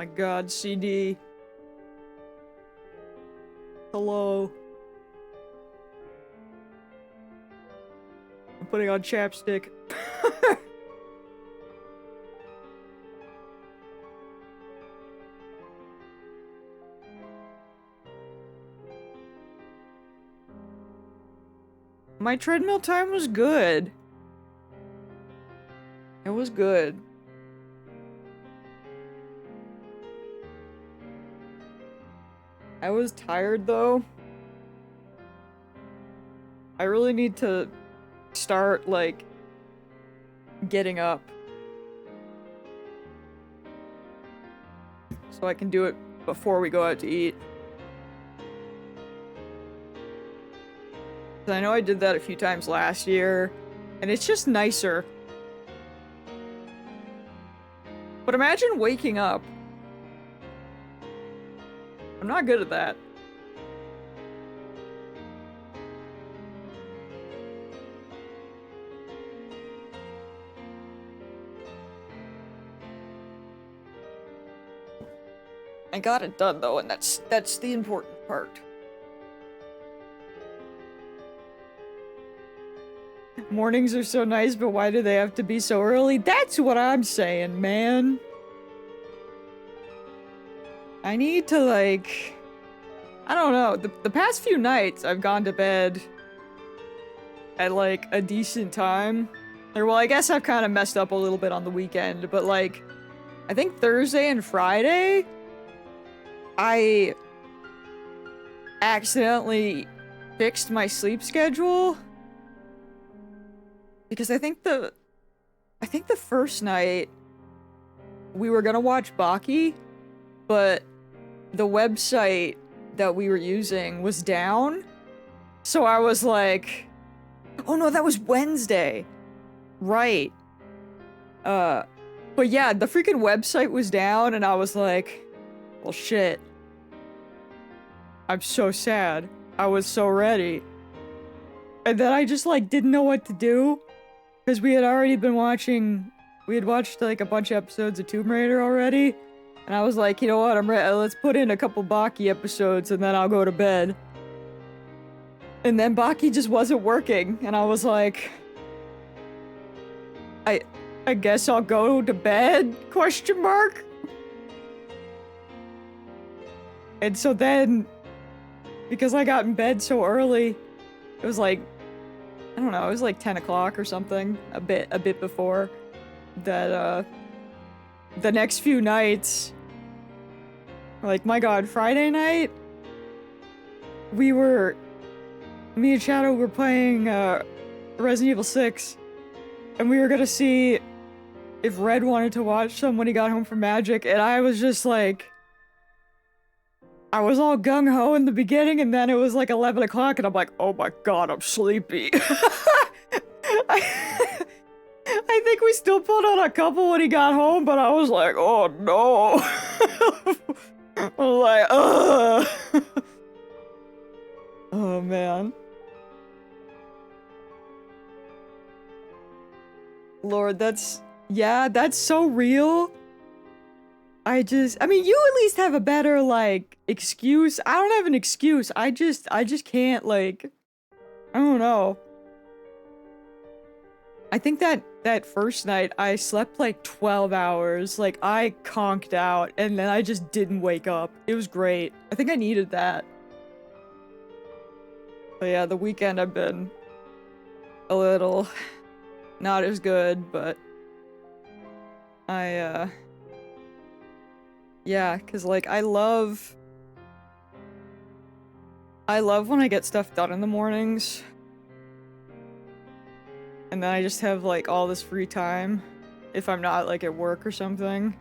My god, CD. Hello. I'm putting on chapstick. My treadmill time was good. It was good. I was tired though. I really need to start, like, getting up. So I can do it before we go out to eat. I know I did that a few times last year, and it's just nicer. But imagine waking up. I'm not good at that. I got it done though, and that's the important part. Mornings are so nice, but why do they have to be so early? That's what I'm saying, man. I need to, like... I don't know. The past few nights, I've gone to bed at, like, a decent time. Or, well, I guess I've kind of messed up a little bit on the weekend, but, like, I think Thursday and Friday, I accidentally fixed my sleep schedule. Because I think the first night we were gonna watch Baki, but the website that we were using was down. So I was like, oh no, that was Wednesday. Right. But yeah, the freaking website was down and I was like, well shit. I'm so sad. I was so ready. And then I just like didn't know what to do. Because we had already been watching, we had watched like a bunch of episodes of Tomb Raider already. And I was like, you know what, I'm ready, let's put in a couple Baki episodes and then I'll go to bed. And then Baki just wasn't working. And I was like, I guess I'll go to bed, question mark? And so then, because I got in bed so early, it was like, I don't know, it was like 10 o'clock or something, a bit before, that, the next few nights, like, my god, Friday night, me and Shadow were playing, Resident Evil 6, and we were gonna see if Red wanted to watch some when he got home from Magic, and I was just like, I was all gung-ho in the beginning, and then it was like 11 o'clock, and I'm like, oh my god, I'm sleepy. I think we still put on a couple when he got home, but I was like, oh no. I was like, ugh. Oh man. Lord, that's so real. I mean, you at least have a better, like, excuse. I don't have an excuse. I just can't, like, I don't know. I think that first night, I slept, like, 12 hours. Like, I conked out, and then I just didn't wake up. It was great. I think I needed that. But yeah, the weekend I've been a little not as good, but yeah, cause like I love when I get stuff done in the mornings. And then I just have like all this free time if I'm not like at work or something.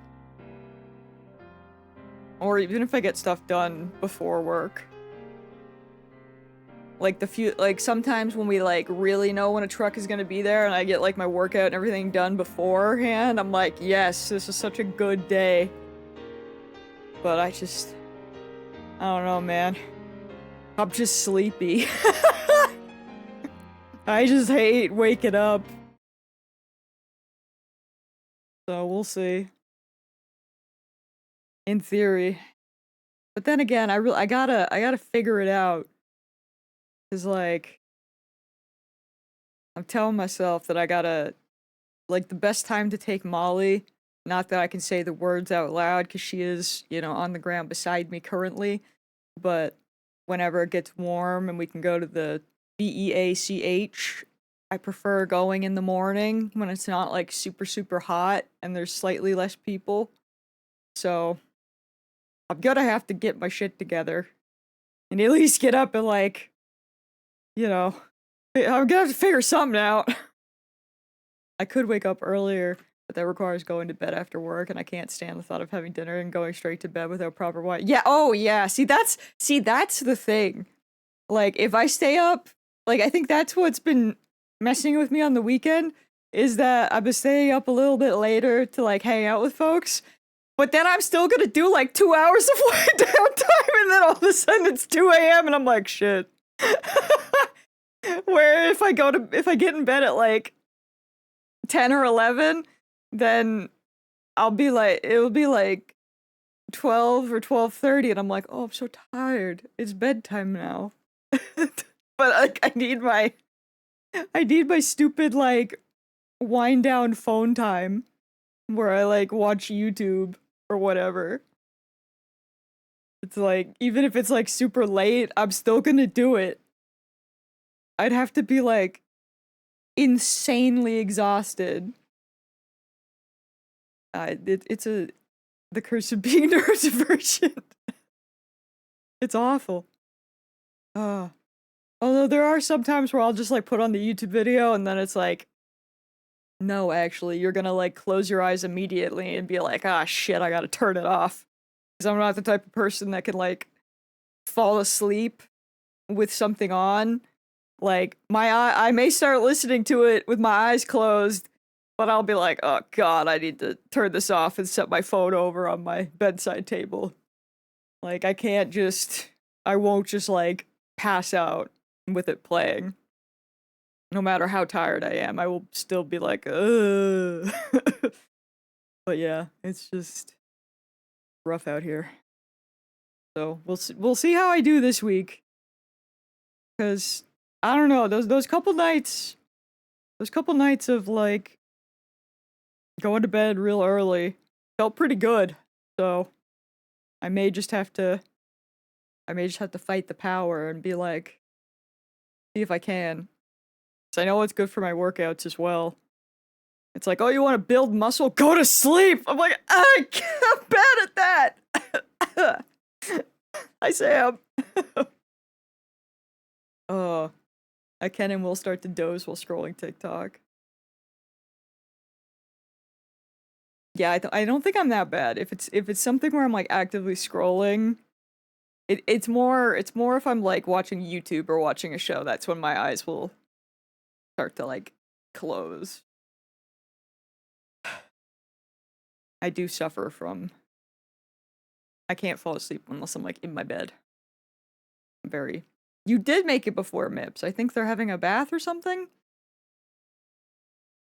Or even if I get stuff done before work. Like sometimes when we like really know when a truck is gonna be there and I get like my workout and everything done beforehand, I'm like, yes, this is such a good day. But I don't know, man. I'm just sleepy. I just hate waking up. So we'll see. in theory. But then again, I gotta figure it out. 'Cause like I'm telling myself that I gotta like the best time to take Molly, not that I can say the words out loud because she is, on the ground beside me currently, but whenever it gets warm and we can go to the BEACH, I prefer going in the morning when it's not like super, super hot and there's slightly less people. So I'm gonna have to get my shit together and at least get up and like, you know, I'm gonna have to figure something out. I could wake up earlier, but that requires going to bed after work, and I can't stand the thought of having dinner and going straight to bed without proper wine. Yeah, oh yeah. See that's the thing. Like if I stay up, like I think that's what's been messing with me on the weekend is that I've been staying up a little bit later to like hang out with folks. But then I'm still gonna do like 2 hours of downtime, and then all of a sudden it's 2 a.m. and I'm like, shit. Where if I get in bed at like 10 or 11, then it'll be like 12 or 12:30, and I'm like, oh, I'm so tired. It's bedtime now. But like I need my stupid like wind down phone time where I like watch YouTube or whatever. It's like even if it's like super late, I'm still gonna do it. I'd have to be like insanely exhausted. It's the curse of being neurodivergent. It's awful. Although there are some times where I'll just like put on the YouTube video and then it's like, no, actually, you're gonna like close your eyes immediately and be like, ah, shit, I gotta turn it off. Because I'm not the type of person that can like fall asleep with something on. Like I may start listening to it with my eyes closed, but I'll be like, oh god, I need to turn this off and set my phone over on my bedside table. Like I won't just like pass out with it playing. No matter how tired I am, I will still be like, ugh. But yeah, it's just rough out here. So we'll see how I do this week. Cause I don't know, those couple nights of like going to bed real early felt pretty good. So I may just have to fight the power and be like, see if I can. Cause I know it's good for my workouts as well. It's like, oh, you want to build muscle? Go to sleep. I'm like, I'm bad at that. Hi, Sam. Oh, I can and will start to doze while scrolling TikTok. Yeah, I don't think I'm that bad. If it's something where I'm like actively scrolling, it's more if I'm like watching YouTube or watching a show. That's when my eyes will start to like close. I do suffer from. I can't fall asleep unless I'm like in my bed. Very. You did make it before Mips. I think they're having a bath or something.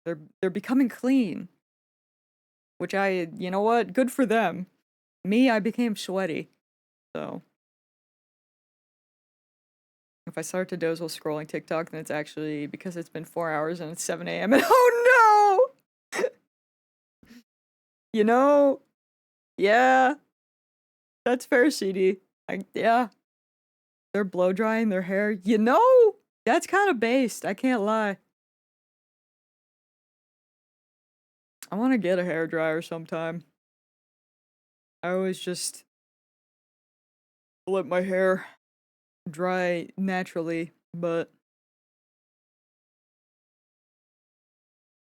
They're becoming clean. Which you know what? Good for them. Me, I became sweaty. So if I start to doze while scrolling TikTok, then it's actually because it's been 4 hours and it's 7 a.m. and oh no! You know? Yeah. That's fair, CD. Yeah. They're blow drying their hair. You know? That's kind of based. I can't lie. I want to get a hairdryer sometime. I always just let my hair dry naturally, but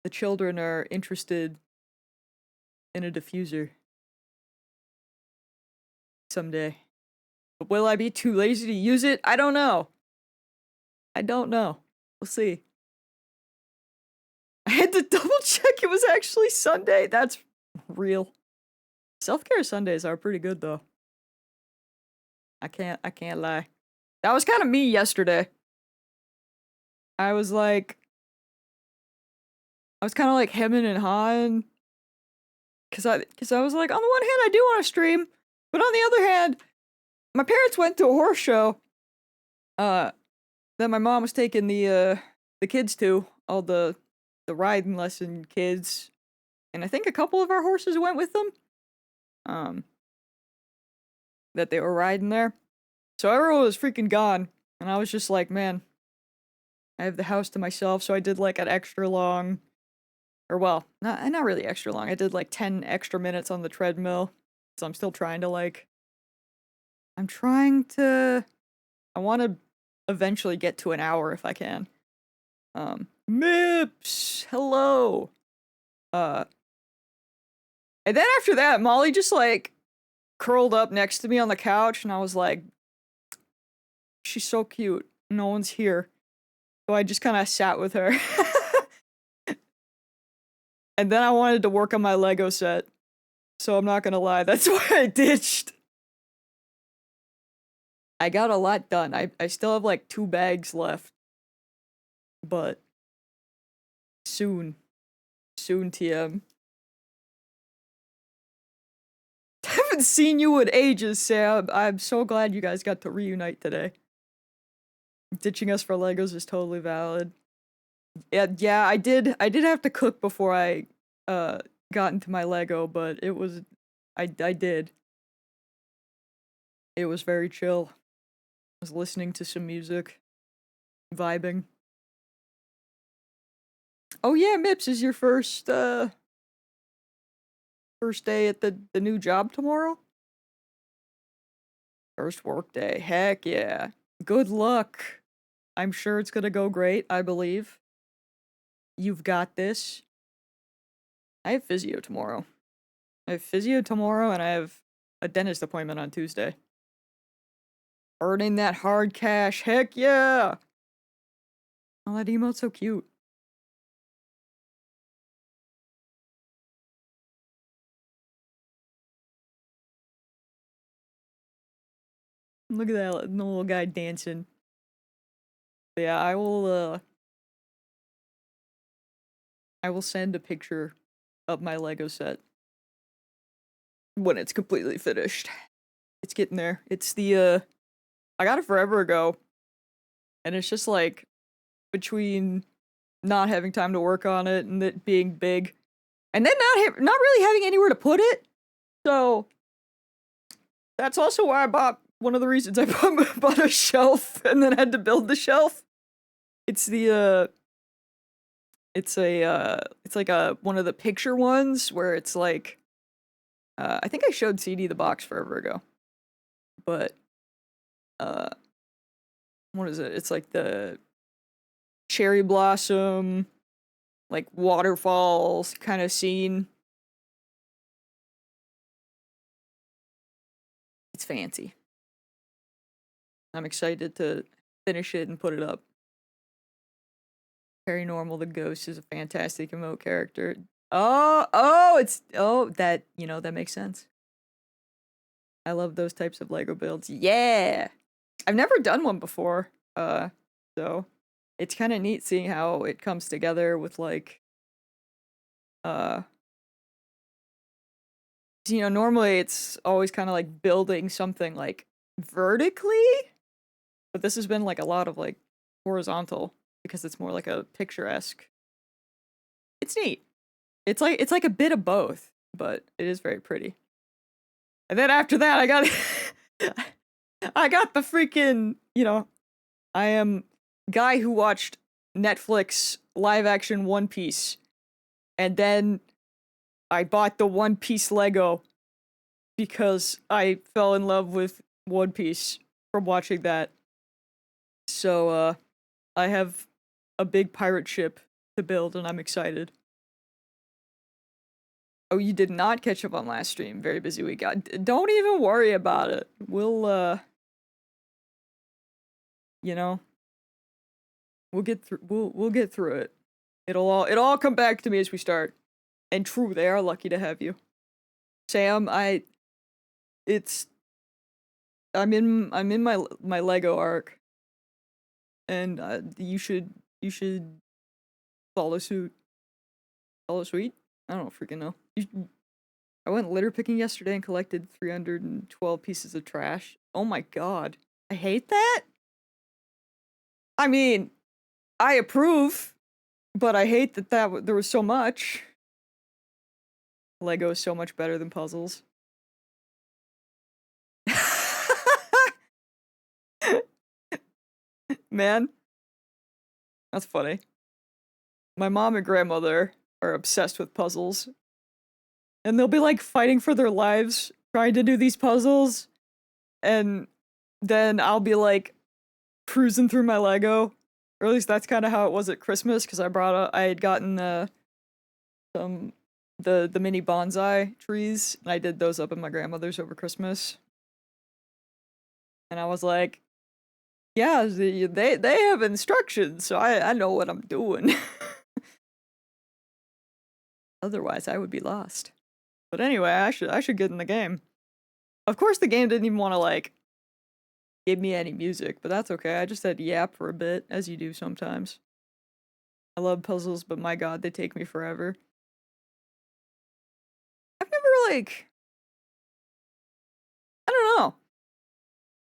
the children are interested in a diffuser someday. But will I be too lazy to use it? I don't know. I don't know. We'll see. I had to double check it was actually Sunday. That's real. Self-care Sundays are pretty good though. I can't lie. That was kind of me yesterday. I was kind of like hemming and hawing cause I was like, on the one hand, I do want to stream, but on the other hand, my parents went to a horse show, uh, that my mom was taking the kids to, all the riding lesson kids, and I think a couple of our horses went with them, um, that they were riding there. So everyone was freaking gone, and I was just like, man, I have the house to myself, so I did like an extra long, or well, not really extra long. I did like 10 extra minutes on the treadmill. So I'm still trying to like I want to eventually get to an hour if I can. Mips, hello. Uh and then after that, Molly just like curled up next to me on the couch and I was like, she's so cute. No one's here. So I just kind of sat with her. And then I wanted to work on my Lego set. So I'm not gonna lie, that's why I ditched. I got a lot done. I still have like 2 bags left. But soon. Soon, TM. Haven't seen you in ages, Sam. I'm so glad you guys got to reunite today. Ditching us for Legos is totally valid. Yeah, I did have to cook before I got into my Lego, but it was I did. It was very chill. I was listening to some music, vibing. Oh yeah, Mips, is your first day at the new job tomorrow? First work day. Heck yeah. Good luck. I'm sure it's gonna go great, I believe. You've got this. I have physio tomorrow. And I have a dentist appointment on Tuesday. Earning that hard cash. Heck yeah. Oh, that emote's so cute. Look at that little guy dancing. But yeah, I will send a picture of my Lego set when it's completely finished. It's getting there. It's the I got it forever ago. And it's just like between not having time to work on it and it being big and then not really having anywhere to put it. So that's also why I bought one of the reasons I bought a shelf and then had to build the shelf. It's the it's like a one of the picture ones where it's like I think I showed CD the box forever ago. But uh what is it? It's like the cherry blossom like waterfalls kind of scene. It's fancy. I'm excited to finish it and put it up. Paranormal the Ghost is a fantastic emote character. That, that makes sense. I love those types of Lego builds. Yeah! I've never done one before, so it's kind of neat seeing how it comes together with, like, normally it's always kind of like building something, like, vertically, but this has been, like, a lot of, like, horizontal, because it's more like a picturesque. It's neat. It's like a bit of both, but it is very pretty. And then after that, I got I got the freaking, I am guy who watched Netflix live action One Piece. And then I bought the One Piece Lego because I fell in love with One Piece from watching that. So I have a big pirate ship to build and I'm excited. Oh, you did not catch up on last stream. Very busy week. Don't even worry about it. We'll we'll get through we'll get through it. It'll all come back to me as we start. And true, they are lucky to have you. Sam, I'm in my Lego arc. And you should follow suit. Follow suit? I don't freaking know. I went litter picking yesterday and collected 312 pieces of trash. Oh my god. I hate that? I mean, I approve, but I hate that there was so much. Lego is so much better than puzzles. Man, that's funny. My mom and grandmother are obsessed with puzzles. And they'll be like fighting for their lives trying to do these puzzles. And then I'll be like cruising through my Lego. Or at least that's kind of how it was at Christmas, because I had gotten the mini bonsai trees, and I did those up at my grandmother's over Christmas. And I was like, yeah, they have instructions, so I know what I'm doing. Otherwise, I would be lost. But anyway, I should get in the game. Of course, the game didn't even want to like give me any music, but that's okay. I just had yap for a bit, as you do sometimes. I love puzzles, but my god, they take me forever. I've never like, I don't know.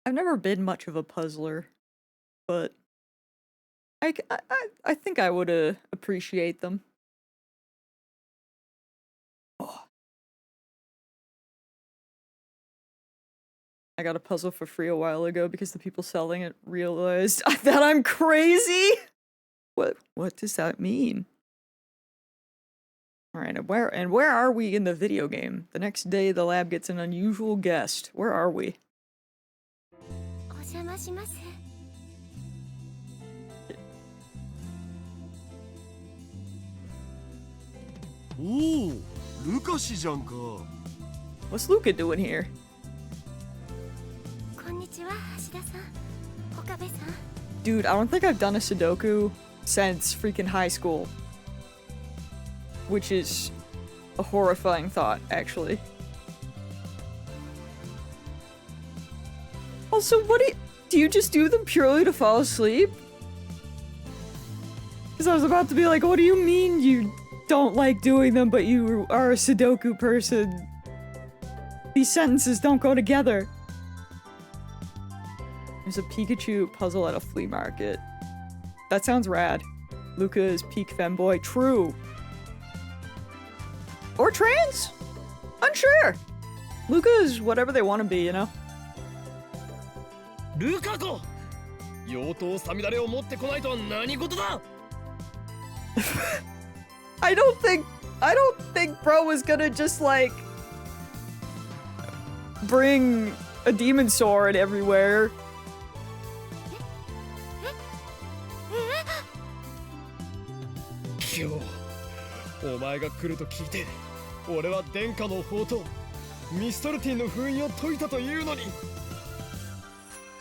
I've never been much of a puzzler, but I think I would appreciate them. Oh. I got a puzzle for free a while ago because the people selling it realized that I'm crazy. What does that mean? All right, and where are we in the video game? The next day, the lab gets an unusual guest. Where are we? Oh, Luca-じゃんか. What's Luca doing here? Dude, I don't think I've done a Sudoku since freaking high school. Which is a horrifying thought, actually. Also, do you just do them purely to fall asleep? Because I was about to be like, what do you mean you don't like doing them, but you are a Sudoku person? These sentences don't go together. There's a Pikachu puzzle at a flea market. That sounds rad. Luca is peak femboy. True. Or trans? Unsure. Luca is whatever they want to be, you know? Luca-ko! 妖刀さみだれを持ってこないとは何事だ? I don't think bro was gonna just like bring a demon sword everywhere. Kyo, お前が来ると聞いて、俺は殿下の宝刀ミストルティンの封印を解いたというのに、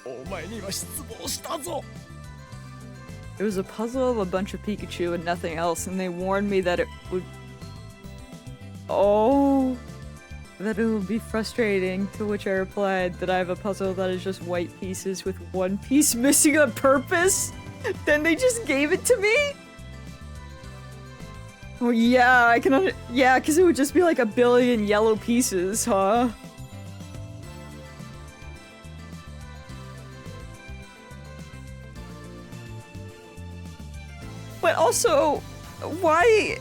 お前には失望したぞ。It was a puzzle of a bunch of Pikachu and nothing else, and they warned me that it would... Oh... that it would be frustrating, to which I replied that I have a puzzle that is just white pieces with one piece missing on purpose? Then they just gave it to me? Oh yeah, I can yeah, because it would just be like a billion yellow pieces, huh? But also, why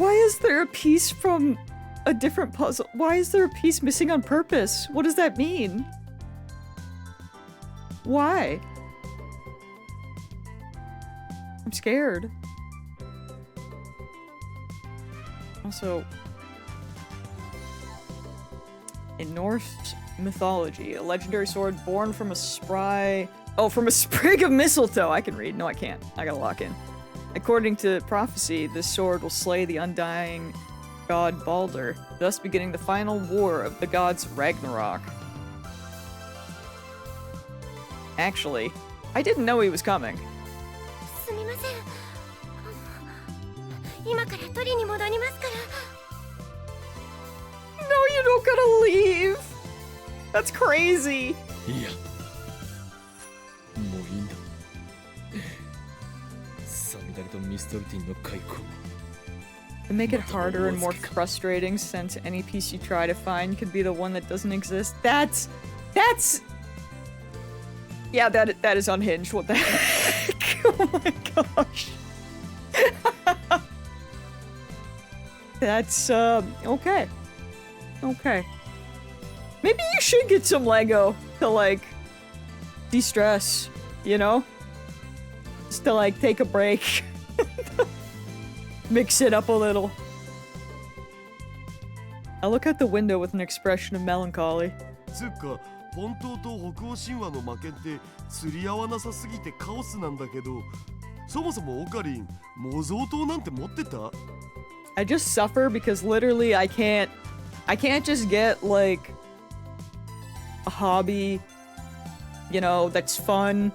is there a piece from a different puzzle? Why is there a piece missing on purpose? What does that mean? Why? I'm scared. Also, in Norse mythology, a legendary sword born from a sprig of mistletoe. I can read. No, I can't. I gotta lock in. According to prophecy, this sword will slay the undying god Balder, thus beginning the final war of the gods Ragnarok. Actually, I didn't know he was coming. No, you don't gotta leave! That's crazy! Yeah. もういいんだ。サミダレとミストルティンの開口。To make it harder and more frustrating, since any piece you try to find could be the one that doesn't exist. That's... Yeah, that is unhinged. What the heck? Oh my gosh. That's, okay. Okay. Maybe you should get some Lego to, like, de-stress, you know? Just to, like, take a break. Mix it up a little. I look out the window with an expression of melancholy. つうか本当と北欧神話の魔剣って釣り合わなさすぎてカオスなんだけど、そもそもオカリン模造刀なんて持ってた？ I just suffer because literally I can't just get like a hobby, you know, that's fun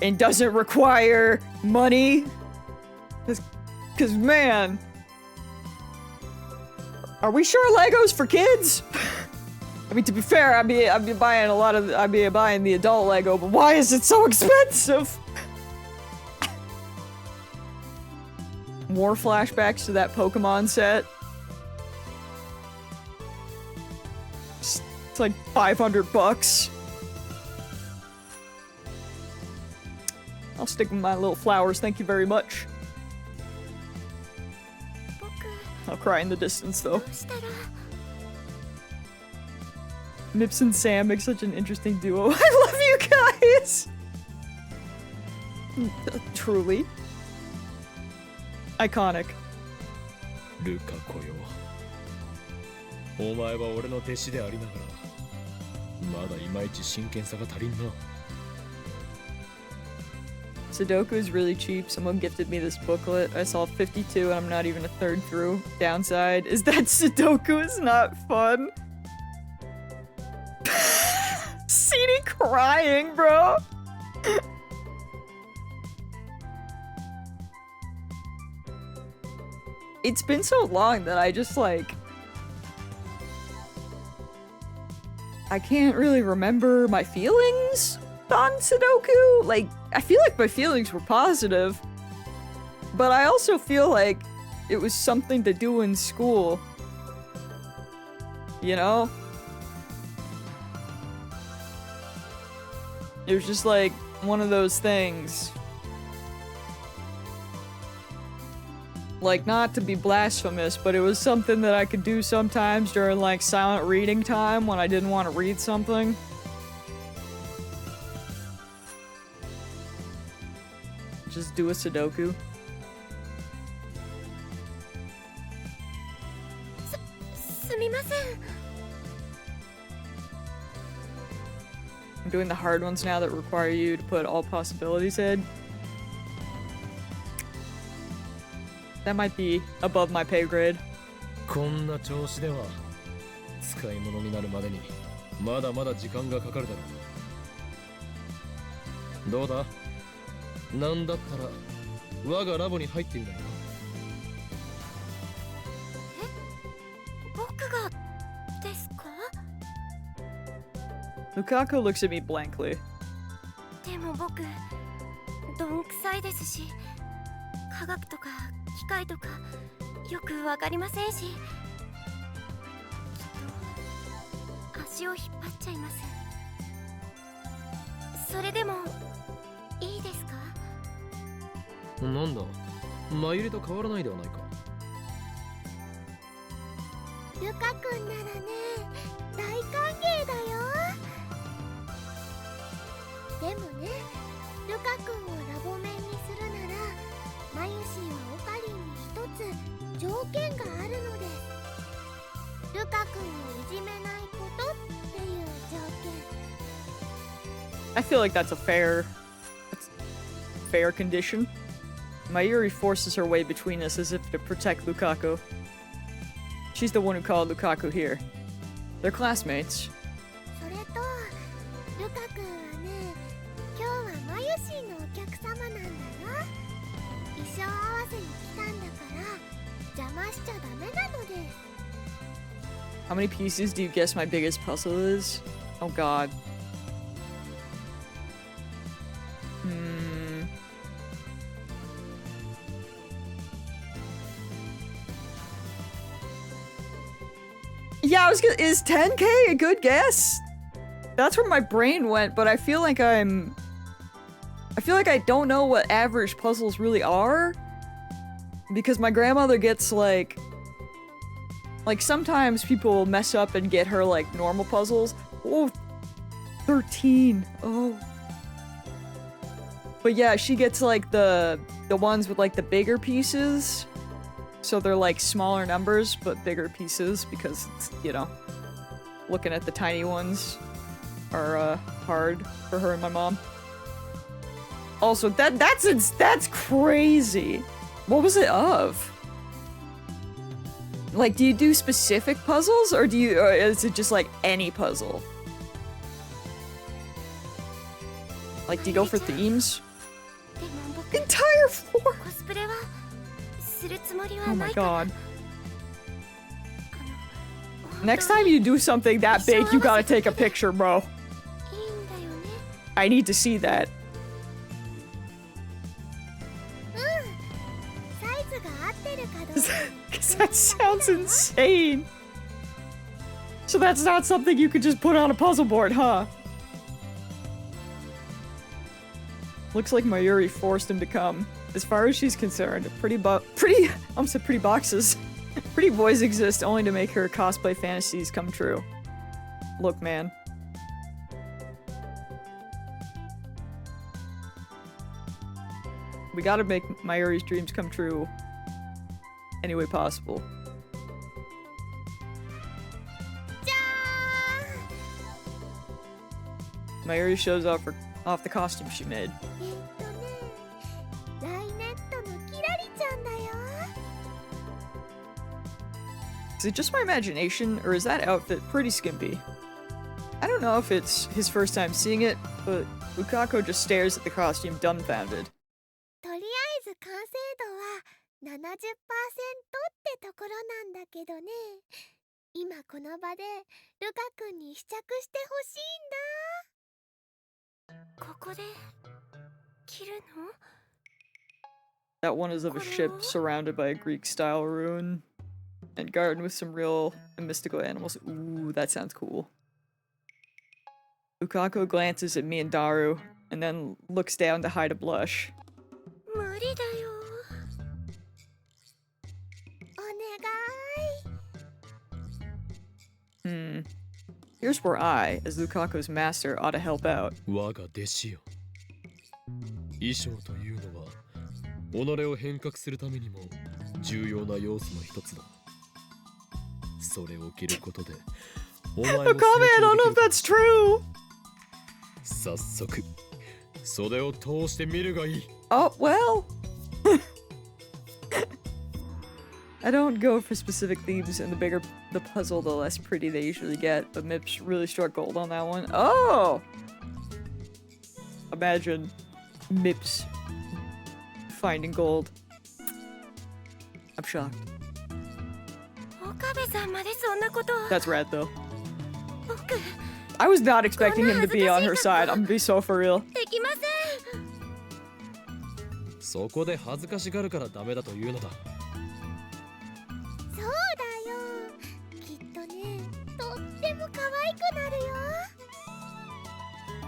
and doesn't require money. Cause man, are we sure Legos for kids? I mean, to be fair, I'd be buying the adult Lego, but why is it so expensive? More flashbacks to that Pokemon set. It's like $500. I'll stick with my little flowers, thank you very much. I'll cry in the distance, though. Mips and Sam make such an interesting duo. I love you guys! Truly. Iconic. ルカ子よ。お前は俺の弟子でありながら、まだいまいち真剣さが足りんな。Sudoku is really cheap. Someone gifted me this booklet. I saw 52 and I'm not even a third through. Downside is that Sudoku is not fun. CD crying, bro. It's been so long that I just like... I can't really remember my feelings on Sudoku. Like, I feel like my feelings were positive, but I also feel like it was something to do in school. You know? It was just like one of those things. Like, not to be blasphemous, but it was something that I could do sometimes during like silent reading time when I didn't want to read something. Just do a Sudoku. I'm doing the hard ones now that require you to put all possibilities in. That might be above my pay grade. こんな調子では使い物になるまでにまだまだ時間がかかるだろう。どうだ？なんだったら我がラボに入ってみないか？僕がですか？ Lukaku looks at me blankly. でも僕どんくさいですし、科学とか機械とかよくわかりませんし、きっと足を引っ張っちゃいます。それでもいいですか？なんだ、前入れと変わらないではないか。ルカ君ならね、大歓迎だよ。でもね、ルカ君をラボ面にするなら、マユシーはオカリンに一つ条件があるのです。ルカ君をいじめないことっていう条件。I feel like that's a fair condition. Mayuri forces her way between us as if to protect Lukaku. She's the one who called Lukaku here. They're classmates. それと、ルカ君はね、今日はマユシーのお客様なんだよ。衣装合わせに来たんだから邪魔しちゃダメなのです。 How many pieces do you guess my biggest puzzle is? Oh god. Yeah, is 10K a good guess? That's where my brain went, but I feel like I don't know what average puzzles really are. Because my grandmother gets like sometimes people mess up and get her like normal puzzles. Oh, 13. Oh. But yeah, she gets like the ones with like the bigger pieces. So they're like smaller numbers, but bigger pieces because it's, you know, looking at the tiny ones are hard for her and my mom. Also, that's crazy. What was it of? Like, do you do specific puzzles, or is it just like any puzzle? Like, do you go for themes? Entire floor. Oh my god. Next time you do something that big, you gotta take a picture, bro. I need to see that. Because that sounds insane. So that's not something you could just put on a puzzle board, huh? Looks like Mayuri forced him to come. As far as she's concerned, pretty boxes. Pretty boys exist only to make her cosplay fantasies come true. Look, man. We gotta make Mayuri's dreams come true any way possible. Mayuri shows off the costume she made. Is it just my imagination, or is that outfit pretty skimpy? I don't know if it's his first time seeing it, but Lukako just stares at the costume dumbfounded. とりあえず完成度は70%ってところなんだけどね。今この場でルカ君に試着してほしいんだ。ここで着るの? That one is of a ship surrounded by a Greek-style ruin and guarded with some real and mystical animals. Ooh, that sounds cool. Lukako glances at me and Daru, and then looks down to hide a blush. 無理だよ。お願い。Here's where I, as Lukako's master, ought to help out. 我が弟子よ。衣装というのは己を変革するためにも重要な要素の一つだ。それを着ることでお前も A comment, I don't know if that's true! 早速袖を通してみるがいい。 Oh, well... I don't go for specific themes, and the bigger the puzzle, the less pretty they usually get, but Mips really struck gold on that one. Oh! Imagine Mips finding gold. I'm shocked. 岡部さんまでそんなことを。 That's rad, though. 僕 I was not expecting him to be on her side. I'm gonna be so for real. できません。そこで恥ずかしがるからダメだというのだ。そうだよ。きっとね、とっても可愛くなるよ。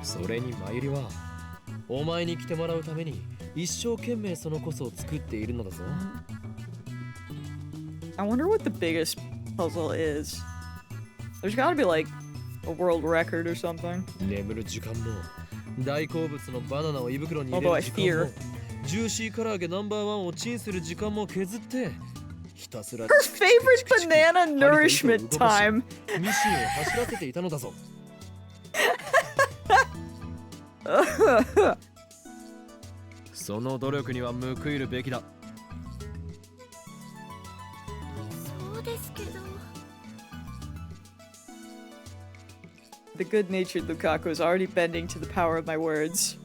それにマユリはお前に来てもらうために一生懸命そのコスを作っているのだぞ。 I wonder what the biggest puzzle is. There's gotta be like a world record or something. 眠る時間も大好物のバナナを胃袋に入れる時間もジューシー唐揚げナンバーワンをチンする時間も削ってひたすら Her favorite banana nourishment time. ミシンを走らせていたのだぞ。その努力には報いるべきだ。そうですけど。 The good-natured Lukaku is already bending to the power of my words.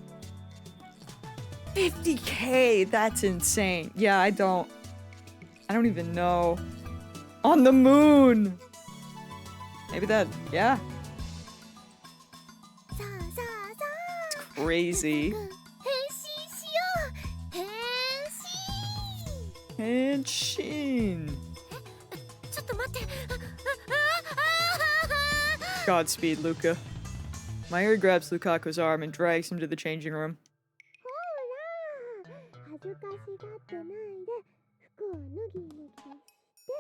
50K! That's insane. Yeah, I don't even know. On the moon! Maybe that, yeah. さあさあさあ。 Crazy. 変身しよう。変身。 And Sheen. ちょっと待って。Godspeed, Luca. Mayuri grabs Lukaku's arm and drags him to the changing room. ほら恥ずかしがってないで服を脱ぎ脱ぎして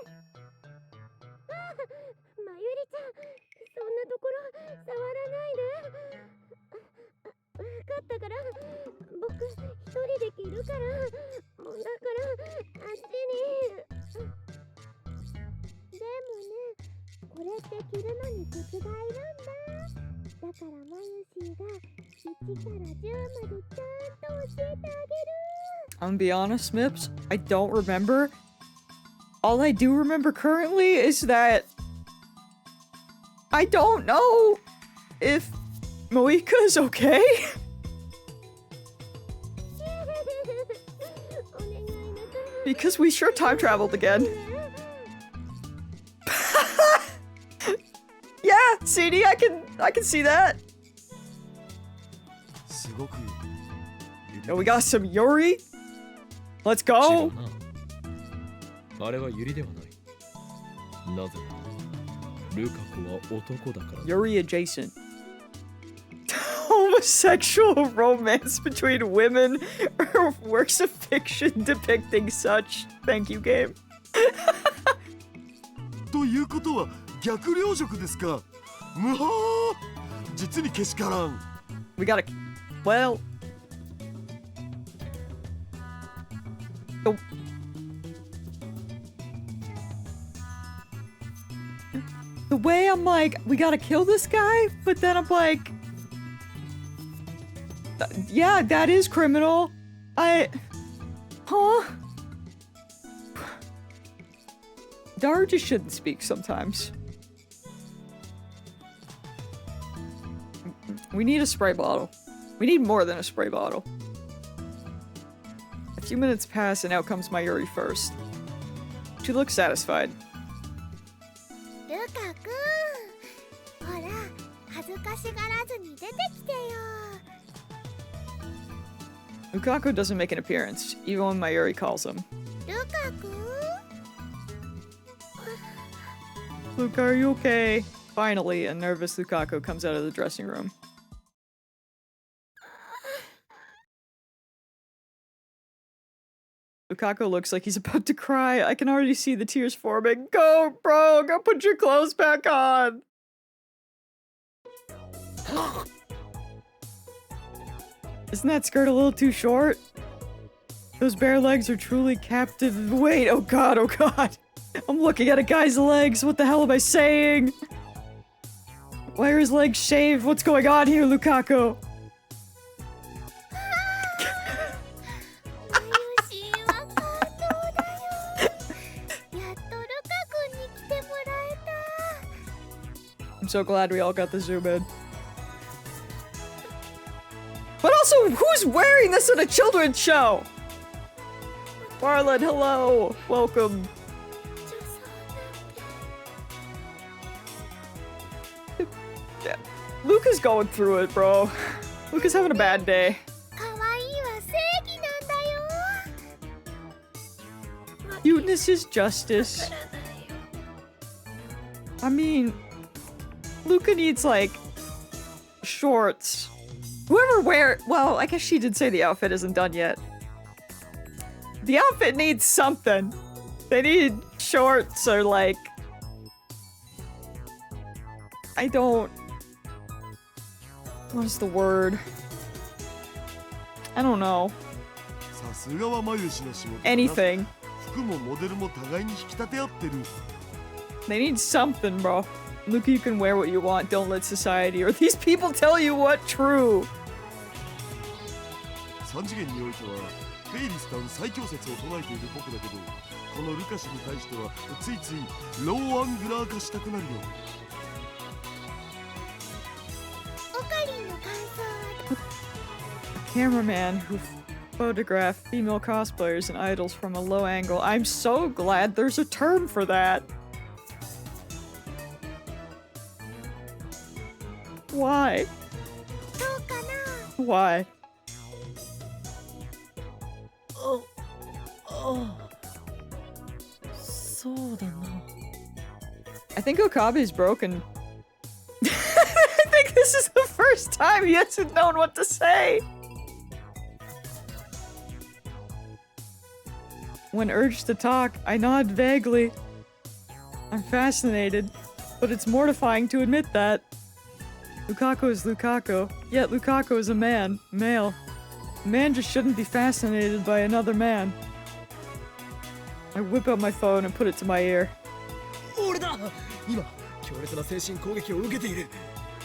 まゆりちゃんそんなところ触らないで分かったから僕一人で着るからだからあっちにでもねこれって着るのにコツがいるんだだからまゆしーが1から10までちゃんと教えてあげる I'm gonna be honest, Mips. I don't remember. All I do remember currently is that I don't know if Moika is okay. お願いだから Because we sure time traveled again. Yeah, CD, I can see that. すごく Yo, we got some Yuri. Let's 違 go. うな。あれはユリではない。なぜならルカ子は男だからだ。 Yuri adjacent. Homosexual romance between women or works of fiction depicting such. Thank you, game. ということは逆領食ですか。むはー実にけしからん。 We gotta. Well. The way I'm like, we gotta kill this guy, but then I'm like, yeah, that is criminal. Huh? Dara just shouldn't speak sometimes. We need a spray bottle. We need more than a spray bottle. A few minutes pass and out comes Mayuri first. She looks satisfied. ルカくんほら恥ずかしがらずに出てきてよ Lukaku doesn't make an appearance, even when Mayuri calls him. ルカくん Luka, are you okay? Finally, a nervous Lukaku comes out of the dressing room. Lukaku looks like he's about to cry. I can already see the tears forming. Go, bro! Go put your clothes back on! Isn't that skirt a little too short? Those bare legs are truly captive. Wait, oh god, oh god. I'm looking at a guy's legs. What the hell am I saying? Why are his legs shaved? What's going on here, Lukaku? まゆしは感動だよやっとルカくんに来てもらえた I'm so glad we all got the zoom in. But also, who's wearing this in a children's show? Marlon, hello. Welcome. Yeah. Luca's going through it, bro. Luca's having a bad day. 可愛いは正義なんだよ Cuteness is justice. I mean, Luca needs, like, shorts. Whoever well, I guess she did say the outfit isn't done yet. The outfit needs something. They need shorts or, like... I don't... What is the word? I don't know. さすがはまゆしの仕事だな。 Anything. 服もモデルも互いに引き立て合ってる。 They need something, bro. Luca, you can wear what you want. Don't let society or these people tell you what true. 3次元においてはフェイリスタン最強説を唱えている僕だけど、このルカ氏に対してはついついローアングラー化したくなるよ。オカリンの感想は Cameraman who photographed female cosplayers and idols from a low angle. I'm so glad there's a term for that. Why? どうかな Why? I think Okabe is broken. This is the first time he hasn't known what to say. When urged to talk, I nod vaguely. I'm fascinated, but it's mortifying to admit that. Lukaku is Lukaku, yet Lukaku is a man, male. A man just shouldn't be fascinated by another man. I whip out my phone and put it to my ear. 俺だ今強烈な精神攻撃を受けている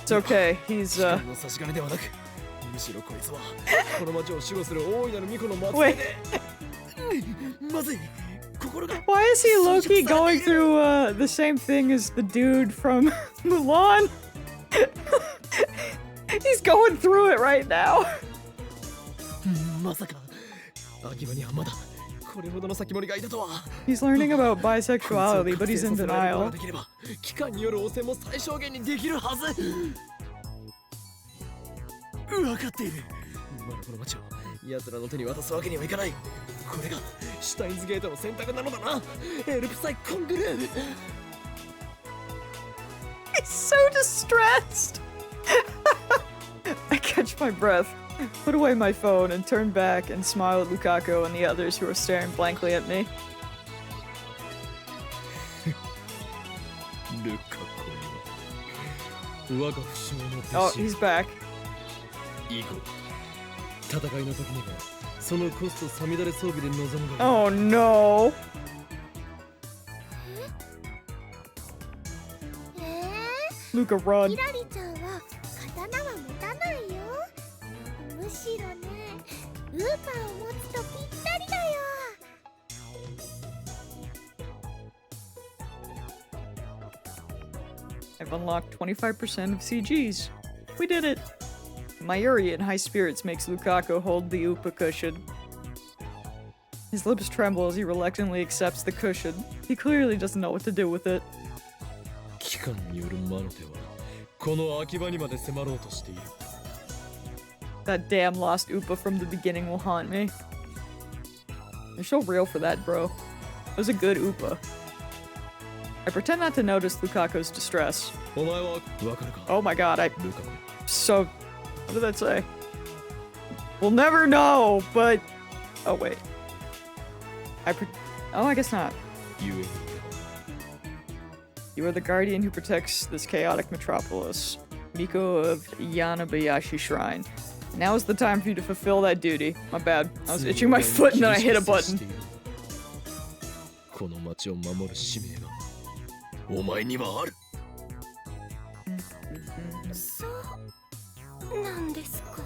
It's okay, he's 光の差し金ではなくむしろこいつはこの町を守護する大いなる巫女の末裔でまずい心が Why is he low-key going through the same thing as the dude from Mulan? He's going through it right now. まさか秋葉にはまだこれほどの先盛りがいたとは He's learning about bisexuality, but he's in denial. 期間による汚染も最小限にできるはず分かっているまだこの町を奴らの手に渡すわけにはいかないこれがシュタインズゲートの選択なのだなエルプサイコングルー He's so distressed. I catch my breath, put away my phone, and turn back and smile at Lukaku and the others who are staring blankly at me. ルカコよ我が不肖の Oh, 弟子 he's back. 以後戦いの時にはそのコストさみだれ装備で臨むが Oh no. ヒ Luca, run. ラリちゃんは刀は持たないよ。むしろね、ウーパーを持つとぴったりだよ。 I've unlocked 25% of CGs. We did it. Mayuri in high spirits makes Lukaku hold the Upa cushion. His lips tremble as he reluctantly accepts the cushion. He clearly doesn't know what to do with it. 期間による魔の手はこの秋葉にまで迫ろうとしている That damn lost Upa from the beginning will haunt me. You're so real for that, bro. It was a good Upa. I pretend not to notice Lukaku's distress. お前はわかるか Oh my god, I... ルカコ So... What did that say? We'll never know, but... Oh, wait. Oh, I guess not. ゆえに You are the guardian who protects this chaotic metropolis. Miko of Yanabayashi Shrine. Now is the time for you to fulfill that duty. My bad. I was itching my foot and then I hit a button. この町を守る使命がお前にはあるそうなんですか？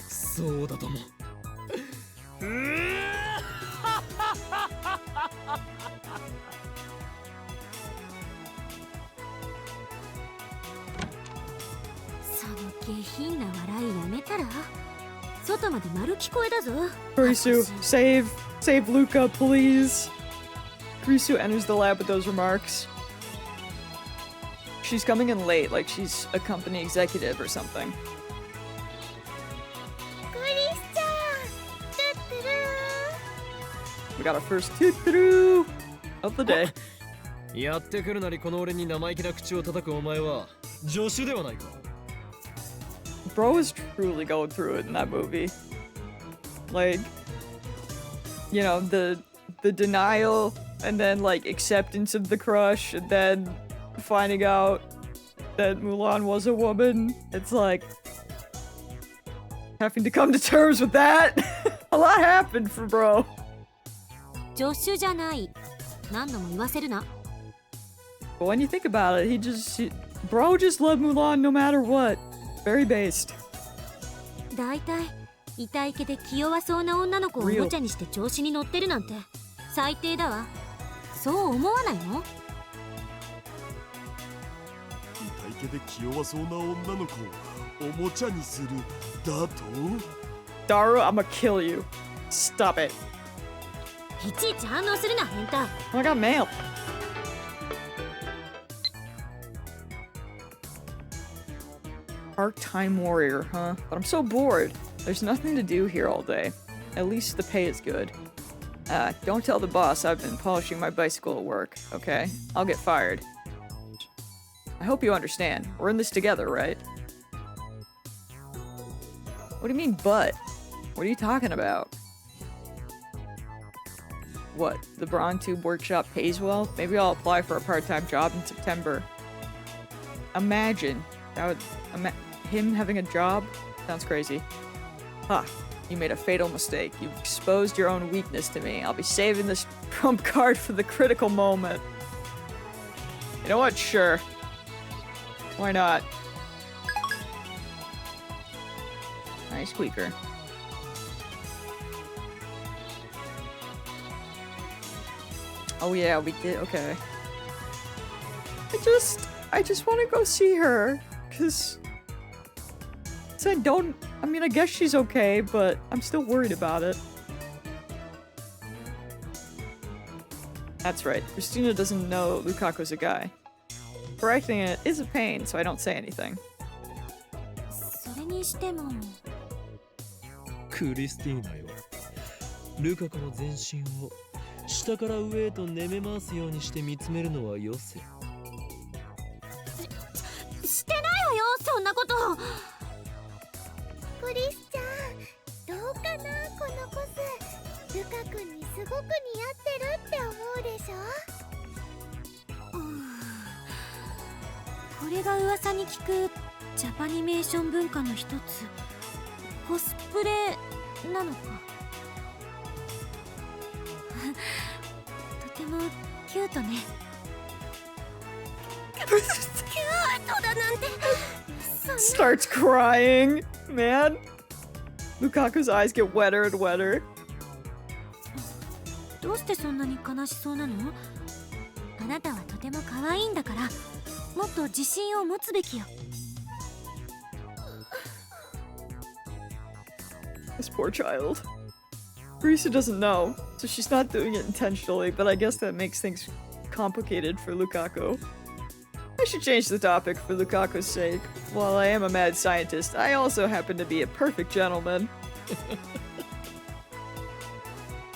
そうだともその下品な笑いやめたら外まで丸聞こえだぞ Kurisu, save Luca, please. Kurisu enters the lab with those remarks. She's coming in late, like she's a company executive or something. クリスちゃん、トゥットゥルー。 We got our first toot-doo of the day. やってくるなりこの俺に生意気な口を叩くお前は助手ではないか Bro is truly going through it in that movie. Like, you know, the denial and then like acceptance of the crush and then finding out that Mulan was a woman. It's like having to come to terms with that. A lot happened for bro. 助手じゃない何度も言わせるな But when you think about it, bro just loved Mulan no matter what. Very based. だいたい痛い毛で気弱そうな女の子をおもちゃにして調子に乗ってるなんて最低だわそう思わないの痛いけで気弱そうな女の子をおもちゃにするだと Daru, I'ma kill you. Stop it. いちいち反応するな変態 Oh, I got mail. Part-time warrior, huh? But I'm so bored. There's nothing to do here all day. At least the pay is good. Don't tell the boss I've been polishing my bicycle at work, okay? I'll get fired. I hope you understand. We're in this together, right? What do you mean, but? What are you talking about? What? The Brawn Tube Workshop pays well? Maybe I'll apply for a part-time job in September. Imagine. That would... him having a job? Sounds crazy. Ha. You made a fatal mistake. You've exposed your own weakness to me. I'll be saving this trump card for the critical moment. You know what? Sure. Why not? Nice squeaker. Oh yeah, we did. Okay. I just want to go see her, cause I mean, I guess she's okay, but I'm still worried about it. That's right. Christina doesn't know Lukaku's a guy. Correcting it is a pain, so I don't say anything. それにしてもクリスティーナよ。ルカ子の全身を下から上へと寝め回すようにして見つめるのはよせ。してないわよ、そんなこと。クリスちゃん、どうかな、このコス。ルカ君にすごく似合ってるって思うでしょ。これが噂に聞くジャパニメーション文化の一つ、コスプレなのか。とてもキュートね。キュートだなんて。Starts crying, man. Lukaku's eyes get wetter and wetter. どうしてそんなに悲しそうなの？あなたはとても可愛いんだから、もっと自信を持つべきよ。This poor child. Risa doesn't know, so she's not doing it intentionally, but I guess that makes things complicated for Lukaku. I should change the topic for Lukaku's sake. While I am a mad scientist, I also happen to be a perfect gentleman.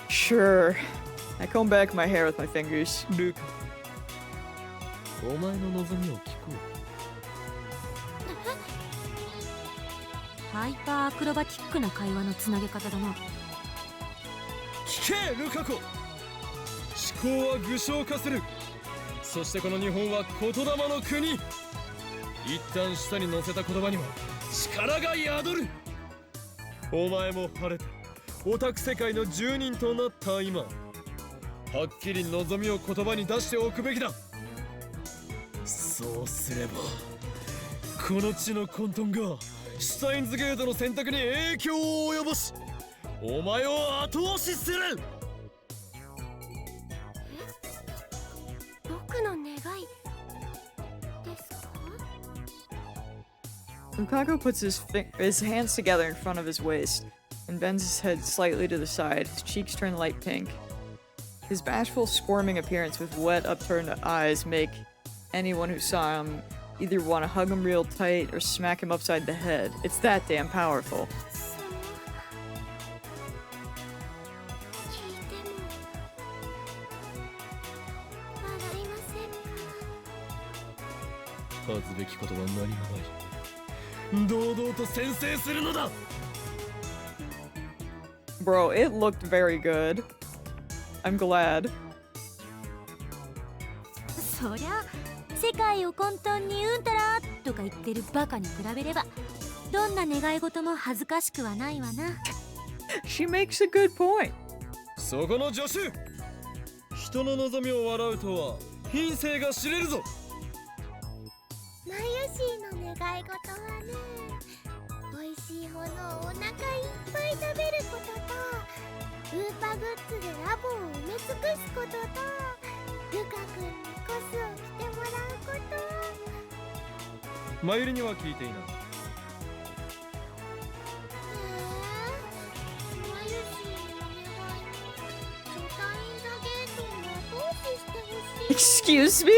Sure. I comb back my hair with my fingers. ルカ、お前の望みを聞こう。ハイパーアクロバティックな会話のつなげ方だな。聞けルカ子、思考は具象化する。そしてこの日本は言霊の国。一旦舌に乗せた言葉には力が宿る。お前も晴れてオタク世界の住人となった今、はっきり望みを言葉に出しておくべきだ。そうすればこの地の混沌がシュタインズゲートの選択に影響を及ぼし、お前を後押しする。僕の願いですか？ Lukaku puts his hands together in front of his waist and bends his head slightly to the side. His cheeks turn light pink. His bashful, squirming appearance with wet, upturned eyes make anyone who saw him either want to hug him real tight or smack him upside the head. It's that damn powerful. 聞いても笑いませんか？恥ずべきことは何もない。堂々と宣誓するのだ。Bro, it looked very good. I'm glad. そりゃ世界を混沌にうんたらとか言ってるバカに比べれば、どんな願い事も恥ずかしくはないわな。She makes a good point. そこの助手、人の望みを笑うとは品性が知れるぞ。マユシーの願い事はね、美味しいものをお腹いっぱい食べることと、ウーパグッズでラボを埋め尽くすことと、ルカ君にコスを着てもらうこと。マユリには聞いていない。マユシーの願いにショタインザゲートに後押ししてほしい。Excuse me?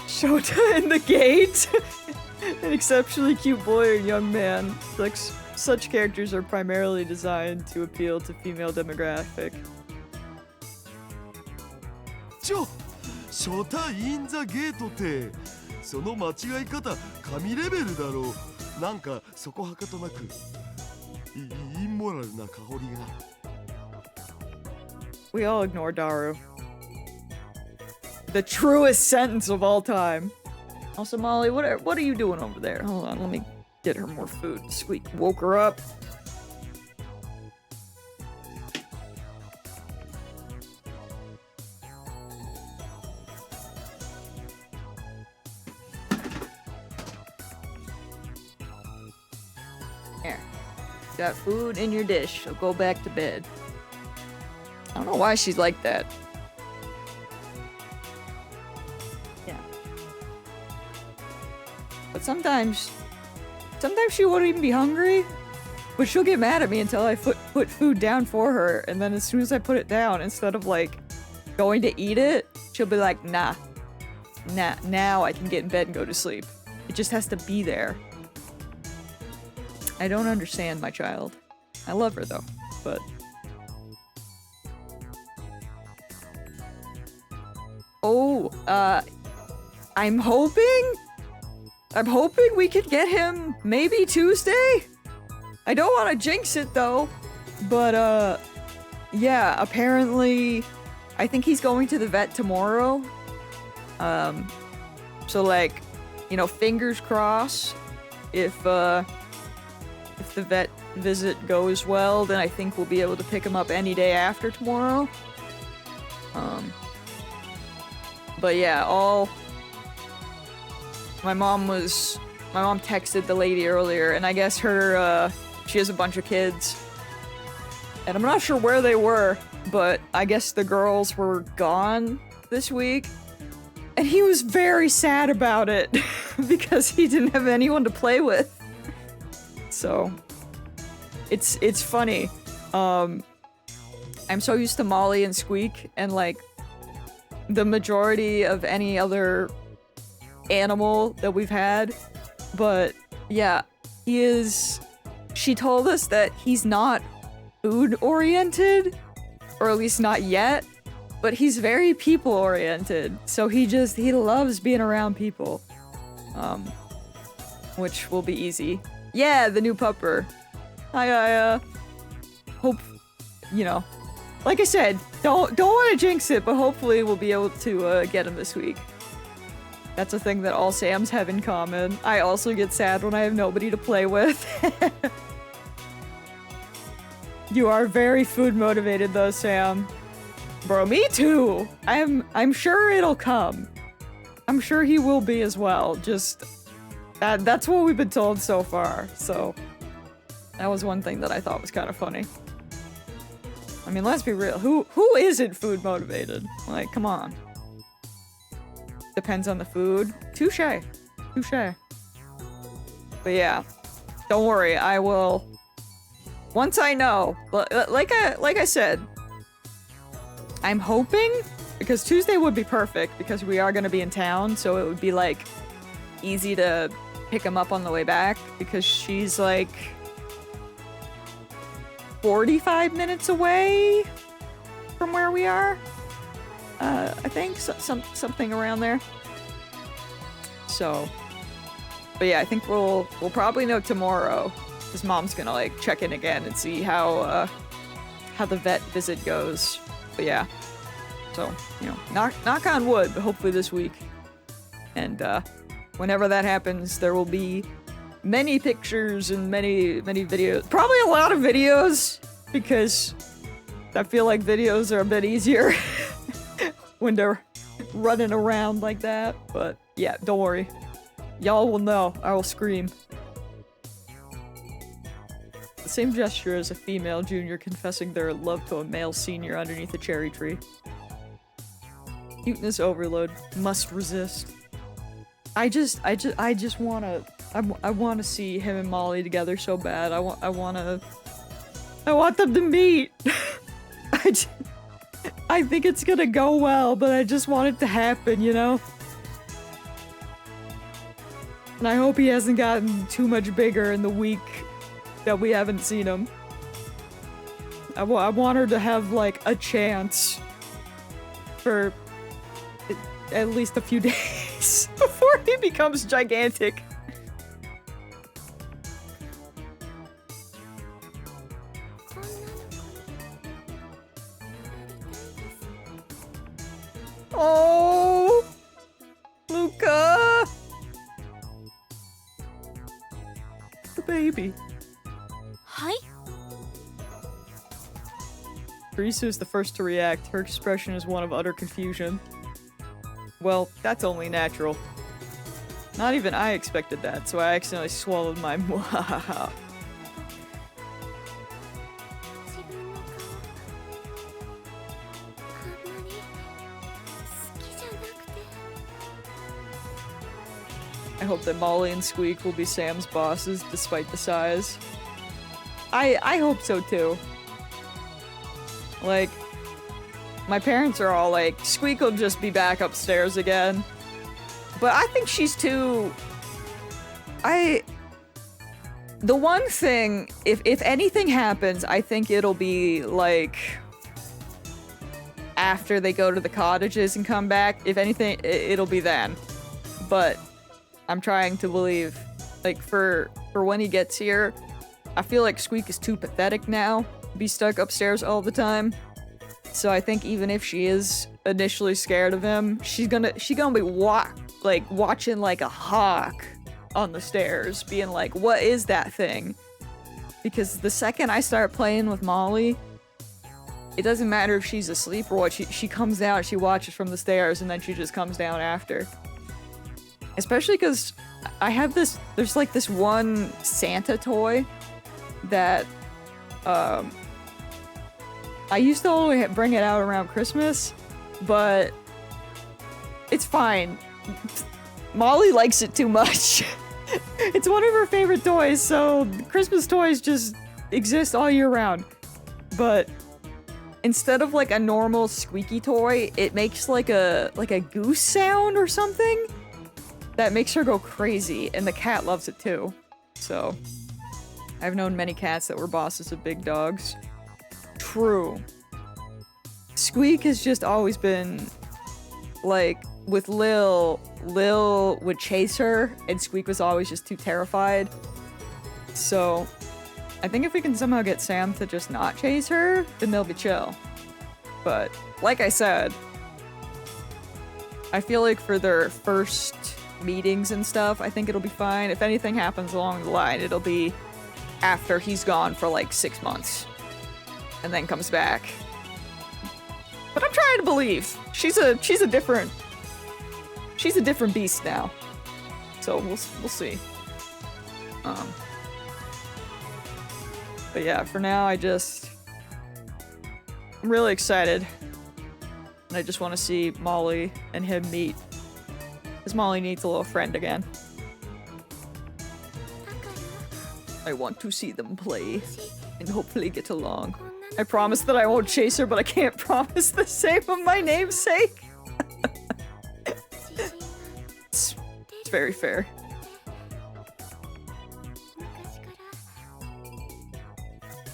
Shota in the gate? An exceptionally cute boy or young man. Such characters are primarily designed to appeal to female demographic. 初対インザゲートってその間違い方神レベルだろう。なんかそこはかとなくインモラルな香りが。 We all ignore Daru. The truest sentence of all time. Also, Molly, what are you doing over there? Hold on, let me get her more food. Squeak woke her up. Here. Got food in your dish, so go back to bed. I don't know why she's like that. Yeah. But sometimes she won't even be hungry, but she'll get mad at me until I put food down for her, and then as soon as I put it down, instead of like going to eat it, she'll be like, nah, now I can get in bed and go to sleep. It just has to be there. I don't understand my child. I love her though, but... Oh, I'm hoping we could get him maybe Tuesday? I don't want to jinx it though, but yeah, apparently I think he's going to the vet tomorrow. So like, you know, fingers crossed if the vet visit goes well, then I think we'll be able to pick him up any day after tomorrow. But yeah, my mom texted the lady earlier, and I guess she has a bunch of kids. And I'm not sure where they were, but I guess the girls were gone this week. And he was very sad about it, because he didn't have anyone to play with. So, it's funny. I'm so used to Molly and Squeak, and like, the majority of any other animal that we've had, but yeah, she told us that he's not food oriented, or at least not yet, but he's very people oriented, so he loves being around people, which will be easy. Yeah, the new pupper. I hope, you know, like I said, don't want to jinx it, but hopefully we'll be able to get him this week. That's a thing that all Sams have in common. I also get sad when I have nobody to play with. You are very food motivated though, Sam. Bro, me too! I'm sure it'll come. I'm sure he will be as well, just... That's what we've been told so far, so... That was one thing that I thought was kind of funny. I mean, let's be real. Who isn't food motivated? Like, come on. Depends on the food. Touche. But yeah, don't worry. I will. Once I know, like I said, I'm hoping, because Tuesday would be perfect because we are going to be in town, so it would be like easy to pick him up on the way back, because she's like 45 minutes away from where we are. I think something around there. So, but yeah, I think we'll probably know tomorrow. His mom's gonna like check in again and see how the vet visit goes. But yeah, so you know, knock on wood, but hopefully this week. And whenever that happens, there will be many pictures and many videos. Probably a lot of videos, because I feel like videos are a bit easier when they're running around like that. But yeah, don't worry. Y'all will know. I will scream. The same gesture as a female junior confessing their love to a male senior underneath a cherry tree. Cuteness overload. Must resist. I just wanna... I want to see him and Molly together so bad. I want them to meet. I think it's gonna go well, but I just want it to happen, you know? And I hope he hasn't gotten too much bigger in the week that we haven't seen him. I want her to have, like, a chance for at least a few days before he becomes gigantic. Oh, Luca, the baby. Hi. Teresa is the first to react. Her expression is one of utter confusion. Well, that's only natural. Not even I expected that, so I accidentally swallowed my mwahaha. 自分の顔あんまり好きじゃなくて I hope that Molly and Squeak will be Sam's bosses despite the size. I hope so too. Like, my parents are all like, Squeak will just be back upstairs again. But I think she's too... The one thing, if anything happens, I think it'll be like... after they go to the cottages and come back. If anything, it'll be then. But I'm trying to believe, like, for when he gets here, I feel like Squeak is too pathetic now to be stuck upstairs all the time. So I think even if she is initially scared of him, she's gonna be watching like a hawk on the stairs, being like, what is that thing? Because the second I start playing with Molly, it doesn't matter if she's asleep or what, she comes down, she watches from the stairs, and then she just comes down after. Especially because I have there's like this one Santa toy that, I used to only bring it out around Christmas, but it's fine. Molly likes it too much. It's one of her favorite toys, so Christmas toys just exist all year round. But instead of like a normal squeaky toy, it makes like a goose sound or something that makes her go crazy, and the cat loves it too. So I've known many cats that were bosses of big dogs. True. Squeak has just always been like, with Lil would chase her, and Squeak was always just too terrified. So I think if we can somehow get Sam to just not chase her, then they'll be chill. But like I said, I feel like for their first meetings and stuff, I think it'll be fine. If anything happens along the line, it'll be after he's gone for like 6 months and then comes back. But I'm trying to believe. She's a different beast now. So we'll see. But yeah, for now I'm really excited. And I just want to see Molly and him meet. Because Molly needs a little friend again. I want to see them play and hopefully get along. I promise that I won't chase her, but I can't promise the same of my namesake. It's very fair. 昔から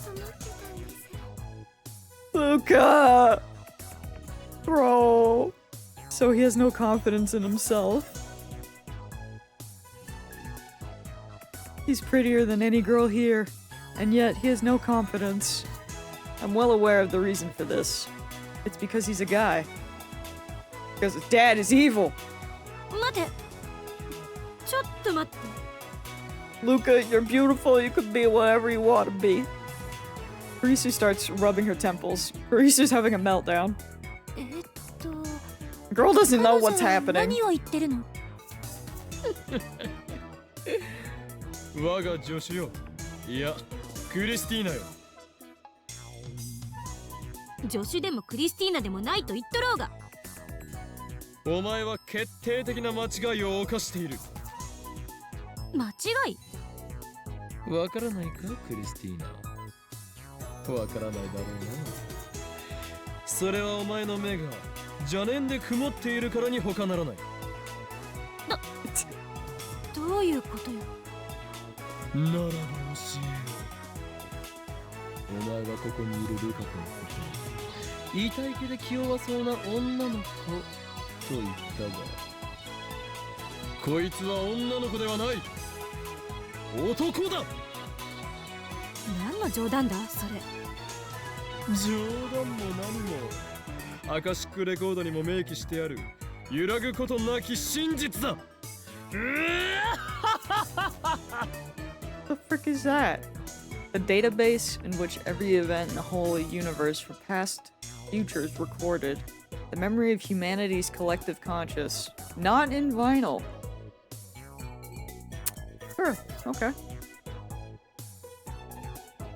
思ってたんです Luca! Bro. So he has no confidence in himself. He's prettier than any girl here, and yet he has no confidence. I'm well aware of the reason for this. It's because he's a guy. Because his dad is evil. 待て。ちょっと待って。 Luca, you're beautiful. You could be whatever you want to be. Harisu starts rubbing her temples. Harisu's having a meltdown. Girl doesn't know what's happening. 何を言ってるの？我が助手よ。いや、クリスティーナよ。助手でもクリスティーナでもないと言っとろうが。お前は決定的な間違いを犯している。間違い？わからないか、クリスティーナ。わからないだろうな。それはお前の目が邪念で曇っているからに他ならない。どういうことよ。ならば教えよう。お前はここにいるルカ子のこと、痛い気で気弱そうな女の子と言ったが、こいつは女の子ではない、男だ。何の冗談だそれ。冗談も何もアカシックレコードにも明記してある揺らぐことなき真実だ。What the frick is that? A database in which every event in the whole universe for past, future is recorded. The memory of humanity's collective conscious. Not in vinyl. Sure, okay.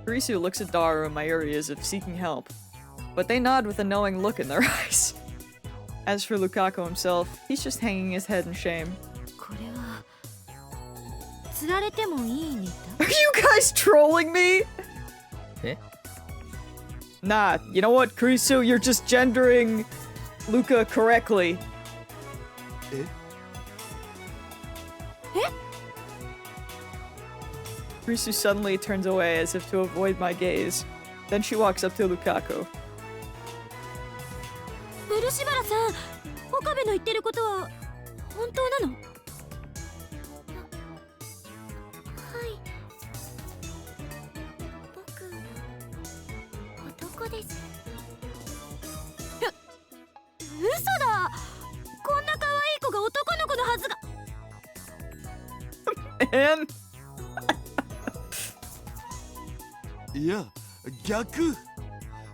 Kurisu looks at Daru and Mayuri as if seeking help, but they nod with a knowing look in their eyes. As for Lukaku himself, he's just hanging his head in shame. これは釣られてもいいネタ。 Are you guys trolling me? Eh? Nah, you know what, Kurisu? You're just gendering Luca correctly. え Kurisu suddenly turns away as if to avoid my gaze. Then she walks up to Lukaku. 漆原さん、岡部の言ってることは本当なの？はい僕男です。嘘だ。こんな可愛い子が男の子のはずが。Man! いや逆、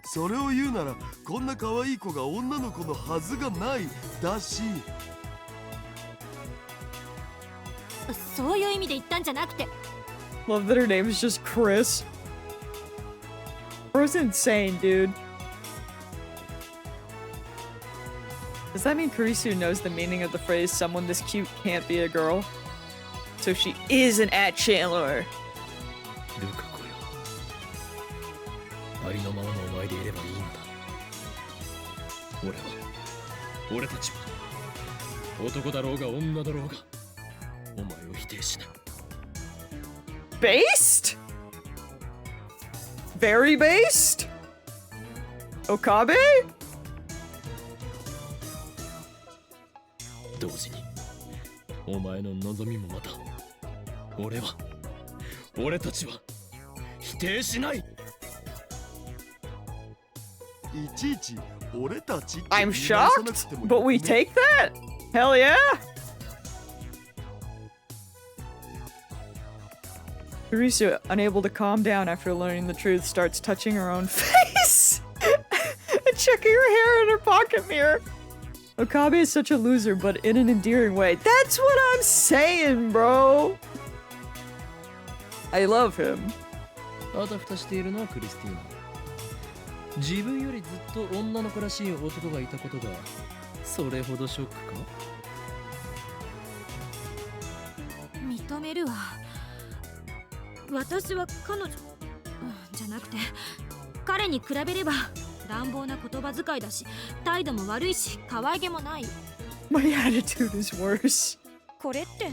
それを言うならこんな可愛い子が女の子のはずがないだし。そういう意味で言ったんじゃなくて。 Love that her name is just Chris. Bro's insane, dude. Does that mean Kurisu knows the meaning of the phrase someone this cute can't be a girl? So she is an at-Chandler. ルカ子よ、ありのままのお前でいればいいのだ。俺たちは男だろうが女だろうがお前を否定しない。 Based? Very based? Okabe? 同時にお前の望みもまた俺たちは否定しない。いちいち俺たちって I'm 言い直さな shocked, くてもいい but we ね take that? Hell yeah! Kurisu, unable to calm down after learning the truth, starts touching her own face and checking her hair in her pocket mirror. Okabe is such a loser, but in an endearing way. That's what I'm saying, bro! I love him. あたふたしているのはクリスティーナ。自分よりずっと女の子らしい男がいたことがそれほどショックか？認めるわ。私は彼女じゃなくて彼に比べれば乱暴な言葉遣いだし態度も悪いし可愛げもない。 My attitude is worse. これって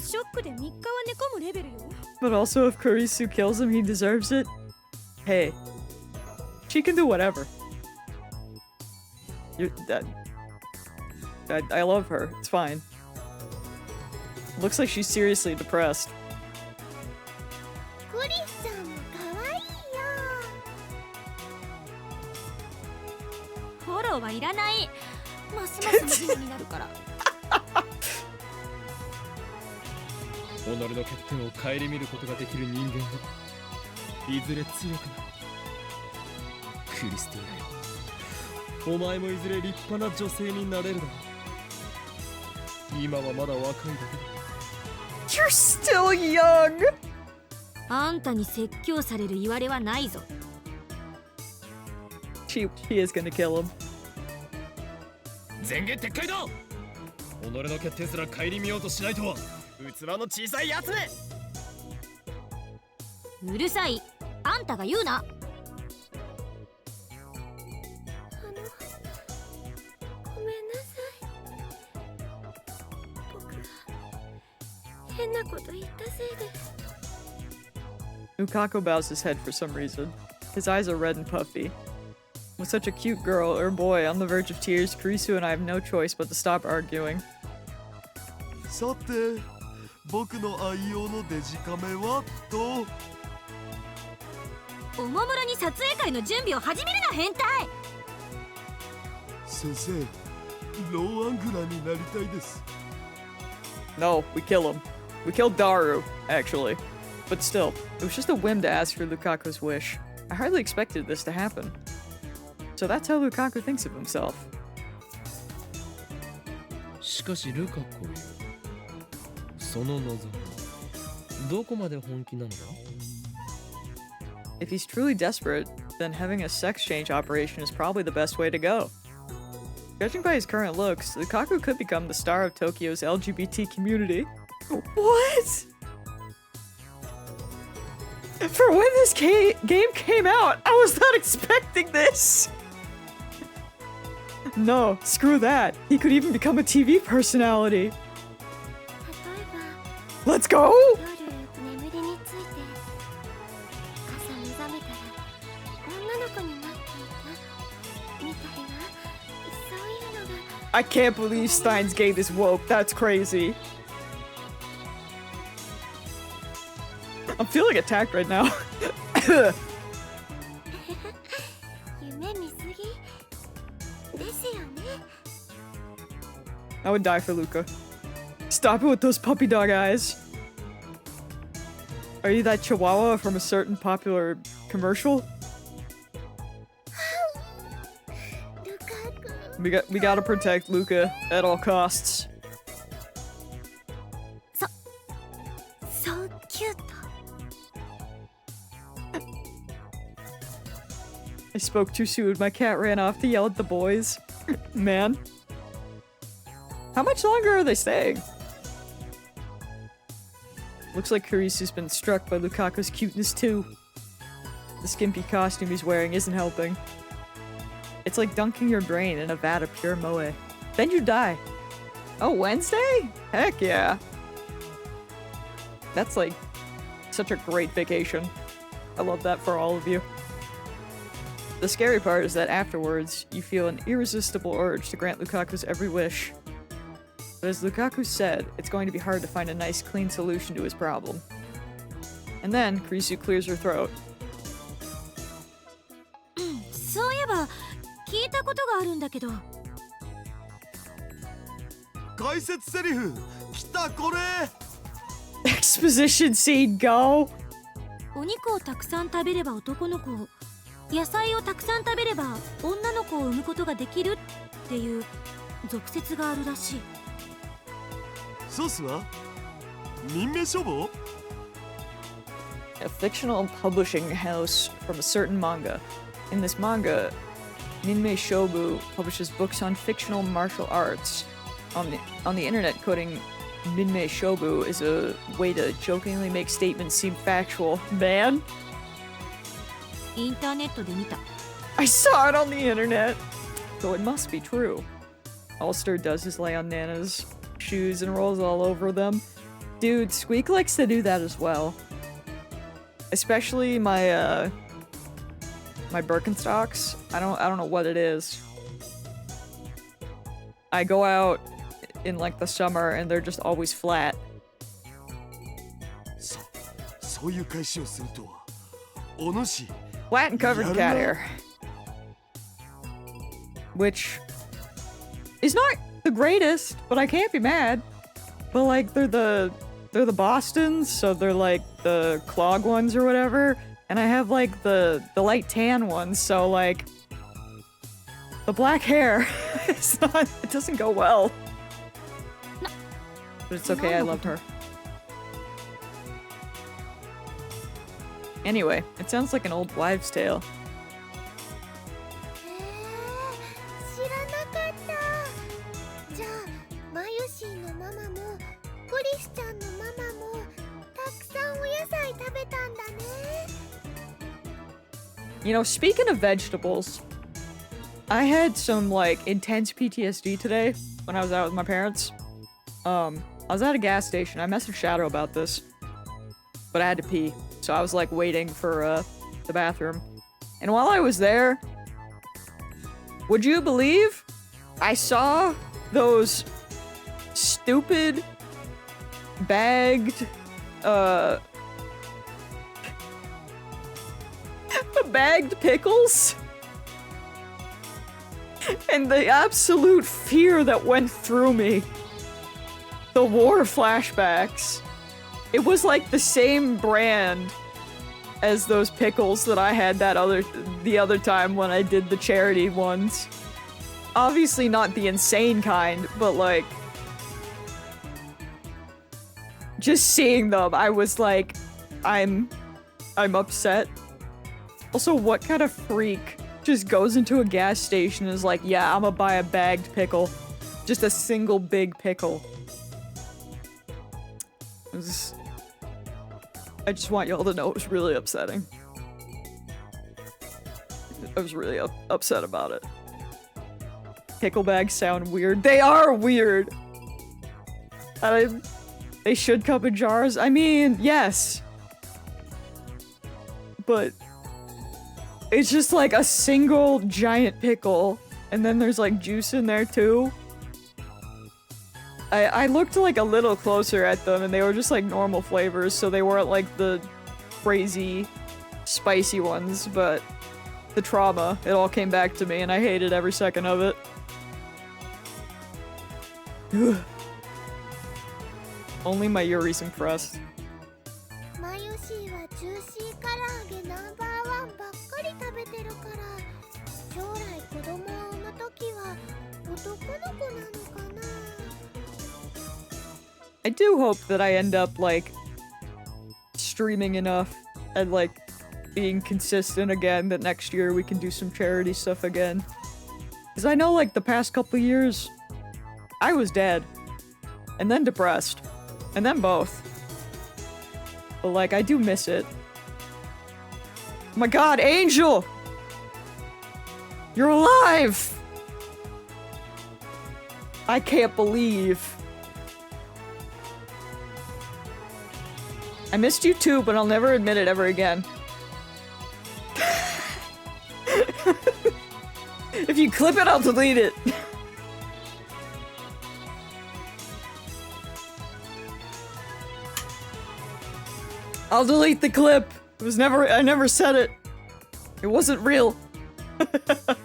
ショックで3日は寝込むレベルよ。 But also, if Kurisu kills him, he deserves it. Hey, she can do whatever. I love her. It's fine. Looks like she's seriously depressed. クリスちゃんも可愛いよ。フォローはいらない。ますます真面目になるから。己の欠点を顧みることができる人間はいずれ強くなる。クリスティーナよ、お前もいずれ立派な女性になれるだろう。今はまだ若いだけだ。 You're still young! あんたに説教される言われはないぞ。She is gonna kill him. 前言撤回だ。己の欠点すら顧みようとしないとは器の小さいやつめ。うるさい。あんたが言うな。ごめんなさい。僕が変なこと言ったせいで。 Lukaku bows his head for some reason. His eyes are red and puffy. With such a cute girl or boy on the verge of tears, Kurisu and I have no choice but to stop arguing. さて僕の愛用のデジカメはとおもむろに撮影会の準備を始めるな変態。先生ローアングラーになりたいです No, we kill him. We killed Daru, actually. But still, it was just a whim to ask for Lukaku's wish. I hardly expected this to happen. So that's how Lukaku thinks of himself. しかしルカ子よ、その望みどこまで本気なのだ？ If he's truly desperate, then having a sex change operation is probably the best way to go. Judging by his current looks, Lukaku could become the star of Tokyo's LGBT community. What? For when this game came out, I was not expecting this! No, screw that. He could even become a TV personality. 例えば Let's go! 夜眠りについて朝目覚めたら女の子になっていたみたいなそういうのが I can't believe Steins gave this woke. That's crazy. I'm feeling attacked right now. 夢見すぎですよね I would die for Luca. Stop it with those puppy dog eyes. Are you that chihuahua from a certain popular commercial? ルカ君 We gotta protect Luca at all costs. そうキュート I spoke too soon. My cat ran off to yell at the boys. Man. How much longer are they staying? Looks like Kurisu's been struck by Lukaku's cuteness too. The skimpy costume he's wearing isn't helping. It's like dunking your brain in a vat of pure moe. Then you die. Oh, Wednesday? Heck yeah. That's like such a great vacation. I love that for all of you. The scary part is that afterwards, you feel an irresistible urge to grant Lukaku's every wish. But as Lukaku said, it's going to be hard to find a nice, clean solution to his problem. And then, Kurisu clears her throat. そういえば聞いたことがあるんだけど、解説セリフ来たこれ Exposition scene, go! お肉をたくさん食べれば男の子を、野菜をたくさん食べれば女の子を産むことができるっていう俗説があるらしい。ソースは民名書房 A fictional publishing house from a certain manga. In this manga, Minmei Shobu publishes books on fictional martial arts. On the internet, quoting Minmei Shobu is a way to jokingly make statements seem factual. Man, インターネットで見た。 I saw it on the internet! So it must be true. All Stir does is lay on Nana's shoes and rolls all over them. Dude, Squeak likes to do that as well. Especially my my Birkenstocks. I don't know what it is. I go out in like the summer and they're just always flat. そういう返しをするとはお主 Flat and covered cat hair. Which is not the greatest, but I can't be mad. But like they're the Bostons, so they're like the clog ones or whatever. And I have like the light tan ones, so like the black hair it doesn't go well. But it's okay, I loved her. Anyway, it sounds like an old wives' tale. 知らなかったじゃあマユシーのママもクリスちゃんのママもたくさんお野菜食べたんだね You know, speaking of vegetables, I had some like intense PTSD today when I was out with my parents. I was at a gas station. I messaged Shadow about this, but I had to pee, so I was like waiting for the bathroom. And while I was there, Would you believe I saw those stupid bagged bagged pickles? And the absolute fear that went through me. The war flashbacks. It was like the same brand as those pickles that I had the other time when I did the charity ones. Obviously not the insane kind, but like just seeing them, I was like, I'm upset. Also, what kind of freak just goes into a gas station and is like, yeah, I'm gonna buy a bagged pickle. Just a single big pickle. I just want y'all to know it was really upsetting. I was really upset about it. Pickle bags sound weird. They are weird! They should come in jars. I mean, yes. But it's just like a single giant pickle, and then there's like juice in there too. I looked like a little closer at them, and they were just like normal flavors, so they weren't like the crazy spicy ones, but the trauma, it all came back to me, and I hated every second of it. Ugh. Only my Yuri's impressed. マユシーはジューシー唐揚げナンバーワンばっかり食べてるから、将来子供を産むときは男の子なのかな。 I do hope that I end up like streaming enough and like being consistent again that next year we can do some charity stuff again. Because I know like the past couple years I was dead and then depressed and then both. But like I do miss it. Oh my god, Angel! You're alive! I can't believe. I missed you too, but I'll never admit it ever again. If you clip it, I'll delete it. I'll delete the clip. It was I never said it. It wasn't real. But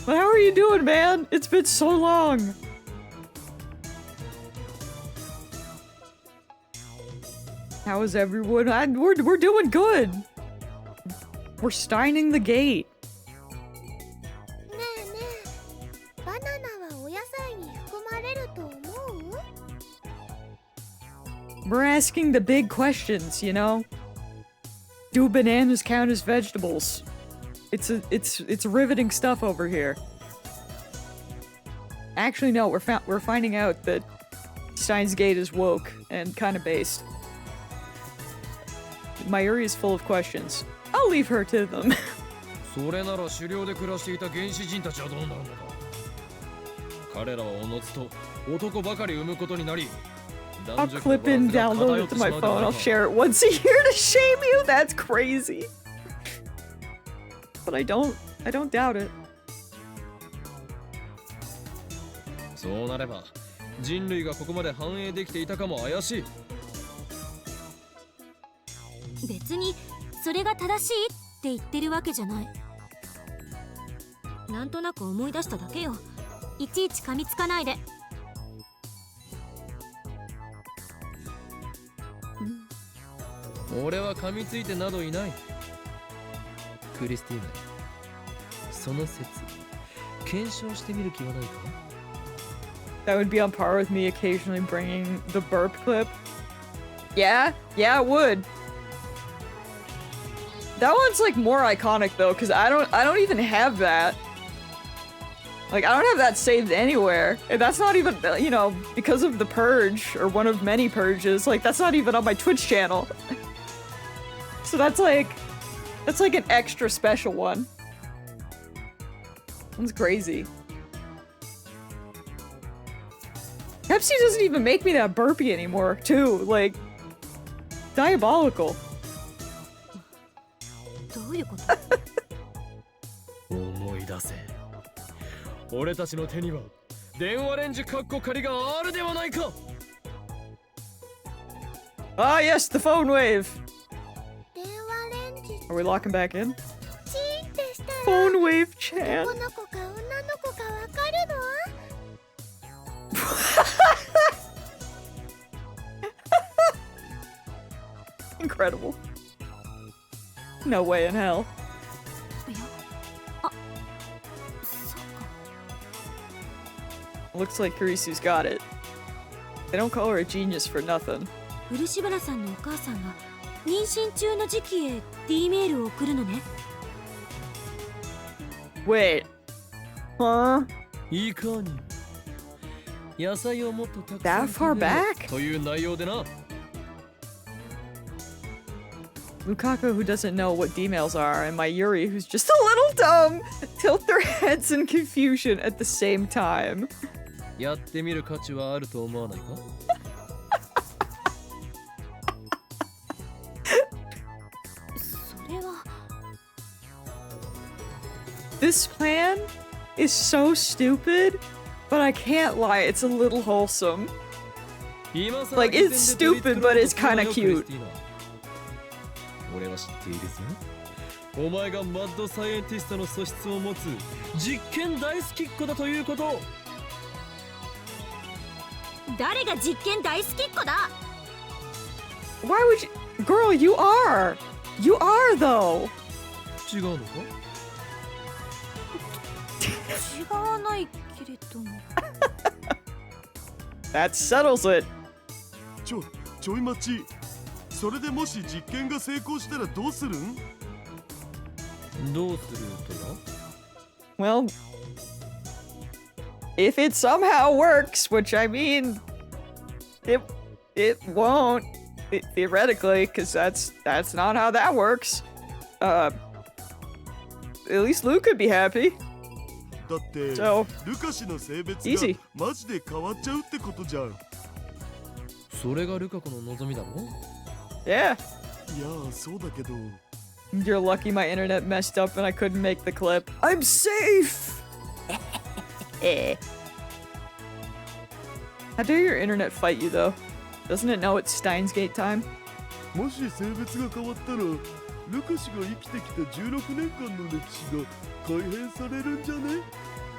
how are you doing, man? It's been so long. How is everyone? We're doing good. We're steining the gate. ねえねえ、バナナはお野菜に含まれると思う？ We're asking the big questions, you know? Do bananas count as vegetables? It's riveting stuff over here. Actually, no, we're finding out that Steins Gate is woke and kind of based. Mayuri is full of questions. I'll leave her to them. それなら狩猟で暮らしていた原始人たちはどうなるのだ。彼らはおのずと男ばかり産むことになり、 I'll clip and download it to my phone. I'll share it once a year to shame you. That's crazy. But I don't doubt it. そうなれば人類がここまで繁栄できていたかも怪しい。別にそれが正しいって言ってるわけじゃない。なんとなく思い出しただけよ。いちいち噛みつかないで。俺は噛みついてなどいない。クリスティーナ、その説検証してみる気はないか？ That would be on par with me occasionally bringing the burp clip. Yeah, it would. That one's like more iconic though, because I don't even have that. Like I don't have that saved anywhere. And that's not even, you know, because of the purge or one of many purges. Like that's not even on my Twitch channel. So that's like an extra special one. One's crazy. Pepsi doesn't even make me that burpy anymore, too. Like, diabolical. どういうこと？思出せ。俺たちの手には電話レンジカッコ仮があるではないか。 Ah, yes, the phone wave. 電話レンジ Are we locking back in? チーンってしたら Phone wave chan. 男の子か女の子かわかるの？ Incredible. No way in hell. いや、あ、そっか。 Looks like Karisu's got it. They don't call her a genius for nothing. 漆原さんのお母さんが妊娠中の時期へ D メールを送るのね。Wait. Huh? いかに野菜をもっとたく That さん far back? という内容でな。 Lukaku, who doesn't know what D-mails are, and Mayuri, who's just a little dumb, tilt their heads in confusion at the same time. やってみる価値はあると思わないか。それは This plan is so stupid, but I can't lie, it's a little wholesome. Like, it's stupid, but it's kinda cute. 俺は知っているぞ。お前がマッドサイエンティストの素質を持つ実験大好きっ子だということ。誰が実験大好きっ子だ。 Why would you... Girl, you are! You are, though! 違うのか。違わないけれども。That settles it. ちょい待ち。それでもし実験が成功したらどうするん？どうするとや。 Well, if it somehow works, which I mean, it won't, theoretically, because that's not how that works. At least Luke could be happy. だって So, ルカ氏の性別 easy. がマジで変わっちゃうってことじゃん。それがルカ子の望みだろ。 Yeah. いやそうだけど。 You're lucky my internet messed up and I couldn't make the clip. I'm safe! How dare your internet fight you, though? Doesn't it know it's Steins Gate time? もし性別が変わったらルカ氏が生きてきた16年間の歴史が改変されるんじゃねっ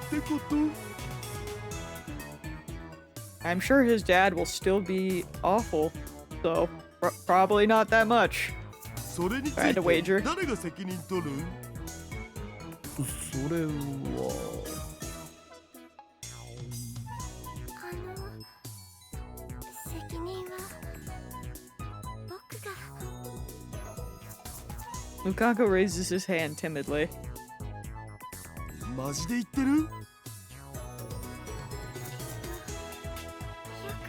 てこと？ I'm sure his dad will still be awful, so probably not that much. それについ Trying to て wager. 誰が責任取る？それは。責任は僕が。 Lukaku raises his hand timidly. マジで言ってる？よく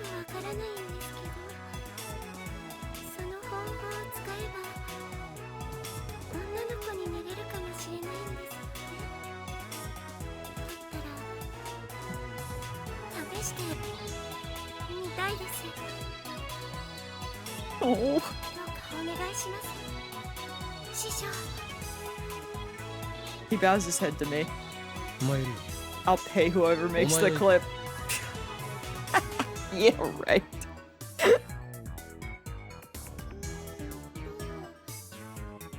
わからないんですけど、その方法を使えば女の子になれるかもしれないんですよね。だったら試してみたいです。 Oh. どうかお願いします、師匠。 He bows his head to me. マイル。 I'll pay whoever makes the clip. Yeah, right.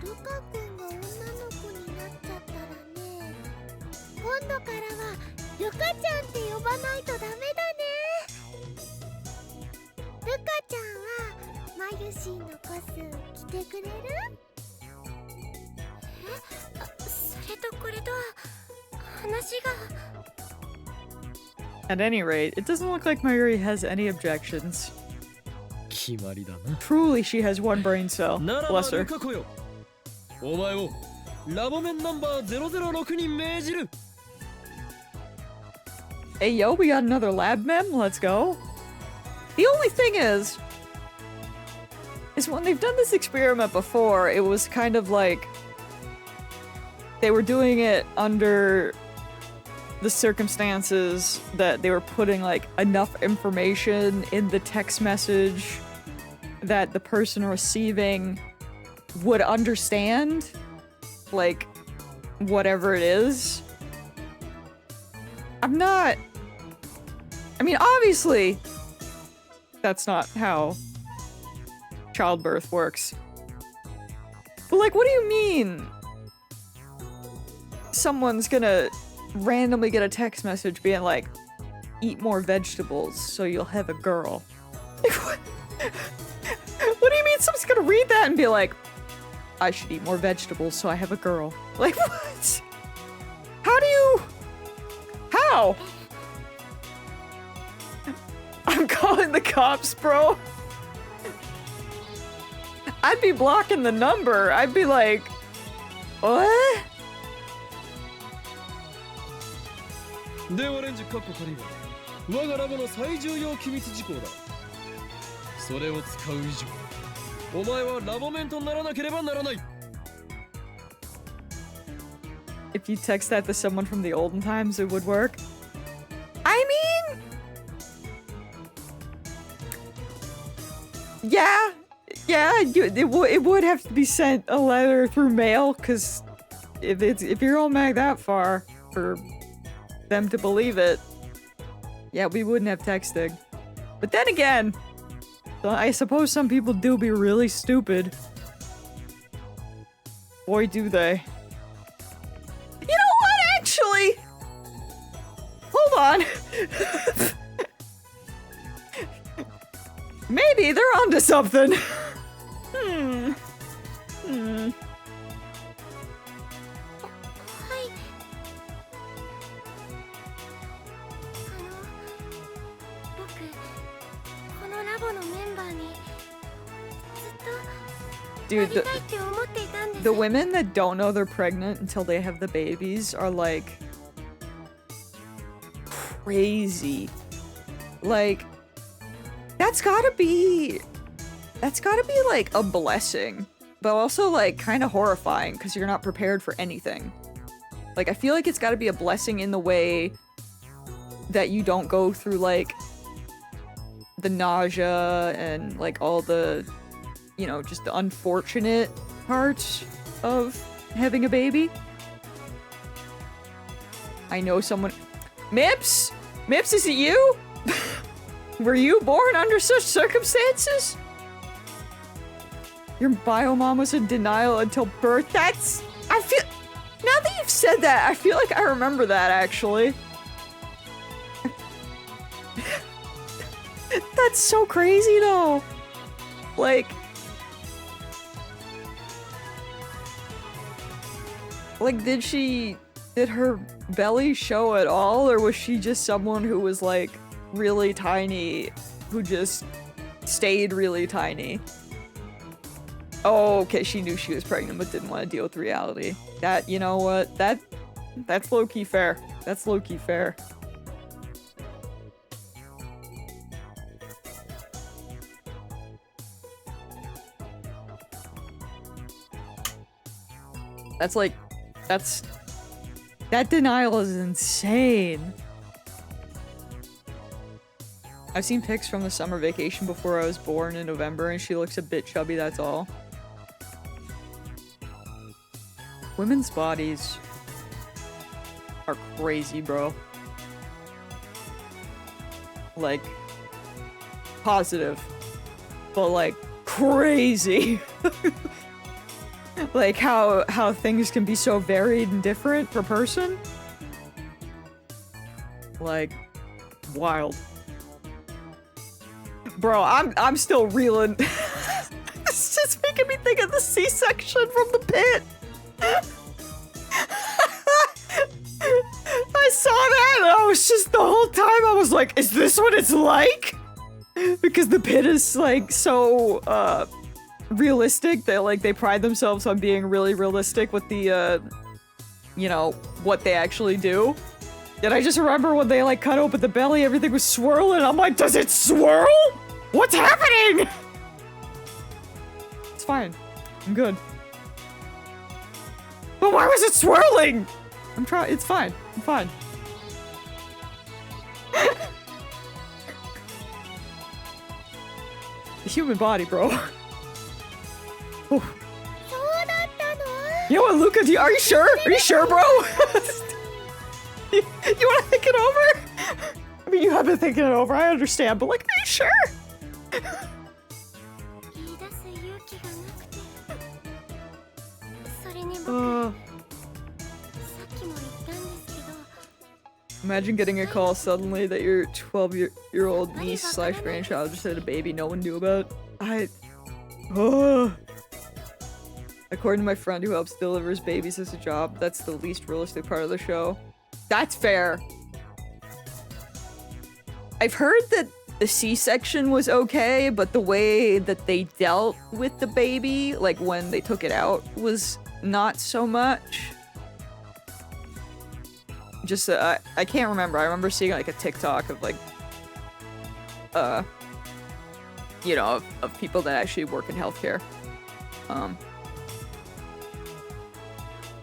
ルカ君が女の子になっちゃったらね、今度からはルカちゃんって呼ばないとダメだね。ルカちゃんはマユシーのコス着てくれる？それとこれと話が。 At any rate, it doesn't look like Mayuri has any objections. 決まりだな。 Truly, she has one brain cell. ならば Bless her. ルカ子よ。お前をラボメンナンバー006に命じる。 Hey, yo, we got another lab mem. Let's go. The only thing is when they've done this experiment before, it was kind of like they were doing it under the circumstances that they were putting like enough information in the text message that the person receiving would understand, like whatever it is. I'm not... I mean, obviously, that's not how childbirth works. But, like, what do you mean? Someone's gonna randomly get a text message being like, eat more vegetables so you'll have a girl. Like, what? What do you mean someone's gonna read that and be like, I should eat more vegetables so I have a girl? Like, what? How do you... How? I'm calling the cops, bro. I'd be blocking the number. I'd be like, what? 電話レンジカッコ仮は我がラボの最重要機密事項だ。それを使う以上、お前はラボメンとならなければならない。 If you text that to someone from the olden times, it would work. I mean... Yeah, it would have to be sent a letter through mail, because if you're going back that far for them to believe it, yeah, we wouldn't have texting. But then again, I suppose some people do be really stupid. Boy, do they. You know what, actually? Hold on. Maybe they're onto something. Hmm. 僕このラボのメンバーにずっ Dude, となりたいって思っていたんです。 the women that don't know they're pregnant until they have the babies are like crazy. Like, that's gotta be like a blessing, but also like kind of horrifying because you're not prepared for anything. Like, I feel like it's gotta be a blessing in the way that you don't go through like the nausea and like all the, you know, just the unfortunate parts of having a baby. I know someone... Mips? Mips, is it you? Were you born under such circumstances? Your bio mom was in denial until birth. That's... I feel... Now that you've said that, I feel like I remember that, actually. That's so crazy, though. Like... Like, did her belly show at all, or was she just someone who was, like, really tiny, who just stayed really tiny? Oh, okay, she knew she was pregnant but didn't want to deal with reality. That, you know what, that's low-key fair. That's low-key fair. That's like... That denial is insane. I've seen pics from the summer vacation before I was born in November, and she looks a bit chubby, that's all. Women's bodies are crazy, bro. Like, positive, but like, crazy. Like how things can be so varied and different per person. Like, wild. Bro, I'm still reeling. It's just making me think of the C-section from the pit. I saw that and I was just, the whole time I was like, is this what it's like? Because the pit is like so realistic. They pride themselves on being really realistic with the you know, what they actually do. And I just remember when they like cut open the belly, everything was swirling. I'm like, does it swirl? What's happening? It's fine. I'm good. But why was it swirling? I'm trying. It's fine. I'm fine. The human body, bro. You know what, Luca? Are you sure? Are you sure, bro? You want to think it over? I mean, you have been thinking it over. I understand, but like, are you sure? 言い出す勇気がなくて。それに僕、さっきも言ったんですけど、 Imagine getting a call suddenly that your 12-year-old niece/grandchild just had a baby no one knew about. According to my friend who helps deliver his babies as a job, that's the least realistic part of the show. That's fair. I've heard that the C-section was okay, but the way that they dealt with the baby, like when they took it out, was not so much. Just, I can't remember. I remember seeing like a TikTok of like, you know, of people that actually work in healthcare,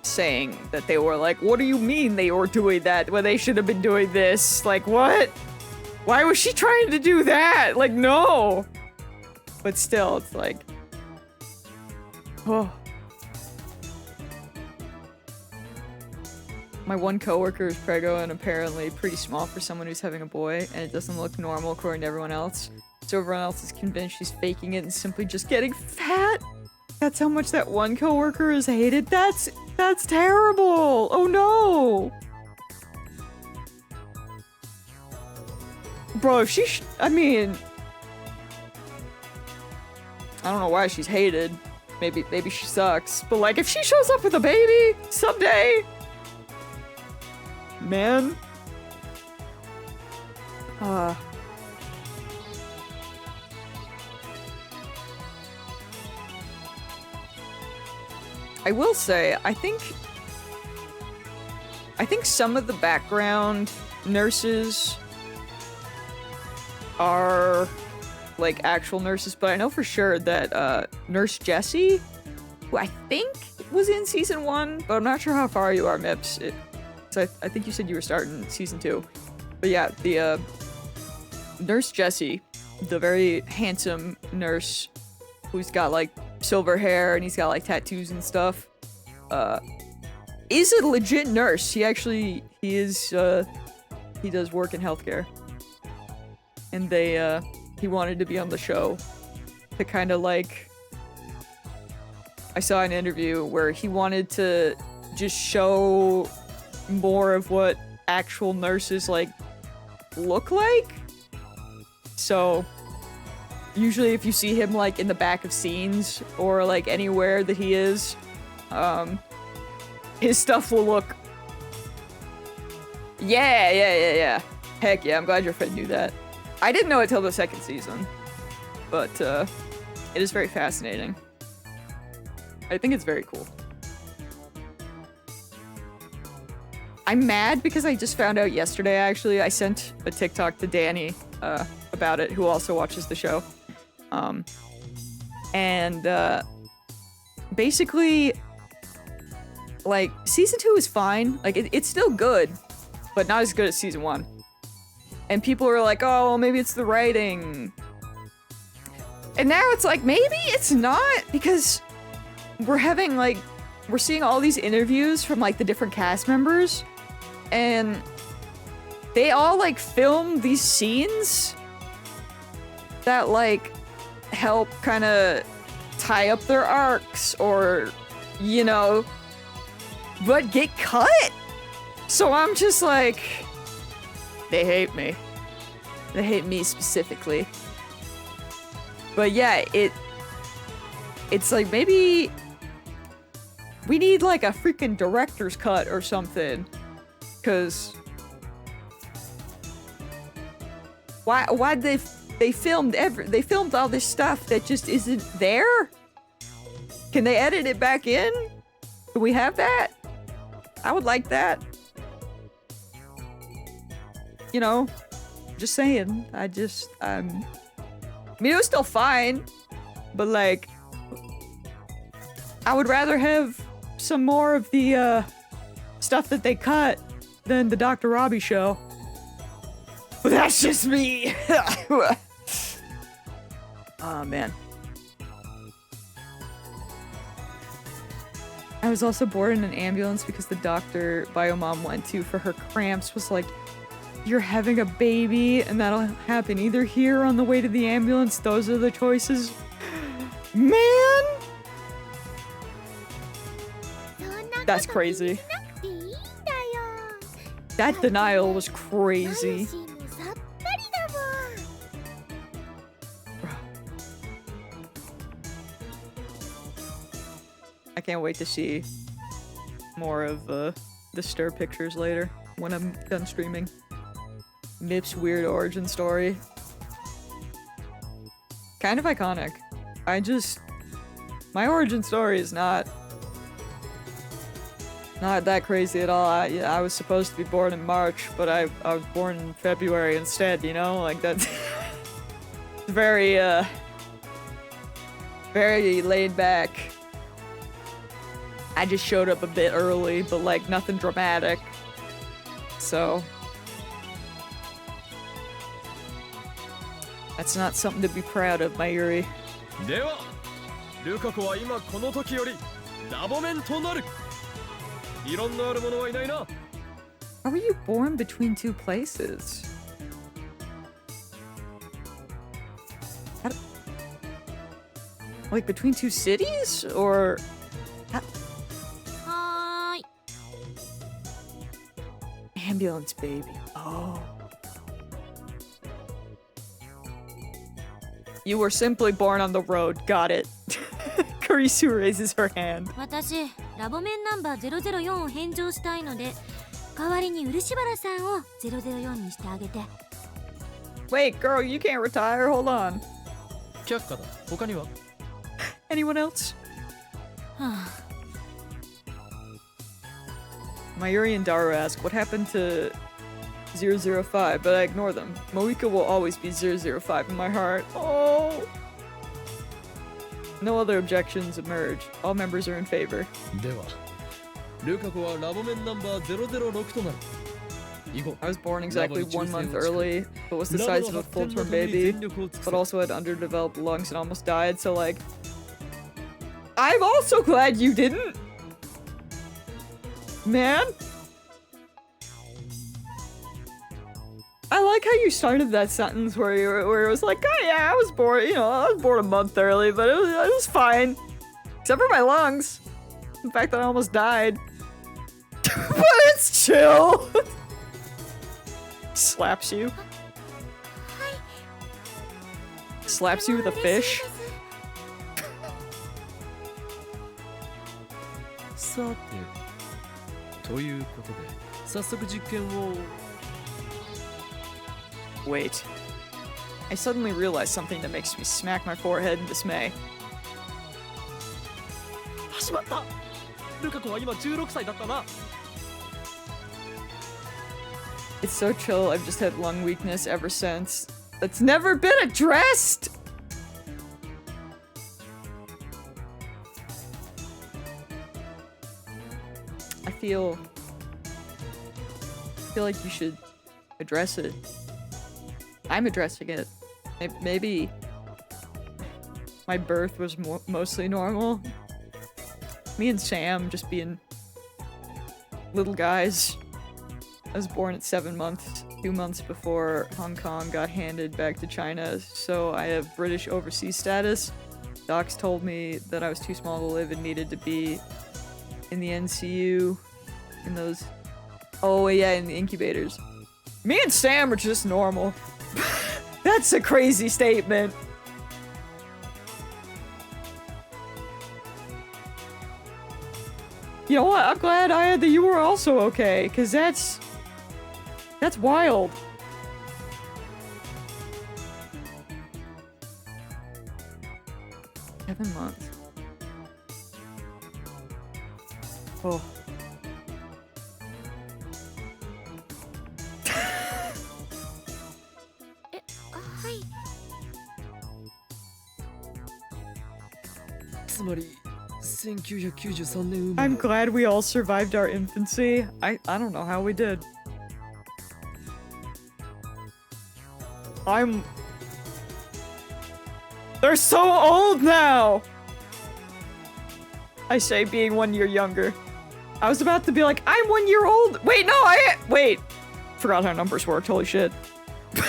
saying that they were like, what do you mean they were doing that when they should have been doing this? Like, what? Why was she trying to do that? Like, no! But still, it's like, oh. My one coworker is preggo and apparently pretty small for someone who's having a boy, and it doesn't look normal according to everyone else. So everyone else is convinced she's faking it and simply just getting fat. That's how much that one coworker is hated. That's terrible. Oh no. Bro, if she I mean, I don't know why she's hated. Maybe she sucks. But like, if she shows up with a baby someday, man. I will say, I think some of the background nurses are like actual nurses, but I know for sure that Nurse Jessie, who I think was in season 1, but I'm not sure how far you are, Mips. I think you said you were starting season 2. But yeah, the Nurse Jessie, the very handsome nurse who's got like silver hair and he's got like tattoos and stuff, is a legit nurse. He does work in healthcare. And he wanted to be on the show to kind of like, I saw an interview where he wanted to just show more of what actual nurses like look like. So usually if you see him like in the back of scenes or like anywhere that he is, his stuff will look, yeah. Heck yeah, I'm glad your friend knew that. I didn't know it till the 2nd season, but it is very fascinating. I think it's very cool. I'm mad because I just found out yesterday, actually. I sent a TikTok to Danny about it, who also watches the show. Basically, like, season 2 is fine. Like, it's still good, but not as good as season 1. And people are like, oh, well, maybe it's the writing. And now it's like, maybe it's not, because we're seeing all these interviews from, like, the different cast members, and they all, like, film these scenes that, like, help kind of tie up their arcs, or, you know, but get cut. So I'm just like, they hate me. They hate me specifically. But yeah, it's like, maybe we need like a freaking director's cut or something. Cause why'd they filmed all this stuff that just isn't there? Can they edit it back in? Can we have that? I would like that. You know, just saying. I mean, it was still fine, but like, I would rather have some more of the stuff that they cut than the Dr. Robbie show. But that's just me. Oh man. I was also born in an ambulance because the doctor Biomom went to for her cramps was like, you're having a baby and that'll happen either here or on the way to the ambulance. Those are the choices. Man! That's crazy. That denial was crazy. I can't wait to see more of the stir pictures later when I'm done streaming. Mip's weird origin story. Kind of iconic. My origin story is not that crazy at all. I was supposed to be born in March, but I was born in February instead, you know? Like, that's very, very laid back. I just showed up a bit early, but like nothing dramatic. So that's not something to be proud of, Mayuri. ではルカ子は今この時よりラボメンとなる。いろんなあるものはいないな。 How were you born between two places? Like between two cities? Or... Ambulance baby. Oh. You were simply born on the road. Got it. Kurisu raises her hand. 私、ラボメンナンバー004を返上したいので、代わりに漆原さんを004にしてあげて。Wait, girl, you can't retire. Hold on. 却下だ。他には Anyone else? はあ、Mayuri and Daru ask, what happened to 005? But I ignore them. Moika will always be 005 in my heart. Oh! No other objections emerge. All members are in favor. ではルカ子はラボメンナンバー006となる。以後 I was born exactly 1 month early, but was the size of a full-term baby, but also had underdeveloped lungs and almost died, so like... I'm also glad you didn't! Man! I like how you started that sentence where it was like, oh yeah, I was born, you know, I was born a month early, but it was fine. Except for my lungs. The fact that I almost died. But it's chill! Slaps you. Slaps you with a fish. さてということで早速実験を Wait. I suddenly realized something that makes me smack my forehead in dismay. 始まった。ルカ子は今16歳だったな。 It's so chill, I've just had lung weakness ever since. That's never been addressed! I feel like you should address it. I'm addressing it. Maybe my birth was mostly normal. Me and Sam just being little guys. I was born at 7 months, 2 months before Hong Kong got handed back to China, so I have British overseas status. Docs told me that I was too small to live and needed to be in the NCU, in those... Oh yeah, in the incubators. Me and Sam are just normal. That's a crazy statement. You know what? I'm glad that you were also okay, because that's wild. Seven months. Oh. I'm glad we all survived our infancy. I don't know how we did. They're so old now! I say being 1 year younger. I was about to be like, I'm 1 year old. Wait, no, wait. Forgot how numbers worked. Holy shit. そう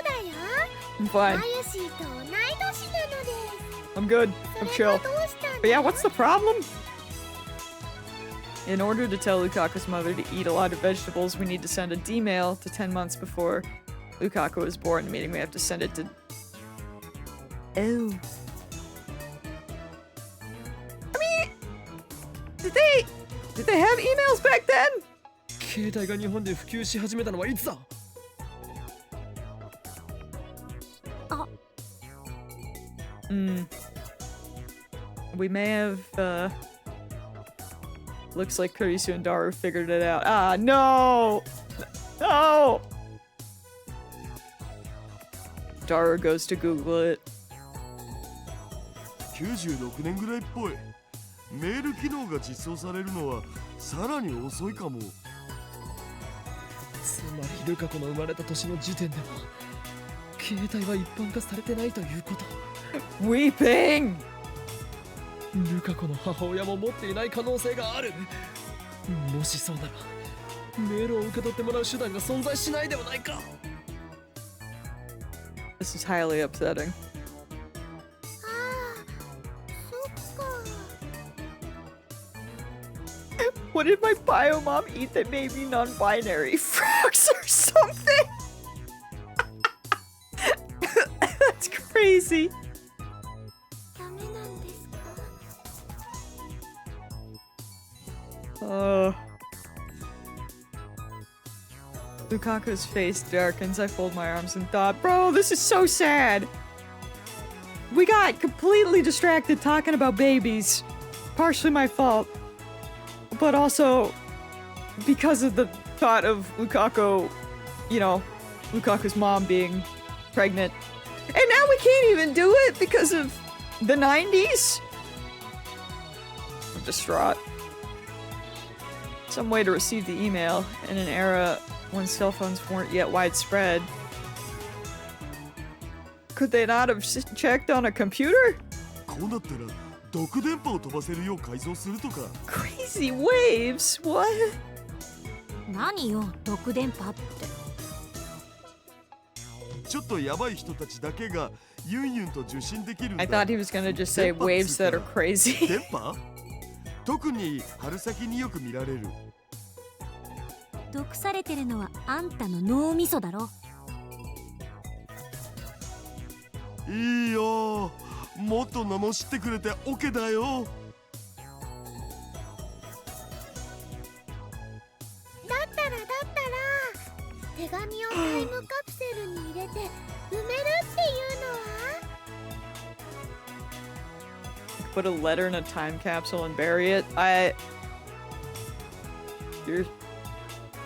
だよ。 I'm マ fine. ユシーと同い年なのです。 I'm good. そ I'm れ chill. がどうしたの？ But yeah, what's the problem? In order to tell Lukaku's mother to eat a lot of vegetables, we need to send a D-mail to 10 months before Lukaku was born, meaning we have to send it to... Oh. I mean, did they have emails back then? 携帯が日本で普及し始めたのはいつだ？ We may have, looks like Kurisu and Daru figured it out. Ah, no! No! Daru goes to Google it. 96年ぐらいっぽい。メール機能が実装されるのはさらに遅いかも。つまりルカ子の生まれた年の時点では携帯は一般化されてないということ。 Weeping! ルカ子の母親も持っていない可能性がある。もしそうならメールを受け取ってもらう手段が存在しないではないか。 This is highly upsetting. ああ、そっか。 What did my bio mom eat that made me non-binary? Frogs or something? That's crazy. ダメなんですか？ Lukaku's face darkens. I fold my arms in thought. Bro, this is so sad. We got completely distracted talking about babies. Partially my fault. But also because of the thought of Lukaku, you know, Lukaku's mom being pregnant. And now we can't even do it because of the 90s? I'm distraught. Some way to receive the email in an era when cell phones weren't yet widespread. Could they not have checked on a computer? こうなったら毒電波を飛ばせるよう改造するとか。 Crazy waves? What? 何よ毒電波って。ちょっとヤバい人たちだけがユンユンと受信できるんだ。 I thought he was gonna just say waves that are crazy. 電波？特に春先によく見られる。毒されてるのはあんたの脳みそだろ。いいよ。もっと罵ってくれて OK だよ。だったら手紙をタイムカプセルに入れて埋めるっていうのは？ Put a letter in a time capsule and bury it. You're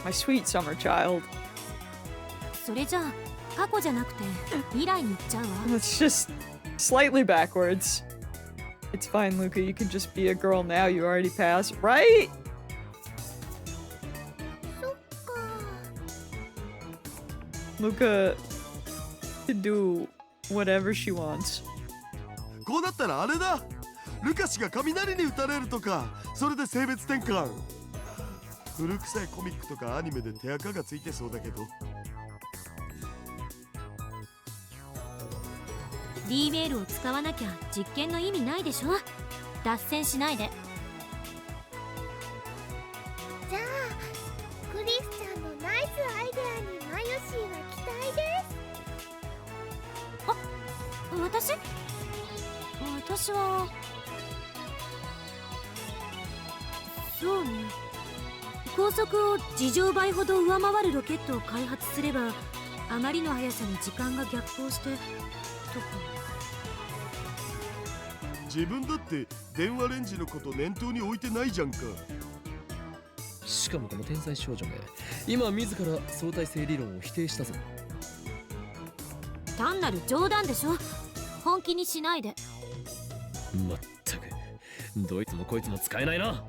my sweet summer child. それじゃあ過去じゃなくて未来に行っちゃうわ。 It's just slightly backwards. It's fine, Luca. You can just be a girl now. You already passed, right? そっか。 Luca can do whatever she wants. こうなったらあれだ。ルカ氏が雷に打たれるとか、それで性別転換。古臭いコミックとかアニメで手垢がついてそうだけど。D メールを使わなきゃ実験の意味ないでしょ。脱線しないで。じゃあクリスちゃんのナイスアイデアにマヨシーは期待です。私はそうね。高速を事情倍ほど上回るロケットを開発すればあまりの速さに時間が逆行してとか。自分だって電話レンジのこと念頭に置いてないじゃんか。しかもこの天才少女め今自ら相対性理論を否定したぞ。単なる冗談でしょ。本気にしないで。まったくどいつもこいつも使えないな。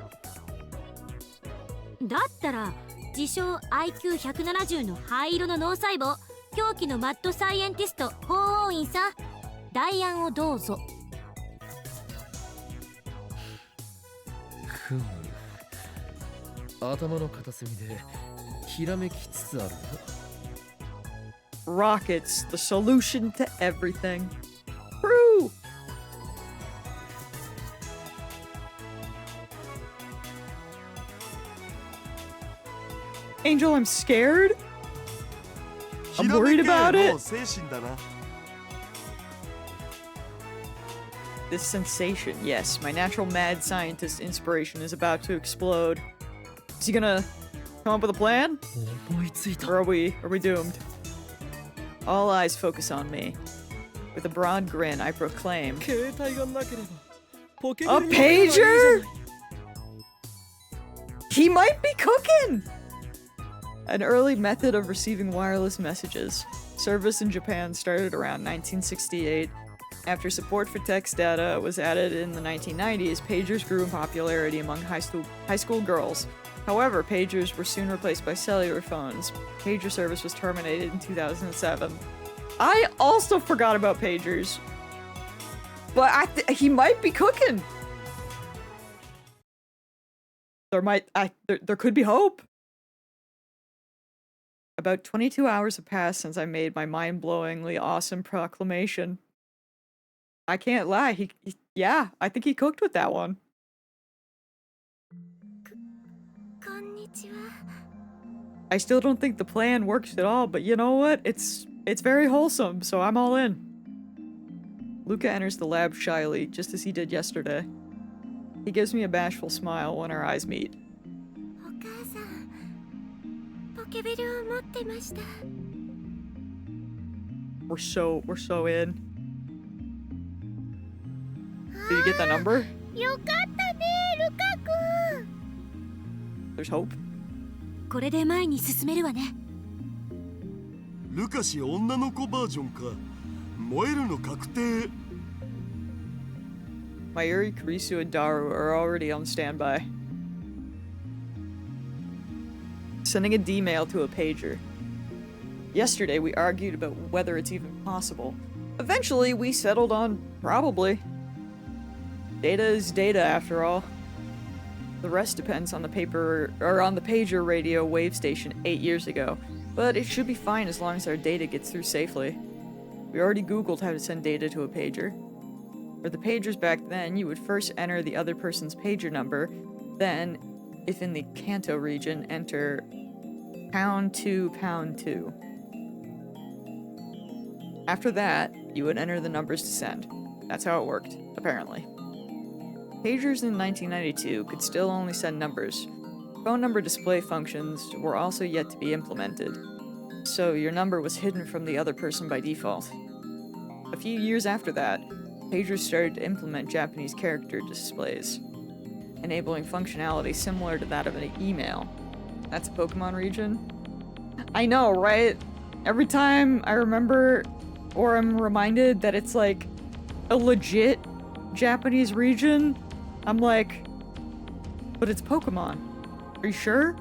だったら自称 IQ170 の灰色の脳細胞狂気のマッドサイエンティスト法王院さ、代案をどうぞ。ふむ、頭の片隅でひらめきつつあるな。 Rockets, the solution to everything. True! Angel, I'm scared. I'm worried about ひらめけ it. の精神だな。 This sensation, yes, my natural mad scientist inspiration is about to explode. Is he gonna come up with a plan? 思いついた。 Or are we doomed? All eyes focus on me. With a broad grin, I proclaim, 携帯がなければポケ A ベルになればいいじゃない。 pager? He might be cooking! An early method of receiving wireless messages. Service in Japan started around 1968. After support for text data was added in the 1990s, pagers grew in popularity among high school girls. However, pagers were soon replaced by cellular phones. Pager service was terminated in 2007. I also forgot about pagers. But he might be cooking. There could be hope. About 22 hours have passed since I made my mind-blowingly awesome proclamation. I can't lie. Yeah, I think he cooked with that one. こんにちは。 I still don't think the plan works at all, but you know what? It's very wholesome, so I'm all in. Luca enters the lab shyly, just as he did yesterday. He gives me a bashful smile when our eyes meet. お母さん、ポケベルを持ってました。 We're so in. Did you get that number? よかったね、ルカ君。 There's hope. これで前に進めるわね。ルカシ女の子バージョンか。燃えるの確定。 Mayuri, Kurisu, and Daru are already on standby. Sending a D-mail to a pager. Yesterday, we argued about whether it's even possible. Eventually, we settled on probably. Data is data, after all. The rest depends on the pager radio wave station 8 years ago, but it should be fine as long as our data gets through safely. We already Googled how to send data to a pager. For the pagers back then, you would first enter the other person's pager number, then, if in the Kanto region, enter #2 #2. After that, you would enter the numbers to send. That's how it worked, apparently. Pagers in 1992 could still only send numbers. Phone number display functions were also yet to be implemented, so your number was hidden from the other person by default. A few years after that, pagers started to implement Japanese character displays, enabling functionality similar to that of an email. That's a Pokemon region? I know, right? Every time I remember or I'm reminded that it's like a legit Japanese region, I'm like, but it's Pokemon. Are you sure?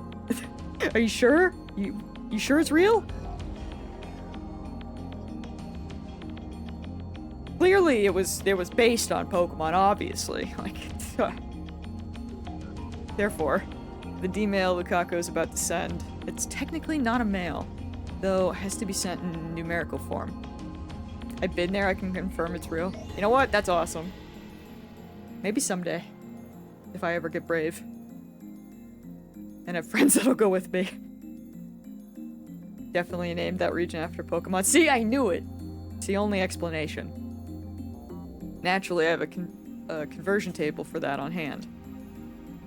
Are you sure? You sure it's real? Clearly it was based on Pokemon, obviously. Like therefore, the D-mail Lukaku is about to send, it's technically not a mail, though it has to be sent in numerical form. I've been there, I can confirm it's real. You know what? That's awesome. Maybe someday. If I ever get brave. And have friends that'll go with me. Definitely named that region after Pokemon. See, I knew it! It's the only explanation. Naturally, I have a conversion table for that on hand.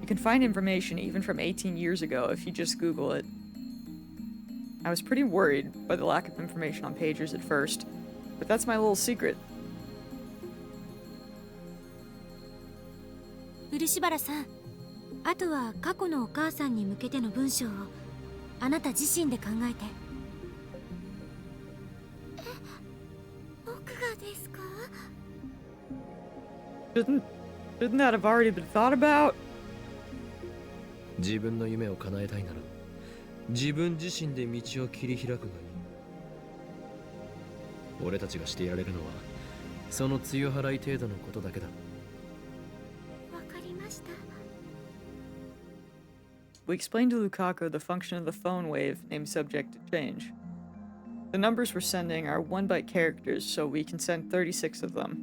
You can find information even from 18 years ago if you just Google it. I was pretty worried by the lack of information on pagers at first, but that's my little secret. 漆原さん、あとは過去のお母さんに向けての文章をあなた自身で考えて。僕がですか？ Shouldn't that have already been thought about? 自分の夢を叶えたいなら自分自身で道を切り開くがいい。俺たちがしてやれるのはその強払い程度のことだけだ。わかりました。 We explained to Lukaku the function of the phone wave named subject to change. The numbers we're sending are 1-byte characters, so we can send 36 of them.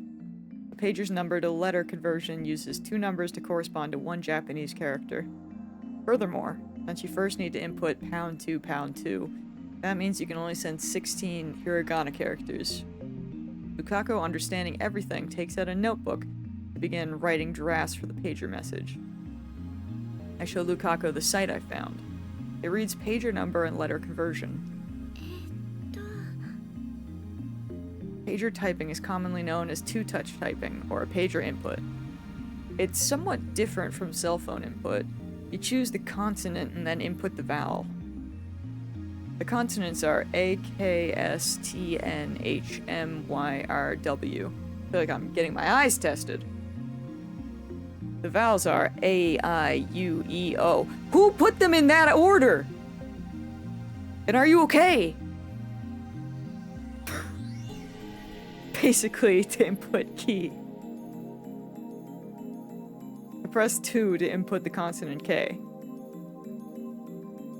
A pager's number to letter conversion uses 2 numbers to correspond to 1 Japanese character. Furthermore, since you first need to input #2, #2, that means you can only send 16 hiragana characters. Lukaku, understanding everything, takes out a notebook to begin writing drafts for the pager message. I show Lukaku the site I found. It reads pager number and letter conversion. Pager typing is commonly known as two-touch typing, or a pager input. It's somewhat different from cell phone input. You choose the consonant and then input the vowel. The consonants are A, K, S, T, N, H, M, Y, R, W. I feel like I'm getting my eyes tested. The vowels are A, I, U, E, O. Who put them in that order? And are you okay? Basically, to input key. I press 2 to input the consonant K.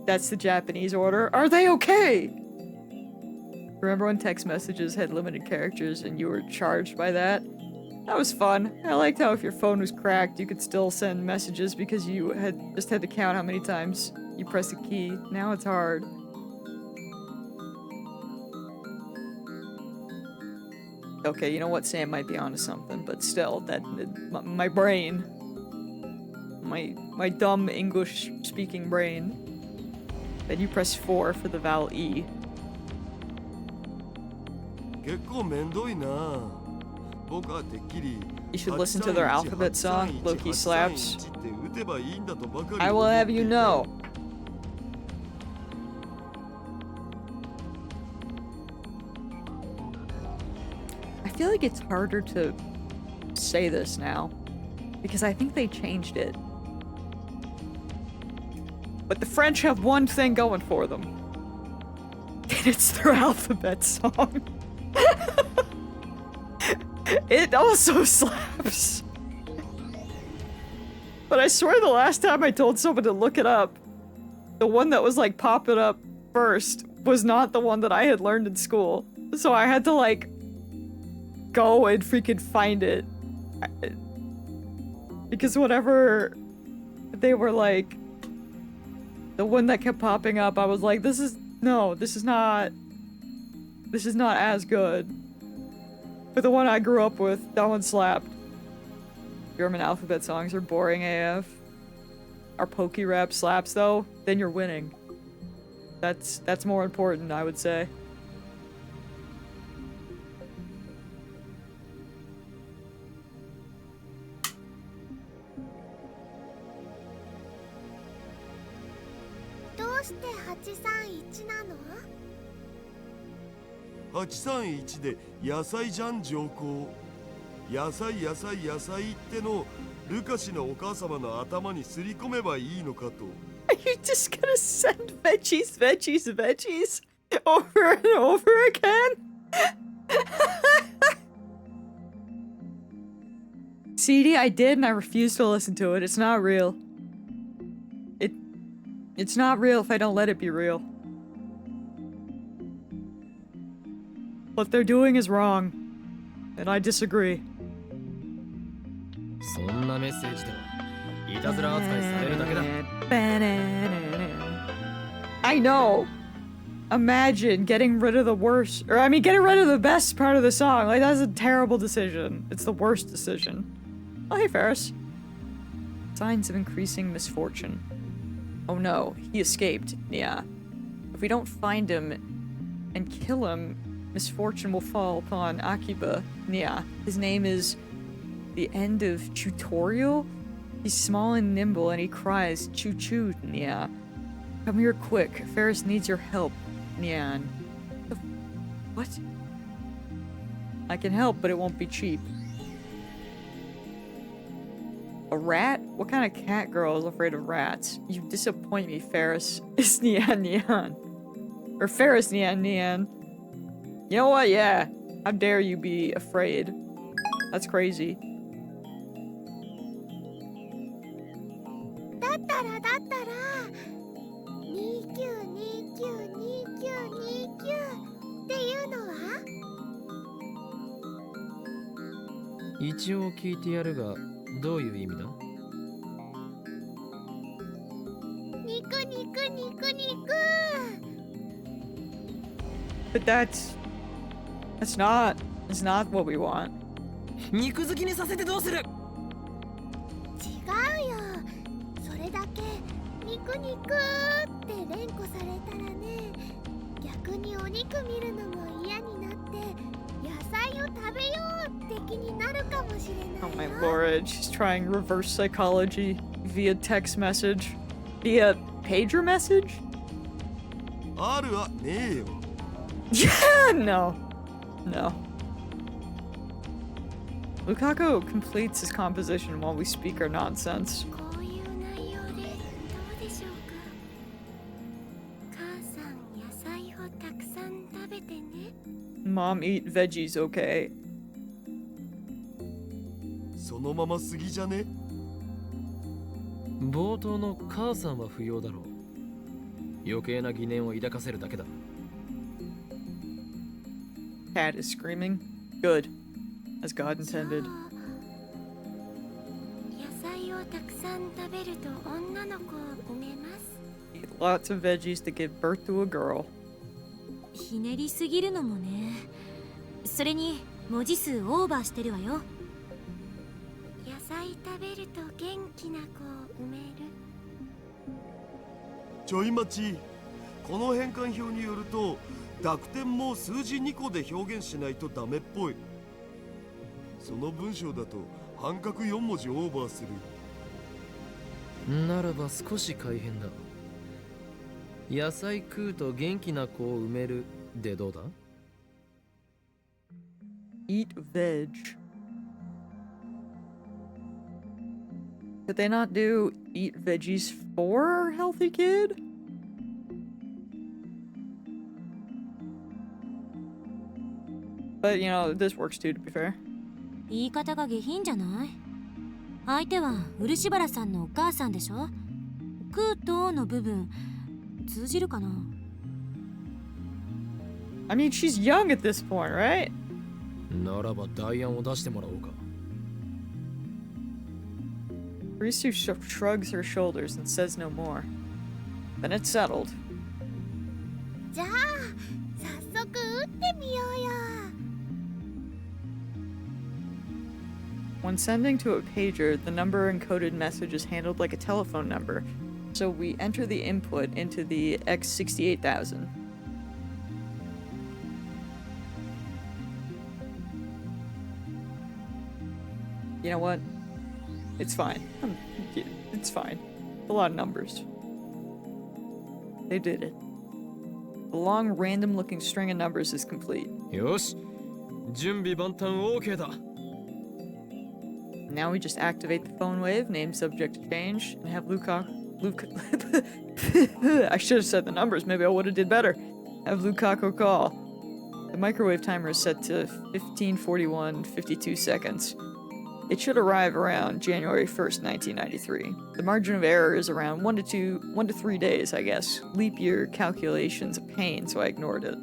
That's the Japanese order. Are they okay? Remember when text messages had limited characters and you were charged by that? That was fun. I liked how if your phone was cracked, you could still send messages because you just had to count how many times you pressed a key. Now it's hard. Okay, you know what? Sam might be onto something, but still, my brain, my dumb English-speaking brain. Then you press 4 for the vowel E. 結構めんどいな。僕はてっきり You should listen to their alphabet song, Loki Slaps. って打てばいいんだとばかり I will have you know. I feel like it's harder to say this now, because I think they changed it. But the French have one thing going for them. And it's their alphabet song. It also slaps. But I swear the last time I told someone to look it up, the one that was like popping up first was not the one that I had learned in school. So I had to like go and freaking find it. Because whatever they were like, the one that kept popping up, I was like, this is not as good. But the one I grew up with, that one slapped. German alphabet songs are boring AF. Our pokey rap slaps though, then you're winning. That's more important, I would say. What? 831で野菜じゃん上皇。野菜ってのルカシのお母様の頭にすり込めばいいのかと。Are you just gonna send veggies over and over again? CD, I did and I refuse to listen to it. It's not real. It's not real if I don't let it be real. What they're doing is wrong. And I disagree. そんなメッセージではいたずら扱いされるだけだ。I know. Imagine getting rid of the worst, or I mean getting rid of the best part of the song. Like that's a terrible decision. It's the worst decision. Oh hey Ferris. Signs of increasing misfortune. Oh no, he escaped. Yeah. If we don't find him and kill him, misfortune will fall upon Akiba. Yeah. His name is the end of tutorial. He's small and nimble and he cries choo choo. Yeah. Come here quick. Ferris needs your help. Nyan. What? I can help, but it won't be cheap. A rat? What kind of cat girl is afraid of rats? You disappoint me, Ferris. It's Nyan Nyan. Or Ferris Nyan Nyan. You know what? Yeah. How dare you be afraid? That's crazy. だったら29292929っていうのは？一応聞いてやるが、どういう意味だ？肉肉肉肉。 But that's not what we want. 肉好きにさせてどうする？違うよ。それだけ肉肉って連呼されたらね、逆にお肉見るのも嫌になって野菜を食べようって気になるかもしれないよ。 Oh my lord, she's trying reverse psychology via text message. Via pager message? あるわねえよ。 Yeah, no. Lukaku completes his composition while we speak our nonsense. こういう内容でどうでしょうか。母さん野菜をたくさん食べてね。 Mom, eat veggies, okay? そのまますぎじゃね？冒頭の母さんは不要だろう。余計な疑念を抱かせるだけだ。Cat is screaming. Good. As God そう intended. 野菜をたくさん食べると女の子を産めます。 Eat lots of veggies to give birth to a girl. ひねりすぎるのもね。それに文字数オーバーしてるわよ。野菜食べると元気な子を産める。ちょい待ち。この変換表によると濁点も数字2個で表現しないとダメっぽい。その文章だと半角4文字オーバーする。ならば少し改変だ。野菜食うと元気な子を産めるでどうだ？ Eat veg. Could they not do eat veggies for healthy kid? But, you know, this works too, to be fair. 言い方が下品じゃない？相手は漆原さんのお母さんでしょ？食うとの部分通じるかな？ I mean, she's young at this point, right? ならば代案を出してもらおうか。Risu shrugs her shoulders and says no more. Then it's settled. じゃあ早速打ってみようよ。 When sending to a pager, the number encoded message is handled like a telephone number, so we enter the input into the X68000. You know what? It's fine. It's fine. A lot of numbers. They did it. The long, random-looking string of numbers is complete. よし、準備万端 OK だ。 Now we just activate the phone wave, name subject to change, and have Luke I should have said the numbers, maybe I would have did better. Have Lukaku call. The microwave timer is set to 15:41:52 seconds. It should arrive around January 1st, 1993. The margin of error is around 1 to 3 days, I guess. Leap year calculation's a pain, so I ignored it.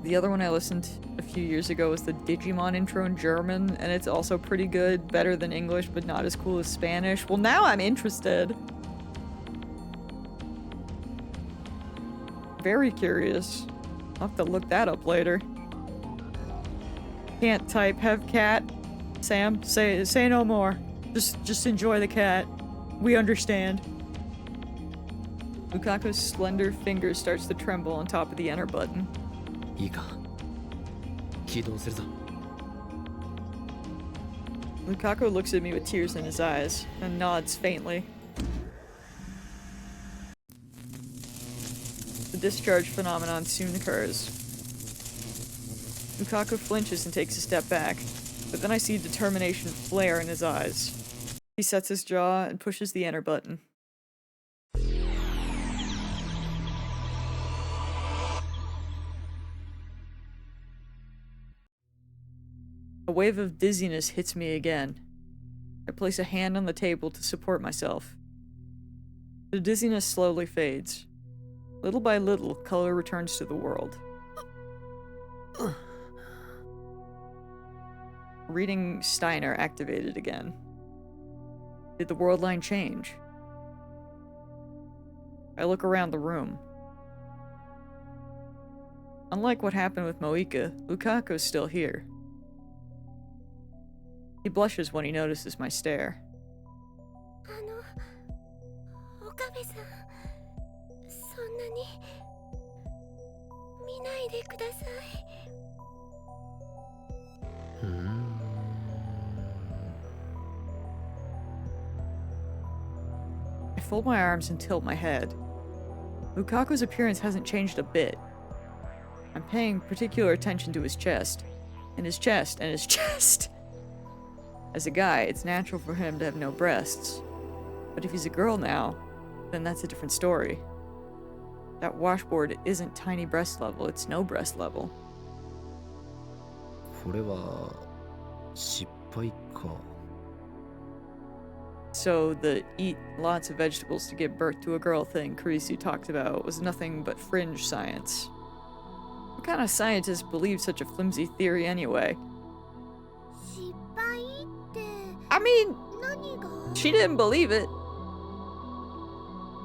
The other one I listened a few years ago was the Digimon intro in German, and it's also pretty good, better than English, but not as cool as Spanish. Well, now I'm interested. Very curious. I'll have to look that up later. Can't type, have cat. Sam, say no more. Just enjoy the cat. We understand. Lukaku's slender finger starts to tremble on top of the enter button. いいか。起動するぞ。 Lukaku looks at me with tears in his eyes and nods faintly. The discharge phenomenon soon occurs. Lukaku flinches and takes a step back, but then I see determination flare in his eyes. He sets his jaw and pushes the enter button. A wave of dizziness hits me again. I place a hand on the table to support myself. The dizziness slowly fades. Little by little, color returns to the world. Reading Steiner activated again. Did the world line change? I look around the room. Unlike what happened with Moika, Lukaku's still here. He blushes when he notices my stare. 岡部さん、そんなに見ないでください。I fold my arms and tilt my head. Lukaku's appearance hasn't changed a bit. I'm paying particular attention to his chest. And his chest, and his chest! As a guy, it's natural for him to have no breasts. But if he's a girl now, then that's a different story. That washboard isn't tiny breast level, it's no breast level. これは失敗か。 So the eat lots of vegetables to give birth to a girl thing Kurisu talked about was nothing but fringe science. What kind of scientist believes such a flimsy theory anyway? 失敗って I mean, 何が？ she didn't believe it.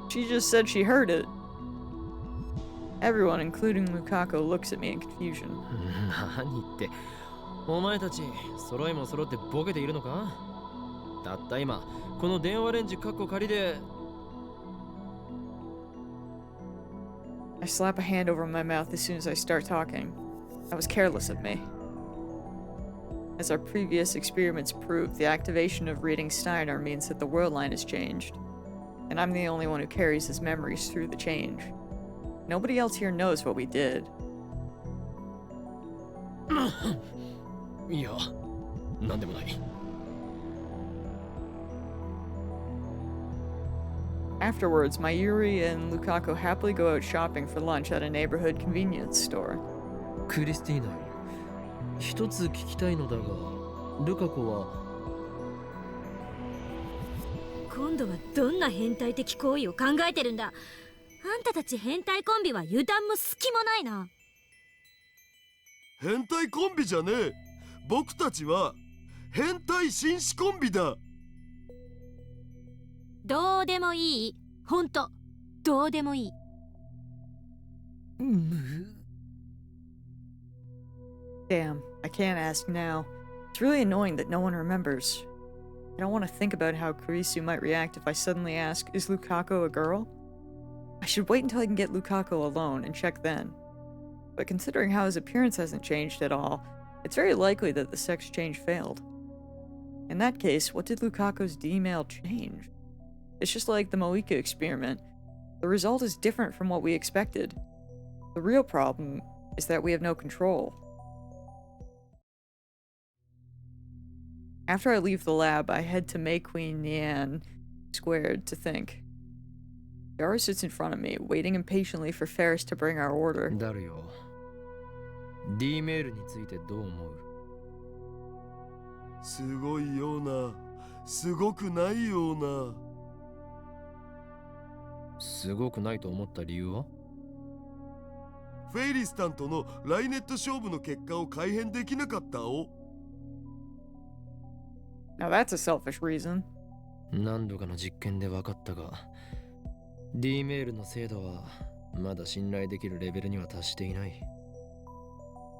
She just said she heard it. Everyone, including Lukaku, looks at me in confusion. 何言って、お前たち揃いも揃ってボケているのか？たった今この電話レンジカッコ仮で。 I slap a hand over my mouth as soon as I start talking. That was careless of me. As our previous experiments proved, the activation of reading Steiner means that the world line has changed. And I'm the only one who carries his memories through the change. Nobody else here knows what we did. いや、なんでもない。 Afterwards, Mayuri and Lukaku happily go out shopping for lunch at a neighborhood convenience store. クリスティーナ、一つ聞きたいのだが、ルカ子は今度はどんな変態的行為を考えてるんだ。あんたたち変態コンビは油断も隙もないな。変態コンビじゃねえ。僕たちは変態紳士コンビだ。どうでもいい。ほんと、どうでもいい。Damn, I can't ask now. It's really annoying that no one remembers. I don't want to think about how Kurisu might react if I suddenly ask, is Lukaku a girl? I should wait until I can get Lukaku alone and check then. But considering how his appearance hasn't changed at all, it's very likely that the sex change failed. In that case, what did Lukaku's D-mail change? It's just like the Moika experiment. The result is different from what we expected. The real problem is that we have no control. After I leave the lab, I head to May Queen Nian Squared to think. Yara sits in front of me, waiting impatiently for Ferris to bring our order. だるよ。D メールについてどう思う？すごいような、すごくないような。すごくないと思った理由は？フェイリスタンとのライネット勝負の結果を改変できなかったを。Now that's a selfish reason. 何度かの実験で分かったが、D メールの精度はまだ信頼できるレベルには達していない。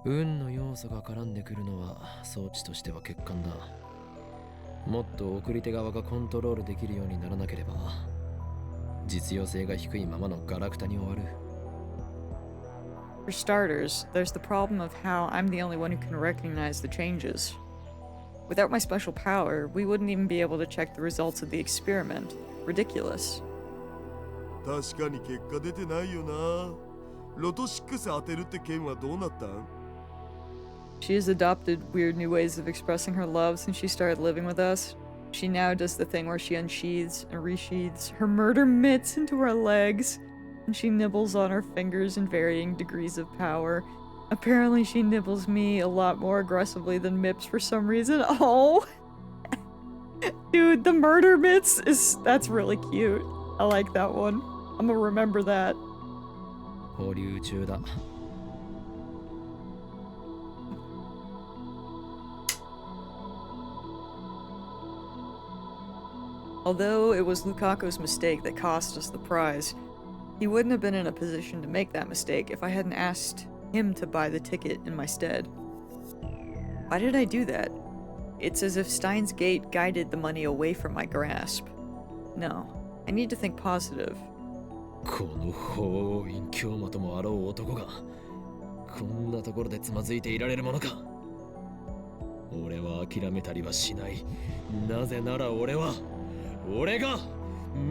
運の要素が絡んでくるのは装置としては欠陥だ。もっと送り手側がコントロールできるようにならなければ、実用性が低いままのガラクタに終わる。For starters, there's the problem of how I'm the only one who can recognize the changes. Without my special power, we wouldn't even be able to check the results of the experiment. Ridiculous. 確かに結果出てないよな。ロト6当てるって件はどうなったん？ She has adopted weird new ways of expressing her love since she started living with us. She now does the thing where she unsheathes and resheathes her murder mitts into our legs, and she nibbles on our fingers in varying degrees of power. Apparently she nibbles me a lot more aggressively than Mips for some reason. Oh! Dude, the murder mitts that's really cute. I like that one. I'm gonna remember that. 保留中だ。 Although it was Lukaku's mistake that cost us the prize, he wouldn't have been in a position to make that mistake if I hadn't asked him to buy the ticket in my stead. Why did I do that? It's as if Steins Gate guided the money away from my grasp. No, I need to think positive. この法院京馬ともあろう男がこんなところでつまずいていられるものか。俺は諦めたりはしない。なぜなら俺が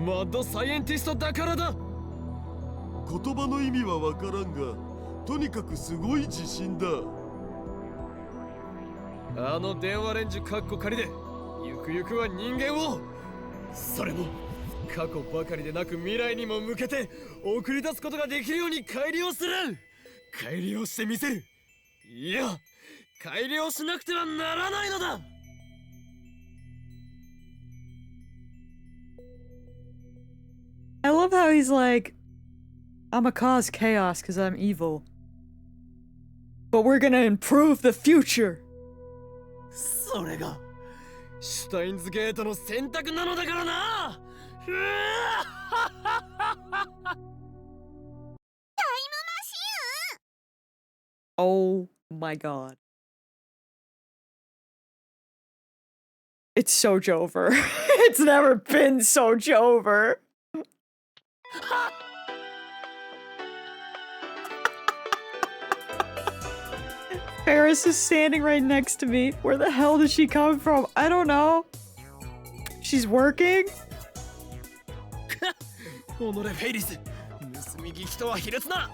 マッドサイエンティストだからだ。言葉の意味はわからんが、とにかくすごい自信だ。あの電話レンジカッコ仮でゆくゆくは人間を、それも過去ばかりでなく未来にも向けて送り出すことができるように改良する。改良してみせる。いや、改良しなくてはならないのだ。I love how he's like, I'ma cause chaos because I'm evil. But we're gonna improve the future! それがシュタインズゲートの選択なのだからな。うわOh my god. It's so Jover. It's never been so Jover. Ferris is standing right next to me. Where the hell did she come from? I don't know. She's working? おのれフェイリス、盗み聞きとは卑劣な。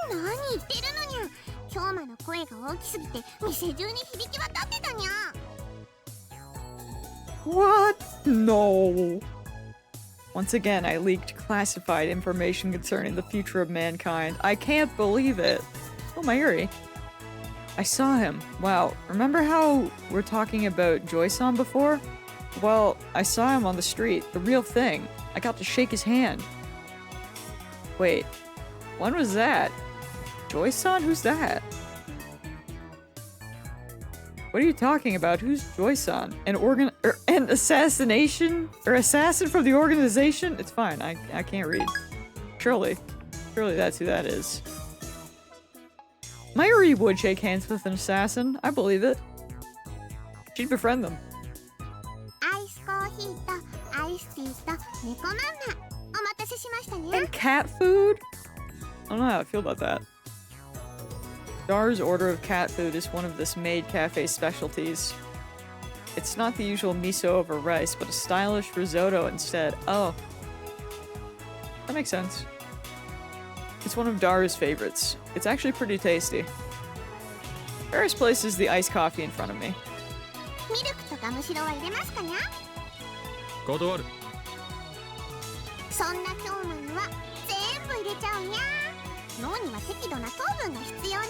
何言ってるのにゃ。京馬の声が大きすぎて店中に響き渡ってたにゃ。 What? No. Once again, I leaked classified information concerning the future of mankind. I can't believe it. Oh, Mayuri. I saw him. Wow, remember how we're talking about Joy-san before? Well, I saw him on the street, the real thing. I got to shake his hand. Wait, when was that? Joy-san? Who's that? What are you talking about? Who's Joy-san? An assassination? Or assassin from the organization? It's fine, I can't read. Surely that's who that is. Mayuri would shake hands with an assassin. I believe it. She'd befriend them. アイスコーヒーとアイスティーと猫まんまお待たせしましたにゃ。 And cat food? I don't know how I feel about that. Dar's order of cat food is one of this maid cafe's specialties. It's not the usual miso over rice, but a stylish risotto instead. Oh. That makes sense. It's one of Dar's favorites. It's actually pretty tasty. Ferris places the iced coffee in front of me. ミルクとガムシロは入れますかにゃ。断る。そんな京馬には全部入れちゃうにゃ。脳には適度な糖分が必要にゃ。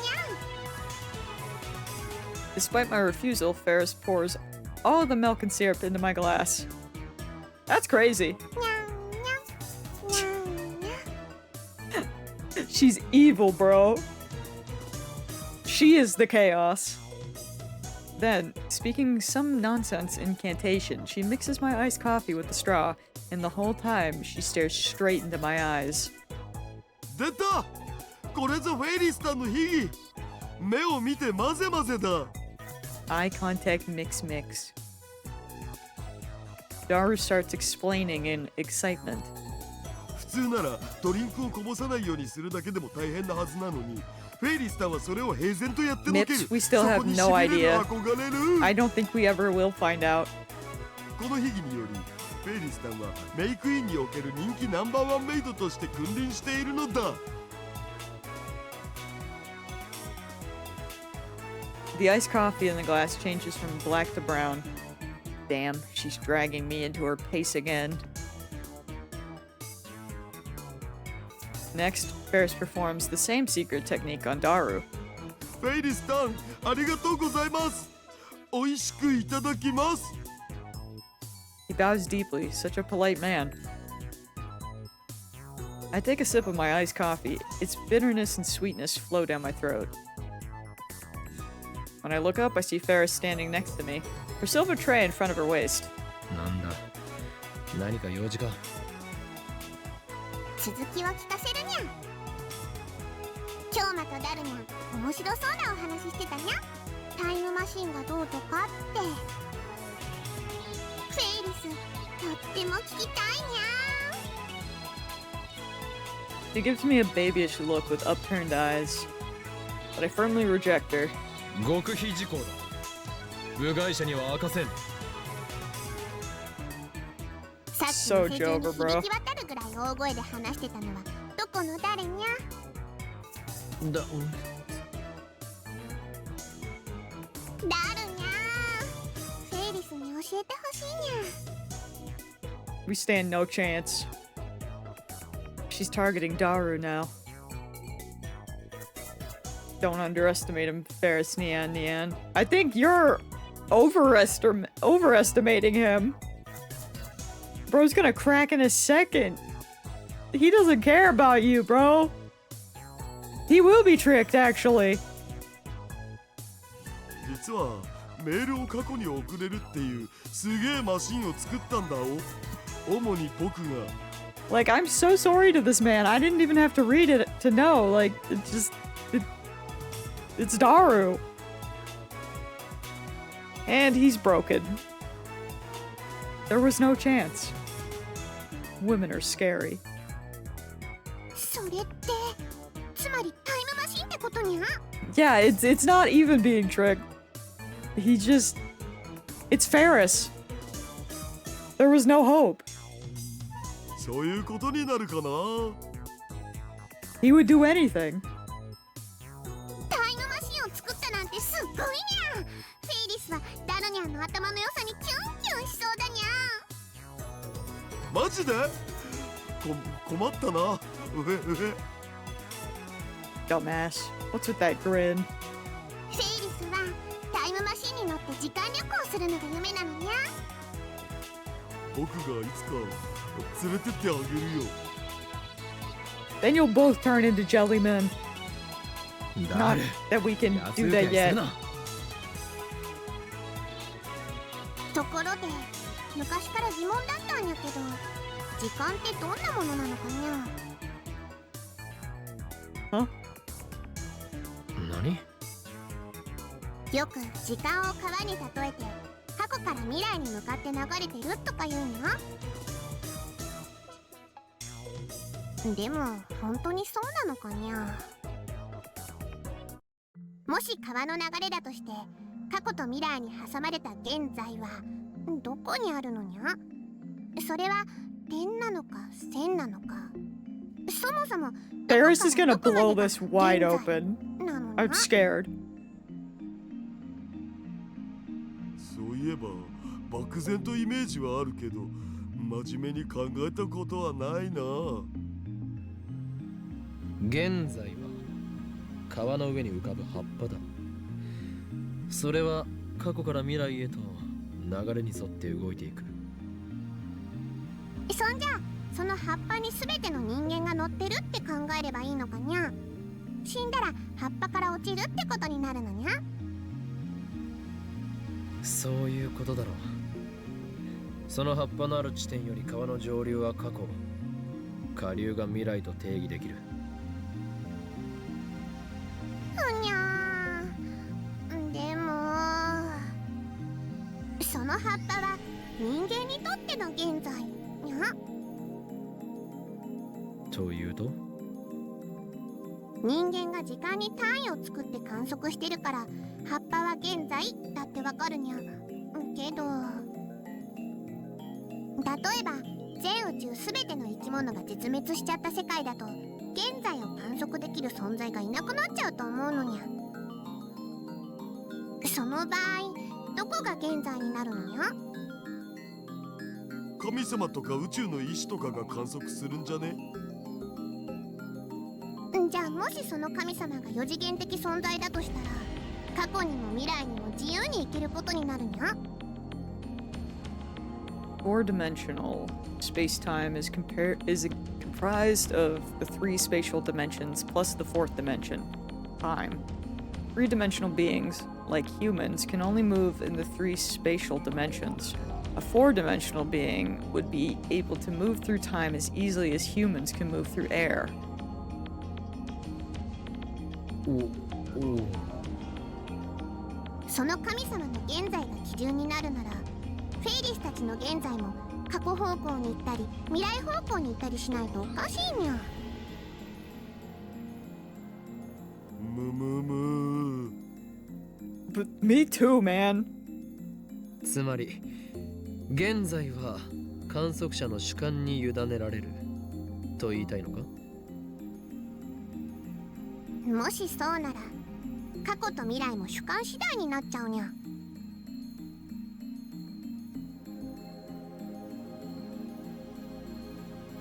Despite my refusal, Ferris pours all the milk and syrup into my glass. That's crazy. にゃんにゃにゃんにゃ。 She's evil, bro. She is the chaos. Then, speaking some nonsense incantation, she mixes my iced coffee with the straw, and the whole time she stares straight into my eyes. 出た。これぞフェイリスタンの秘技。目を見て混ぜ混ぜだ。 Eye contact mix mix. Daru starts explaining in excitement. 普通ならドリンクをこぼさないようにするだけでも大変なはずなのに、フェイリスタンはそれを平然とやってのける。 Mips, we still have no そこに痺れる idea. 憧れる。 I don't think we ever will find out. この秘技により、フェイリスタンはメイクインにおける人気ナンバーワンメイドとして君臨しているのだ。 The iced coffee in the glass changes from black to brown. Damn, she's dragging me into her pace again. Next, Ferris performs the same secret technique on Daru. フェイリスさん、ありがとうございます。おいしくいただきます。 He bows deeply, such a polite man. I take a sip of my iced coffee. Its bitterness and sweetness flow down my throat. When I look up, I see Ferris standing next to me, her silver tray in front of her waist. なんだ、何か用事か。続きを聞かせるにゃ。今日またダルにゃ面白そうなお話してたにゃ。タイムマシンがどうとかって。フェイリス、とっても聞きたいにゃ。 She gives me a babyish look with upturned eyes, but I firmly reject her. 極秘事項だ。部外者には明かせん。さっき So の世中に Joker, 響 bro. き渡るぐらい大声で話してたのはどこの誰にゃ。だ、ダルにゃ。フェイリスに教えてほしいにゃ。 We stand no chance. She's targeting Daru now. Don't underestimate him, Ferris Nian Nian. I think you're overestimating him. Bro's gonna crack in a second. He doesn't care about you, bro. He will be tricked, actually. 実はメールを過去に送れるっていうすげえマシンを作ったんだお。主に僕が。 Like, I'm so sorry to this man. I didn't even have to read it to know. Like, it's Daru. And he's broken. There was no chance. Women are scary. それってつまりタイムマシンってことにゃ。 Yeah, it's not even being tricked. He just... It's Ferris. There was no hope. そういうことになるかな。 He would do anything. タイムマシンを作ったなんてすっごいにゃ。フェイリスはダルニャンの頭の良さにキュンキュンしそうだにゃ。マジで困ったな。うへうへ。 Dumbass. What's with that grin? フェイリスはタイムマシンに乗って時間旅行するのが夢なのにゃ。僕がいつか連れてってあげるよ。 Then you'll both turn into jelly men. Not 誰 that we can やつ do 受け that する yet. な。ところで昔から疑問だったんやけど、時間ってどんなものなのかにゃ。 Huh? 何？よく時間を川に例えて過去から未来に向かって流れてるとか言うにゃ。でも本当にそうなのかにゃ。もし川の流れだとして過去と未来に挟まれた現在はどこにあるのにゃ。それは点なのか線なのか。そもそも Ferris is gonna どこ blow までが this wide 現在 open. なのにゃ。 I'm scared. そういえば漠然とイメージはあるけど真面目に考えたことはないな。現在は川の上に浮かぶ葉っぱだ。それは過去から未来へと流れに沿って動いていく。そんじゃその葉っぱに全ての人間が乗ってるって考えればいいのかにゃ。死んだら葉っぱから落ちるってことになるのにゃ。そういうことだろう。その葉っぱのある地点より川の上流は過去、下流が未来と定義できる。ふにゃー。でもその葉っぱは人間にとっての現在にゃ。というと？人間が時間に単位を作って観測してるから葉っぱは現在だってわかるにゃ。けど例えば全宇宙すべての生き物が絶滅しちゃった世界だと現在を観測できる存在がいなくなっちゃうと思うのにゃ。その場合どこが現在になるのにゃ。神様とか宇宙の意志とかが観測するんじゃね。もしその神様が4次元的存在だとしたら、過去にも未来にも自由に生きることになるにゃ。Four-dimensional space-time is comprised of the three spatial dimensions plus the fourth dimension, time. Three-dimensional beings, like humans, can only move in the three spatial dimensions. A four-dimensional being would be able to move through time as easily as humans can move through air. その神様の現在が基準になるなら、フェイリスたちの現在も過去方向に行ったり未来方向に行ったりしないとおかしいにゃ。むむむ。 But me too, man. つまり現在は観測者の主観に委ねられると言いたいのか？もしそうなら、過去と未来も主観次第になっちゃうにゃ。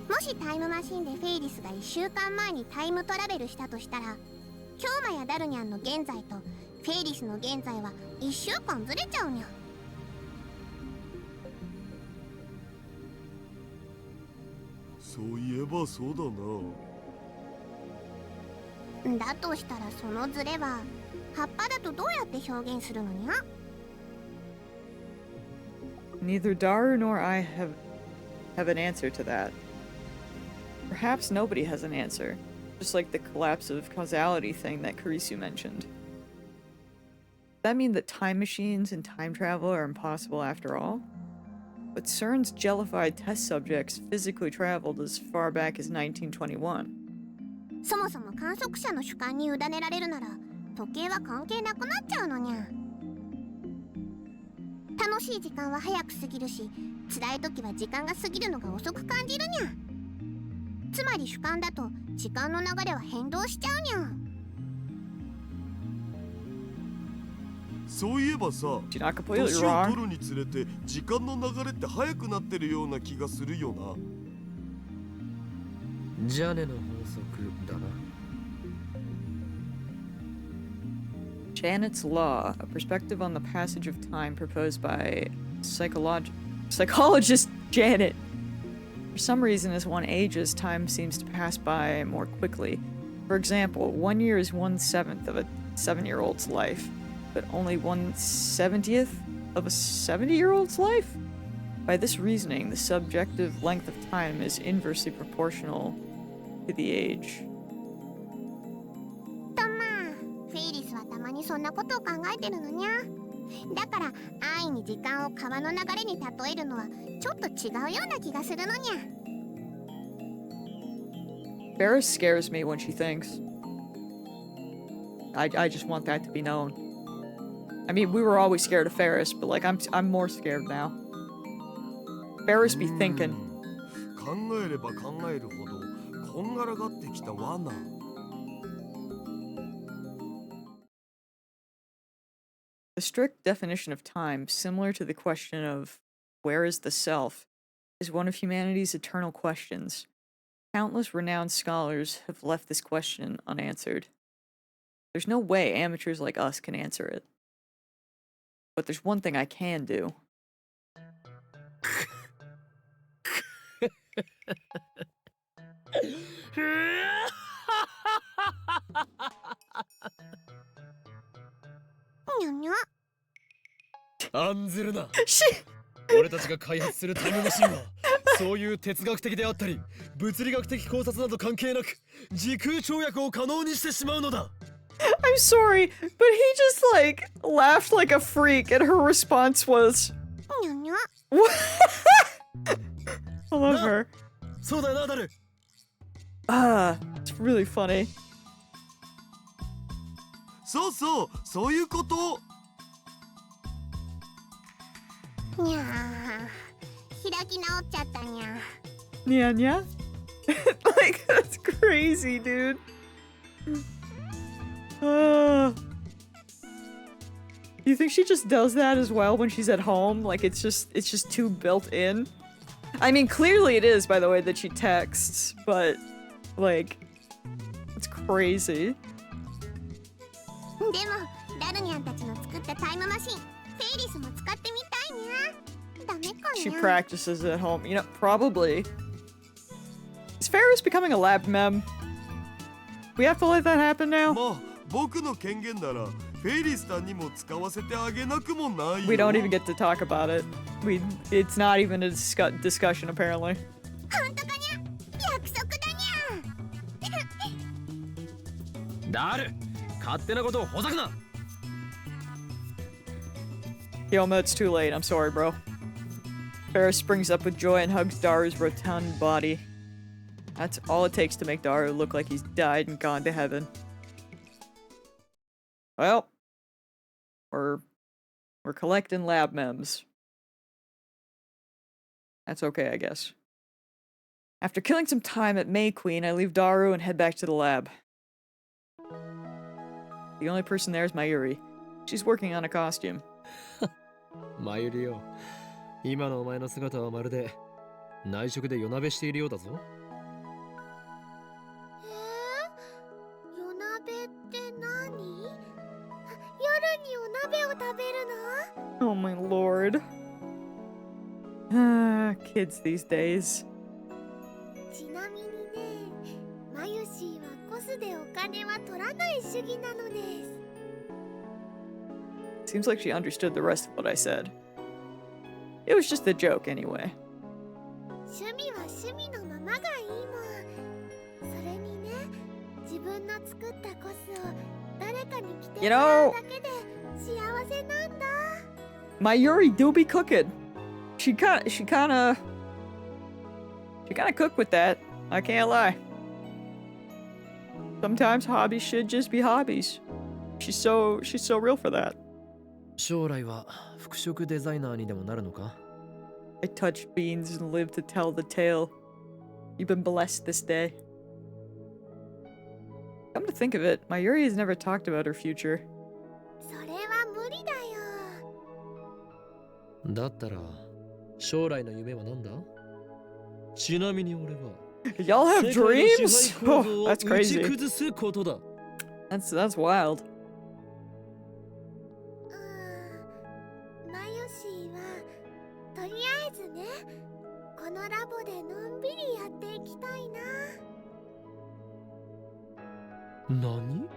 もしタイムマシンでフェイリスが1週間前にタイムトラベルしたとしたら、京馬やダルニャンの現在とフェイリスの現在は1週間ずれちゃうにゃ。そういえばそうだな。だとしたらそのズレは葉っぱだとどうやって表現するのにゃ？ Neither Daru nor I have an answer to that. Perhaps nobody has an answer, just like the collapse of causality thing that Kurisu mentioned. Does that mean that time machines and time travel are impossible after all? But CERN's jellified test subjects physically traveled as far back as 1921. そもそも観測者の主観に委ねられるなら、時計は関係なくなっちゃうのにゃ。楽しい時間は早く過ぎるし、辛い時は時間が過ぎるのが遅く感じるにゃ。つまり主観だと時間の流れは変動しちゃうにゃ。そういえばさ、 You're not 年 completely を取 wrong. るにつれて時間の流れって速くなってるような気がするよな。ジャネの法則だな。Janet's Law, a perspective on the passage of time proposed by psychologist Janet. For some reason, as one ages, time seems to pass by more quickly. For example, 1 year is 1/7 of a 7-year-old's life, but only 1/70th of a 70-year-old's life? By this reasoning, the subjective length of time is inversely proportional to the age. とまあ、フェイリスはたまにそんなことを考えてるのにゃ。だから安易に時間を川の流れに例えるのはちょっと違うような気がするのにゃ。Ferris scares me when she thinks. I just want that to be known. I mean, we were always scared of Ferris, but like I'm more scared now. Ferris be thinking. 考えれば考えるほどこんがらがってきた罠。The strict definition of time, similar to the question of where is the self, is one of humanity's eternal questions. Countless renowned scholars have left this question unanswered. There's no way amateurs like us can answer it. But there's one thing I can do. Nya. 案ずるな。 She 俺たちが開発するタイムマシンはそういう哲学的であったり物理学的考察など関係なく時空跳躍を可能にしてしまうのだ。 I'm sorry, but he just like laughed like a freak and her response was Nya. what? I love her. そうだよな、ダル。 It's really funny. そうそう、そういうこと。にゃー。開き直っちゃったにゃ。 Yeah, yeah. Like that's crazy, dude. You think she just does that as well when she's at home? Like it's just too built in? I mean, clearly it is by the way that she texts, but like it's crazy. でもダルニャンたちの作ったタイムマシンフェイリスも使ってみたいにゃ。ダメか She にゃ。 practices at home. You know, probably. Is Ferris becoming a lab mem? We have to let that happen now? まあ僕の権限ならフェイリスさんにも使わせてあげなくもないよ。 We don't even get to talk about it. It's not even a discussion apparently. 本当かにゃ。約束だにゃ。ダル、勝手なことをほざくな。 Yoma, it's too late. I'm sorry, bro. Ferris springs up with joy and hugs Daru's rotund body. That's all it takes to make Daru look like he's died and gone to heaven. Well, we're collecting lab mems. That's okay, I guess. After killing some time at May Queen, I leave Daru and head back to the lab. The only person there is Mayuri. She's working on a costume. マユリよ、今のお前の姿はまるで内職で夜鍋しているようだぞ。夜鍋って何？夜にお鍋を食べるの？ Oh my lord. Kids these days. ちなみにね、マユシーはコスでお金は取らない主義なのです。 Seems like she understood the rest of what I said. It was just a joke anyway. 趣味は趣味のままがいいもん。それにね、自分の作ったコスを誰かに着てもらうだけで幸せなんだ。 Mayuri do be cooking. She kinda cook with that. I can't lie. Sometimes hobbies should just be hobbies. She's so real for that. 将来は服飾デザイナーにでもなるのか？ I touched beans and lived to tell the tale. You've been blessed this day. Come to think of it, Mayuri has never talked about her future. それは無理だよ。だったら将来の夢は何だ？ちなみに俺は Y'all have 世界の dreams? 支配構 Oh, 造を that's 打ち crazy. 崩すことだ。That's wild. マユシーはとりあえずね、このラボでのんびりやっていきたいな。何？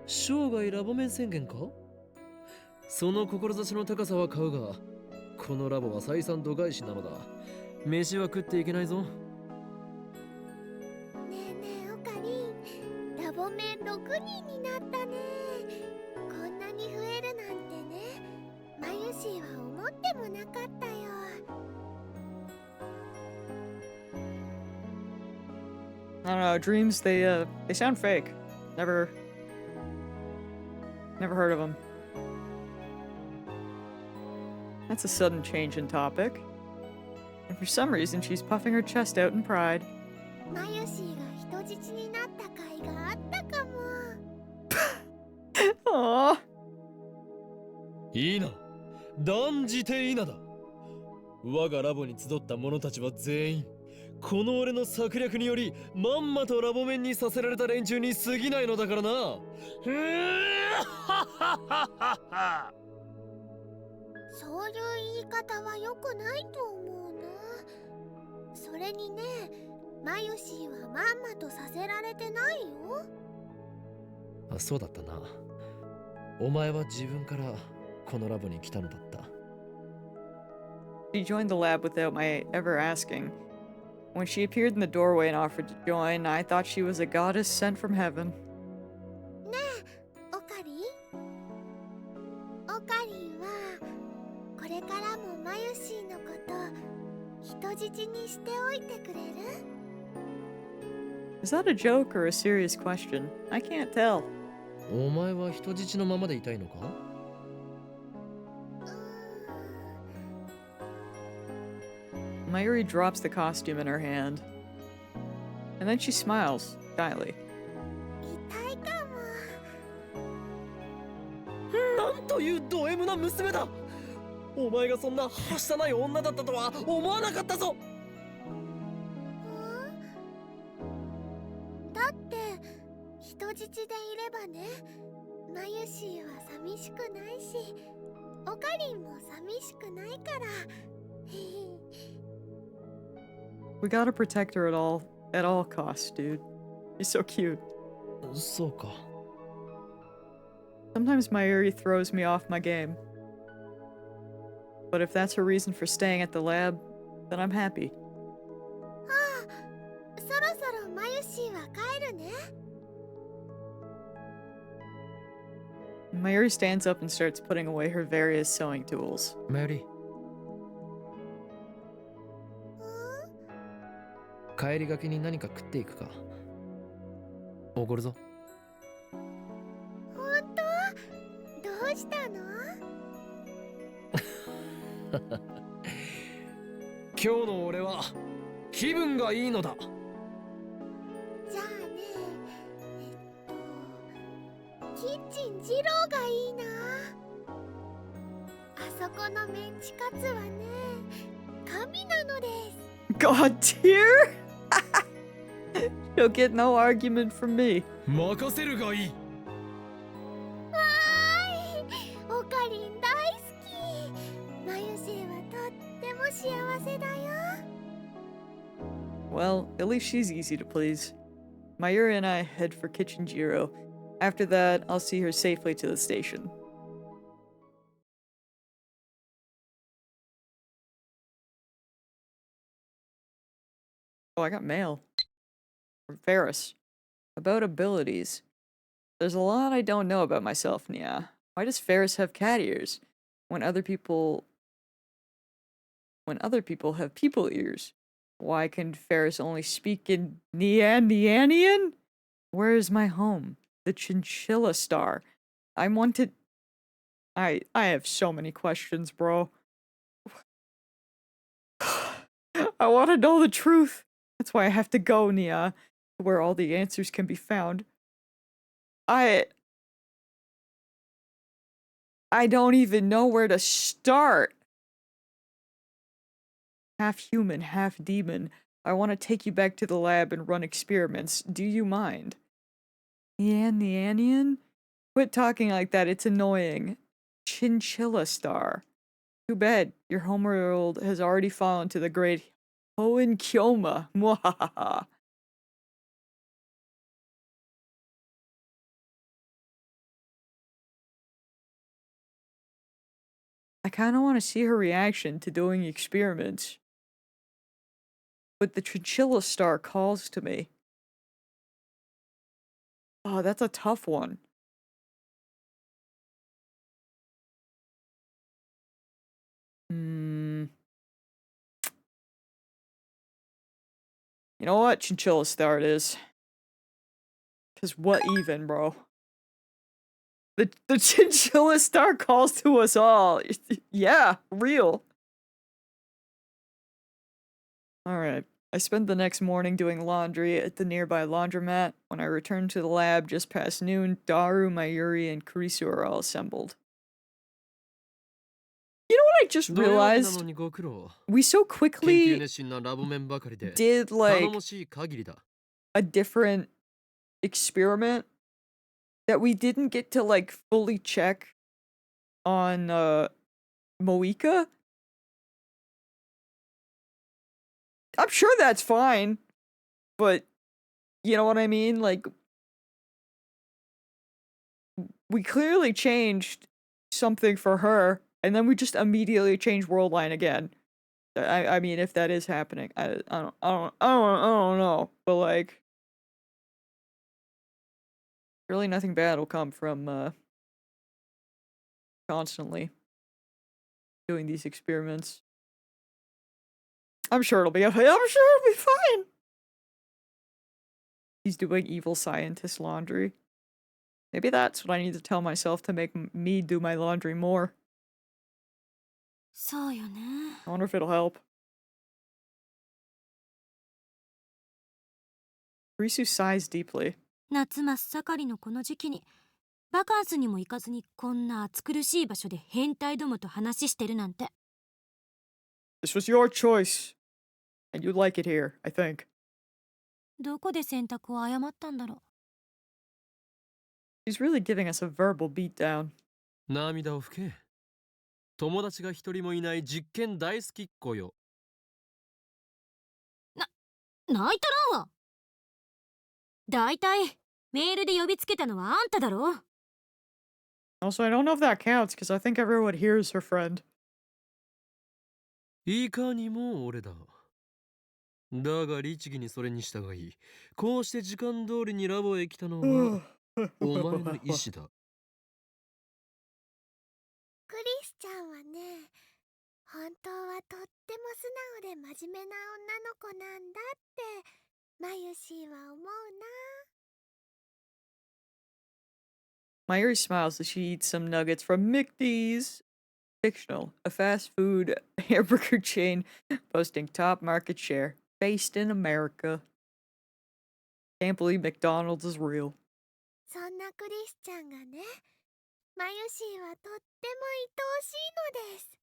生涯ラボ面宣言か？その志の高さは買うが、このラボは採算度外視なのだ。飯は食っていけないぞ。ねえねえオカリン、ラボメン6人になったね。こんなに増えるなんてね、マユシーは思ってもなかったよ。 I don't know, dreams, they sound fake. Never heard of them. That's a sudden change in topic. And for some reason, she's puffing her chest out in pride. マユシーが人質になった甲斐があったかも。Aww. いいな。断じていいなだ。我がラボに集った者たちは全員、この俺の策略によりまんまとラボ面にさせられた連中に過ぎないのだからな。そういう言い方は良くないと思うな。それにね、マユシーはまんまとさせられてないよ。あ、そうだったな。お前は自分からこのラボに来たのだった。She joined the lab without my ever asking. When she appeared in the doorway and offered to join, I thought she was a goddess sent from heaven. ねえ、オカリン。オカリンはこれからもマユシーのこと人質にしておいてくれる？ Is that a joke or a serious question? I can't tell. お前は人質のままでいたいのか？ Mayuri drops the costume in her hand. And then she smiles, shyly. 痛いかも。なんというド M な娘だ。お前がそんなはしたない女だったとは思わなかったぞ。だって人でいればね、マユシーは寂しくないし、オカリンも寂しくないから。We gotta protect her at all costs, dude. She's so cute. そうか。 Sometimes Mayuri throws me off my game. But if that's her reason for staying at the lab, then I'm happy. ああ、そろそろマユシーは帰るね。Mayuri stands up and starts putting away her various sewing tools. マヨリうん？帰りがけに何か食っていくか。おごるぞ。本当？どうしたの？今日の俺は気分がいいのだ。じゃあね、キッチン二郎がいいな。あそこのメンチカツはね、神なのです。 God tier? You'll get no argument from me. 任せるがいい。わーい、オカリン大好き。マユシーはとっても幸せだよ。 Well, at least she's easy to please. Mayuri and I head for Kitchen Jiro. After that, I'll see her safely to the station. Oh, I got mail. From Ferris. About abilities. There's a lot I don't know about myself, Nia. Why does Ferris have cat ears? When other people have people ears? Why can Ferris only speak in Neanderthalian? Where is my home? The Chinchilla Star. I have so many questions, bro. I want to know the truth. That's why I have to go, Nia, where all the answers can be found. I don't even know where to start. Half human, half demon. I want to take you back to the lab and run experiments. Do you mind? Neanderthalian? Quit talking like that, it's annoying. Chinchilla Star. Too bad, your homeworld has already fallen to the great Hoenn Kyoma. Mwahaha. I kinda want to see her reaction to doing experiments. But the Chinchilla Star calls to me. Oh, that's a tough one. You know what? Chinchilla Star it is. Cause what even, bro? The Chinchilla Star calls to us all. Yeah, real. Alright. I spent the next morning doing laundry at the nearby laundromat. When I returned to the lab just past noon, Daru, Mayuri, and Kurisu are all assembled. You know what I just 土曜日な realized? のにご苦労。 We so 研究 quickly 熱心なラボメンばかりで did 頼 like もしい限りだ。 a different experiment that we didn't get to like fully check on Moika. I'm sure that's fine, but you know what I mean? Like we clearly changed something for her, and then we just immediately changed Worldline again. I mean, if that is happening, I don't know, but like, really nothing bad will come from constantly doing these experiments. I'm sure it'll be fine. He's doing evil scientist laundry. Maybe that's what I need to tell myself to make me do my laundry more. そうよね。 I wonder if it'll help. Risu sighs deeply. 夏真っ盛りのこの時期にバカンスにも行かずにこんな暑苦しい場所で変態どもと話してるなんて。 This was your choice. And you'd like it here, I think. どこで選択を誤ったんだろう。She's really giving us a verbal beatdown. 涙を拭け。友達が一人もいない実験大好きっ子よ。泣いたらんわ。だいたいメールで呼びつけたのはあんただろ。 Also, I don't know if that counts because I think everyone here is her friend. いかにも俺だ。だが律儀にそれに従い、こうして時間通りにラボへ来たのはお前の意志だ。クリスちゃんはね、本当はとっても素直で真面目な女の子なんだってマユシーは思うな。 Mayuri smiles as she eats some nuggets from McD's. Fictional, a fast food hamburger chain boasting top market share, based in America. Can't believe McDonald's is real. そんなクリスちゃんがね、マユシーはとっても愛おしいのです。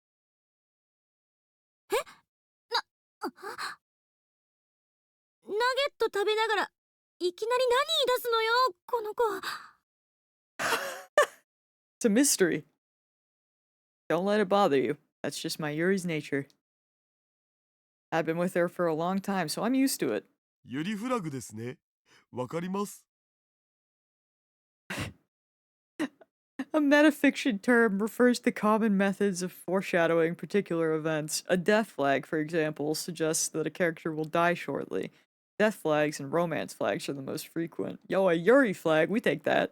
ナゲット食べながらいきなり何言い出すのよこの子。It's a mystery. Don't let it bother you. That's just my Yuri's nature. I've been with her for a long time, so I'm used to it. ユリフラグですね。わかります。A metafiction term refers to common methods of foreshadowing particular events. A death flag, for example, suggests that a character will die shortly. Death flags and romance flags are the most frequent. Yo, a Yuri flag, we take that.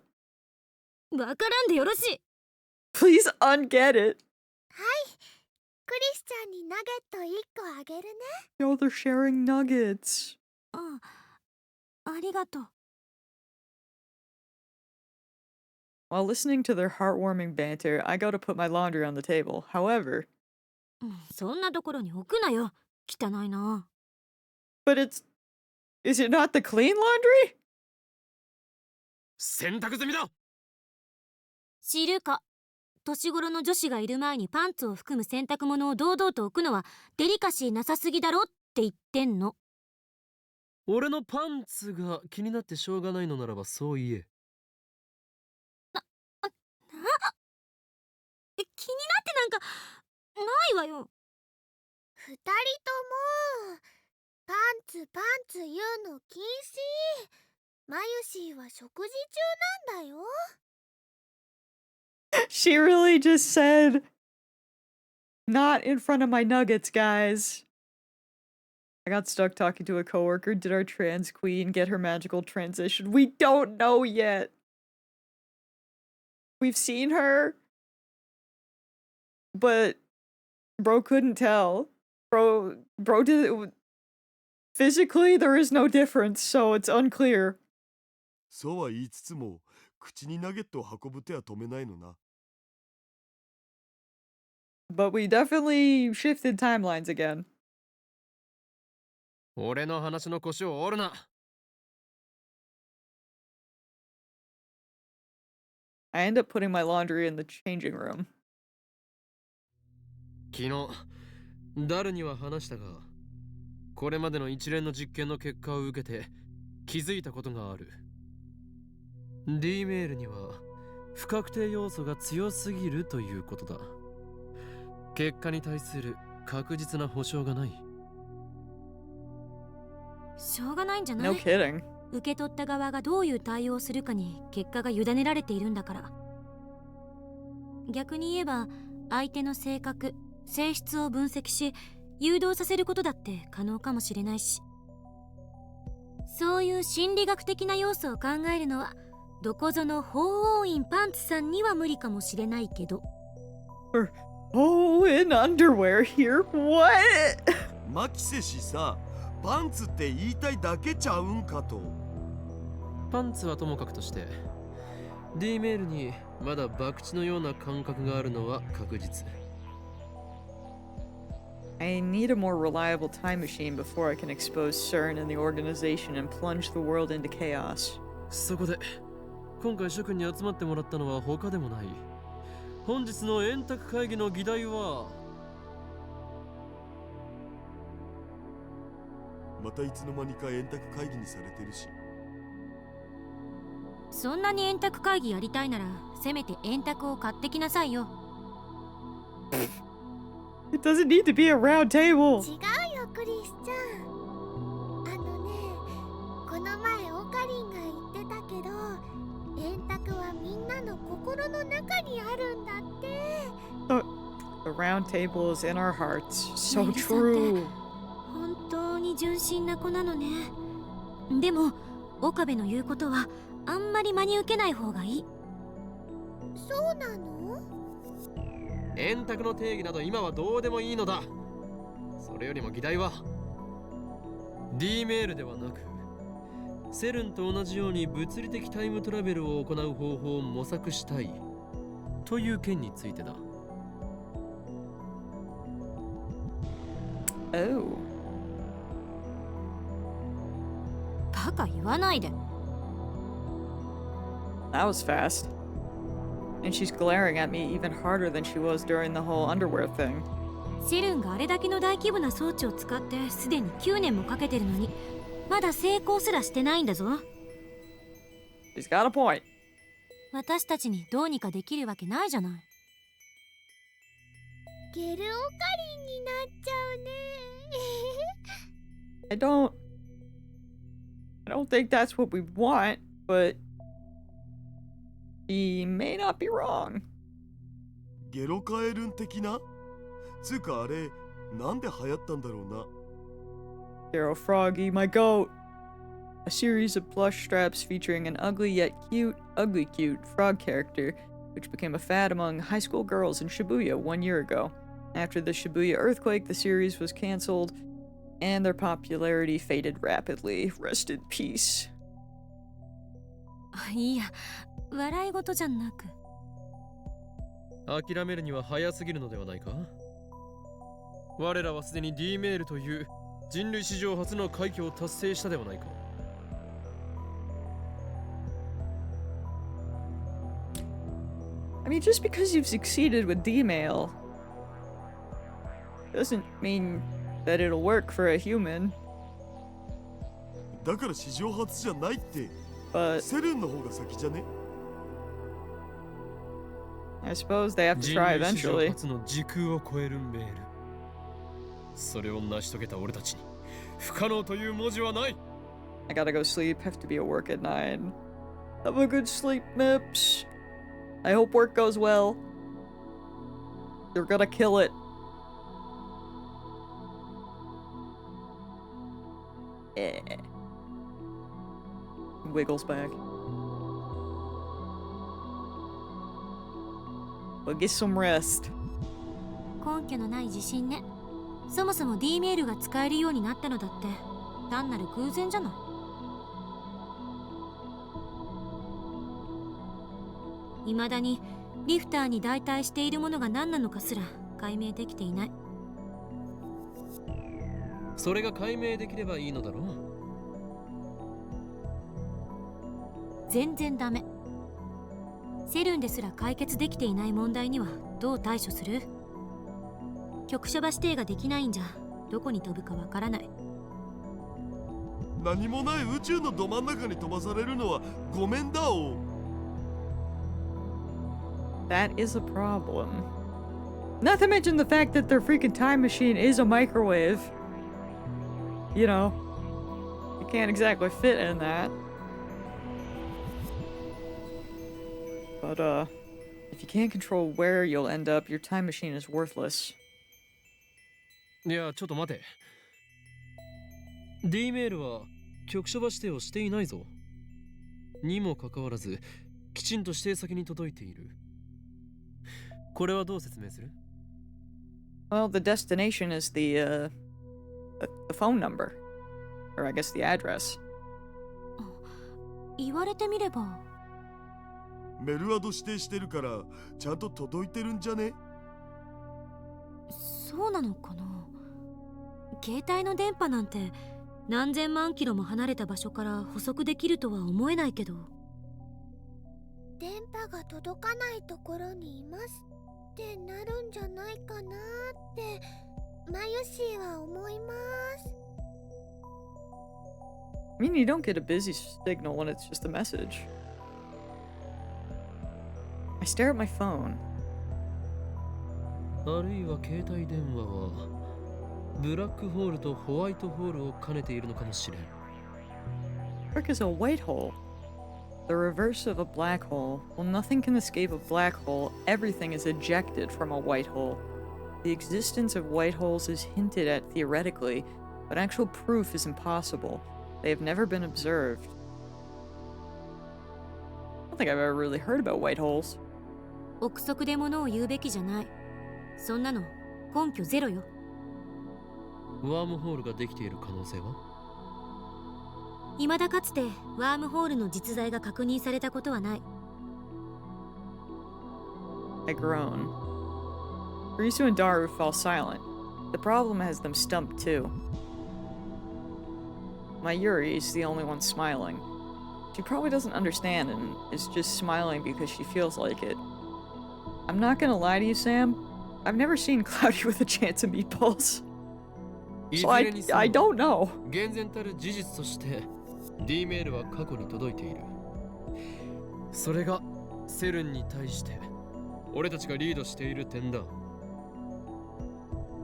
わからんでよろしい。 Please unget it. はい、クリスちゃんにナゲット1個あげるね。 Yo, they're sharing nuggets. ありがとう。 While listening to their heartwarming banter, I go to put my laundry on the table. However, そんなところに置くなよ。汚いな。 but is it not the clean laundry? 洗濯済みだ。知るか。年頃の女子がいる前にパンツを含む洗濯物を堂々と置くのはデリカシーなさすぎだろって言ってんの。俺のパンツが気になってしょうがないのならばそう言え。気になってなんかないわよ。2人ともパンツ言うの禁止。マユシーは食事中なんだよ。 She really just said, not in front of my nuggets, guys. I got stuck talking to a coworker. Did our trans queen get her magical transition? We don't know yet. We've seen her, but bro couldn't tell. Bro did physically there is no difference, so it's unclear. そうは言いつつも、口にナゲットを運ぶ手は止めないのな。But we definitely shifted timelines again. 俺の話の腰を折るな。I end up putting my laundry in the changing room. 昨日ダルには話したが、これまでの一連の実験の結果を受けて気づいたことがある。D メールには不確定要素が強すぎるということだ。結果に対する確実な保証がない。しょうがないんじゃない？ No kidding. 受け取った側がどういう対応をするかに結果が委ねられているんだから。逆に言えば相手の性格、性質を分析し誘導させることだって可能かもしれないし、そういう心理学的な要素を考えるのはどこぞの法王院パンツさんには無理かもしれないけど。 Oh, in underwear here? What? マキセ氏さ、パンツって言いたいだけちゃうんかと。パンツはともかくとして D メールにまだ博打のような感覚があるのは確実。 I need a more reliable time machine before I can expose CERN and the organization and plunge the world into chaos. そこで今回諸君に集まってもらったのは他でもない。本日の円卓会議の議題は、またいつの間にか円卓会議にされてるし。そんなに円卓会議やりたいならせめて円卓を買ってきなさいよ。It doesn't need to be a round table. 違うよクリスちゃん。この前オカリンが言ってたけど、円卓はみんなの心の中にあるんだって。The round table is in our hearts. So メルさんって true. 本当に純真な子なのね。でも岡部の言うことはあんまり真に受けない方がいい。そうなの？円卓の定義など今はどうでもいいのだ。それよりも議題は D メールではなく、セルンと同じように物理的タイムトラベルを行う方法を模索したいという件についてだ。Oh. バカ言わないで。That was fast. And she's glaring at me even harder than she was during the whole underwear thing. セルンがあれだけの大規模な装置を使ってすでに9年もかけてるのに、まだ成功すらしてないんだぞ。She's got a point. 私たちにどうにかできるわけないじゃない。ゲルオカリンになっちゃうね。I don't think that's what we want, but she may not be wrong. ゲロカエルン的な？つうかあれ、なんで流行ったんだろうな。Hero Froggy, my goat. A series of plush straps featuring an ugly yet ugly cute frog character, which became a fad among high school girls in Shibuya 1 year ago. After the Shibuya earthquake, the series was cancelled, and their popularity faded rapidly. Rest in peace. いや、笑い事じゃなく。諦めるには早すぎるのではないか。我らはすでに D メールという人類史上初の快挙を達成したではないか。I mean, just because you've succeeded with D-mail doesn't mean that it'll work for a human. だから史上初じゃないって。But セルンの方が先じゃね？ I suppose they have to 人 try 類史上 eventually. 初の時空を超えるメール。それを成し遂げた俺たちに不可能という文字はない。 I gotta go sleep. Have to be at work at 9. Have a good sleep, Mips. I hope work goes well. You're gonna kill it. Yeah. Wiggles back. Well, get some rest. 根拠のない自信ね。そもそも D メールが使えるようになったのだって単なる偶然じゃない。未だにリフターに代替しているものが何なのかすら解明できていない。それが解明できればいいのだろう。全然ダメ。セルンですら解決できていない問題にはどう対処する？局所場指定ができないんじゃどこに飛ぶかわからない。何もない宇宙のど真ん中に飛ばされるのはごめんだお。That is a problem. Not to mention the fact that their freaking time machine is a microwave. You know, you can't exactly fit in that. But, if you can't control where you'll end up, your time machine is worthless. いや、ちょっと待て。D メールは局所場指定をしていないぞ。にもかかわらず、きちんと指定先に届いている。これはどう説明する？ Well, the destination is the phone number. Or I guess the address. 言われてみれば。メルアド指定してるからちゃんと届いてるんじゃね？そうなのかな。携帯の電波なんて何千万キロも離れた場所から補足できるとは思えないけど。電波が届かないところにいますってなるんじゃないかなってマユシーは思います。I mean, you don't get a busy signal when it's just a message. stare at my phone. あるいは携帯電話はブラックホールとホワイトホールを兼ねているのかもしれん。 Frick is a white hole. The reverse of a black hole. Well, nothing can escape a black hole. Everything is ejected from a white hole. The existence of white holes is hinted at theoretically, but actual proof is impossible. They have never been observed. I don't think I've ever really heard about white holes. 憶測で物を言うべきじゃない。そんなの根拠ゼロよ。ワームホールができている可能性は？未だかつてワームホールの実在が確認されたことはない。I groan. Risu and Daru fall silent. The problem has them stumped too. My Yuri is the only one smiling. She probably doesn't understand and is just smiling because she feels like it. I'm not gonna lie to you, Sam. I've never seen Cloudy with a chance of meatballs. So I don't know. 厳然たる事実として D メールは過去に届いている。それがセルンに対して俺たちがリードしている点だ。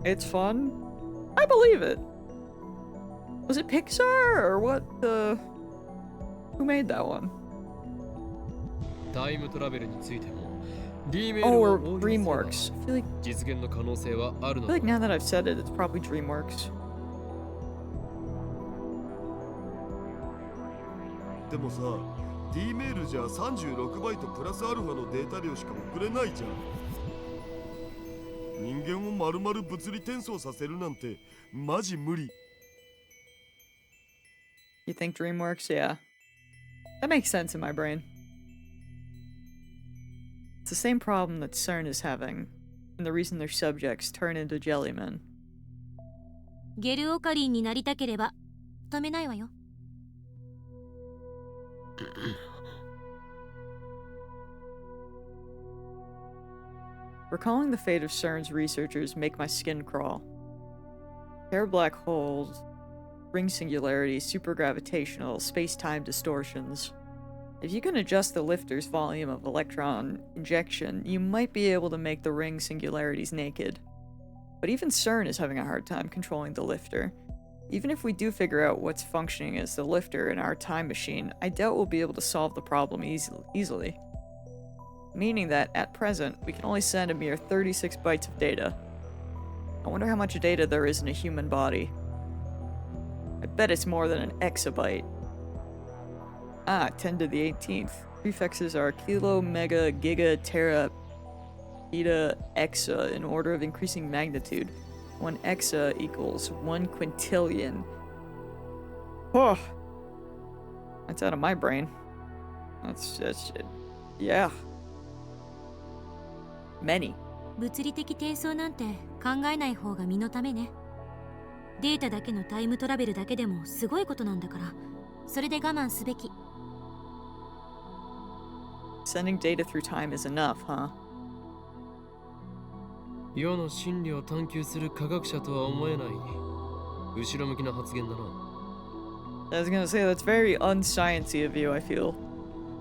It's fun. I believe it. Was it Pixar or what the... Who made that one? タイムトラベルについても D メー Oh, ル or を応用すれば DreamWorks. I feel like 実現の可能性はあるの I feel だ。 like now that I've said it, it's probably DreamWorks. でもさ、D メールじゃ36バイトプラスアルファのデータ量しか送れないじゃん。人間を丸々物理転送させるなんてマジ無理。You think DreamWorks? Yeah. That makes sense in my brain. It's the same problem that CERN is having, and the reason their subjects turn into jellymen. ゲルオカリンになりたければ止めないわよ。Recalling the fate of CERN's researchers make my skin crawl. Pair black holes, ring singularities, supergravitational, space-time distortions. If you can adjust the lifter's volume of electron injection, you might be able to make the ring singularities naked. But even CERN is having a hard time controlling the lifter. Even if we do figure out what's functioning as the lifter in our time machine, I doubt we'll be able to solve the problem easily. Meaning that, at present, we can only send a mere 36 bytes of data. I wonder how much data there is in a human body. I bet it's more than an exabyte. Ah, 10 to the 18th. Prefixes are kilo, mega, giga, tera, eta, exa in order of increasing magnitude. 1 exa equals 1 quintillion. Oh, that's out of my brain. That's yeah. Many. 物理的転送なんて考えない方が身のためね。データだけのタイムトラベルだけでもすごいことなんだから、それで我慢すべき。Sending data through time is enough, huh? 世の真理を探求する科学者とは思えない後ろ向きな発言だな。I was gonna say, that's very unsciency of you, I feel.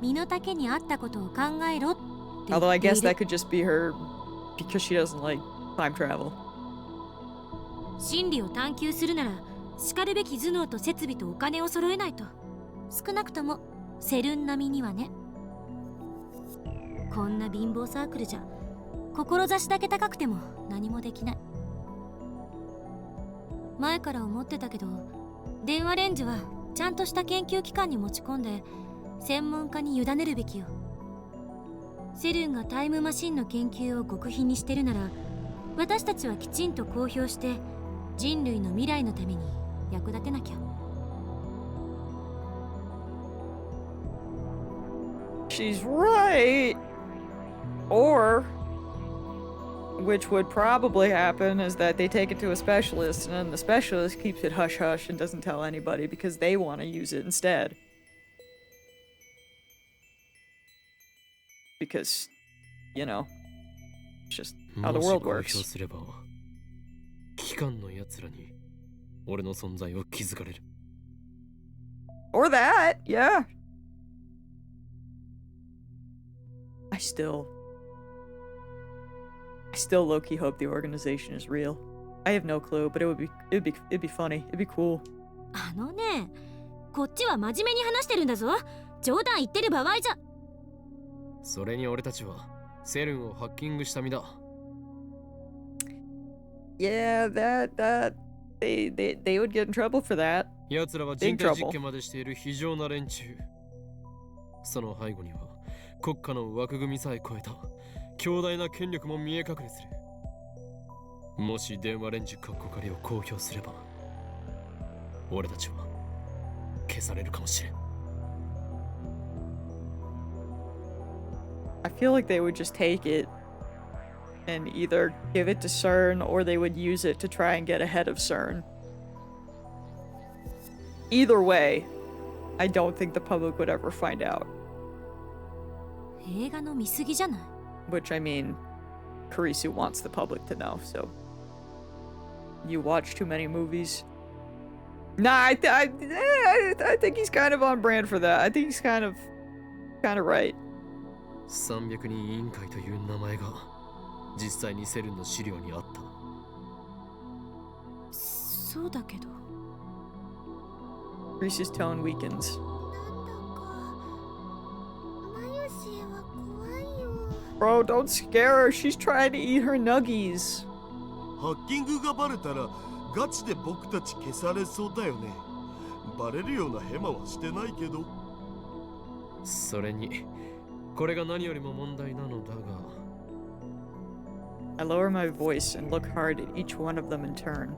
身の丈に合ったことを考えろって言 Although I ってい guess る。 that could just be her because she doesn't like time travel. 真理を探求するなら、しかるべき頭脳と設備とお金を揃えないと。少なくともセルン並みにはね。こんな貧乏サークルじゃ志だけ高くても何もできない。前から思ってたけど、電話レンジはちゃんとした研究機関に持ち込んで専門家に委ねるべきよ。セルンがタイムマシンの研究を極秘にしてるなら、私たちはきちんと公表して人類の未来のために役立てなきゃ。She's right! Or, which would probably happen, is that they take it to a specialist, and then the specialist keeps it hush-hush and doesn't tell anybody because they want to use it instead. Because, you know, it's just how the もし world 公表 works. すれば機関のやつらに俺の存在を気づかれる。 Or that, yeah. I still I still low-key hope the organization is real. I have no clue, but it'd be funny. It'd be cool. あのね、こっちは真面目に話してるんだぞ。冗談言ってる場合じゃ。それに俺たちはセルンをハッキングした身だ。Yeah, they would get in trouble for that. 奴らは人体実験までしている非常な連中。その背後には国家の枠組みさえ超えた強大な権力も見え隠れする。もし電話レンジカッコ仮を公表すれば、俺たちは消されるかもしれん。I feel like they would just take it and either give it to CERN or they would use it to try and get ahead of CERN. Either way, I don't think the public would ever find out. 映画の見過ぎじゃない？ Which, I mean, Kurisu wants the public to know, so... You watch too many movies? Nah, I think he's kind of on brand for that. I think he's kind of right. 300人委員会という名前が実際にセルンの資料にあった。そうだけど。Reese's tone weakens. なんだかマユシーは怖いよ。 Bro, don't scare her. She's trying to eat her nuggies. ハッキングがバレたらガチで僕たち消されそうだよね。バレるようなヘマはしてないけど。それにこれが何よりも問題なのだが。I lower my voice and look hard at each one of them in turn.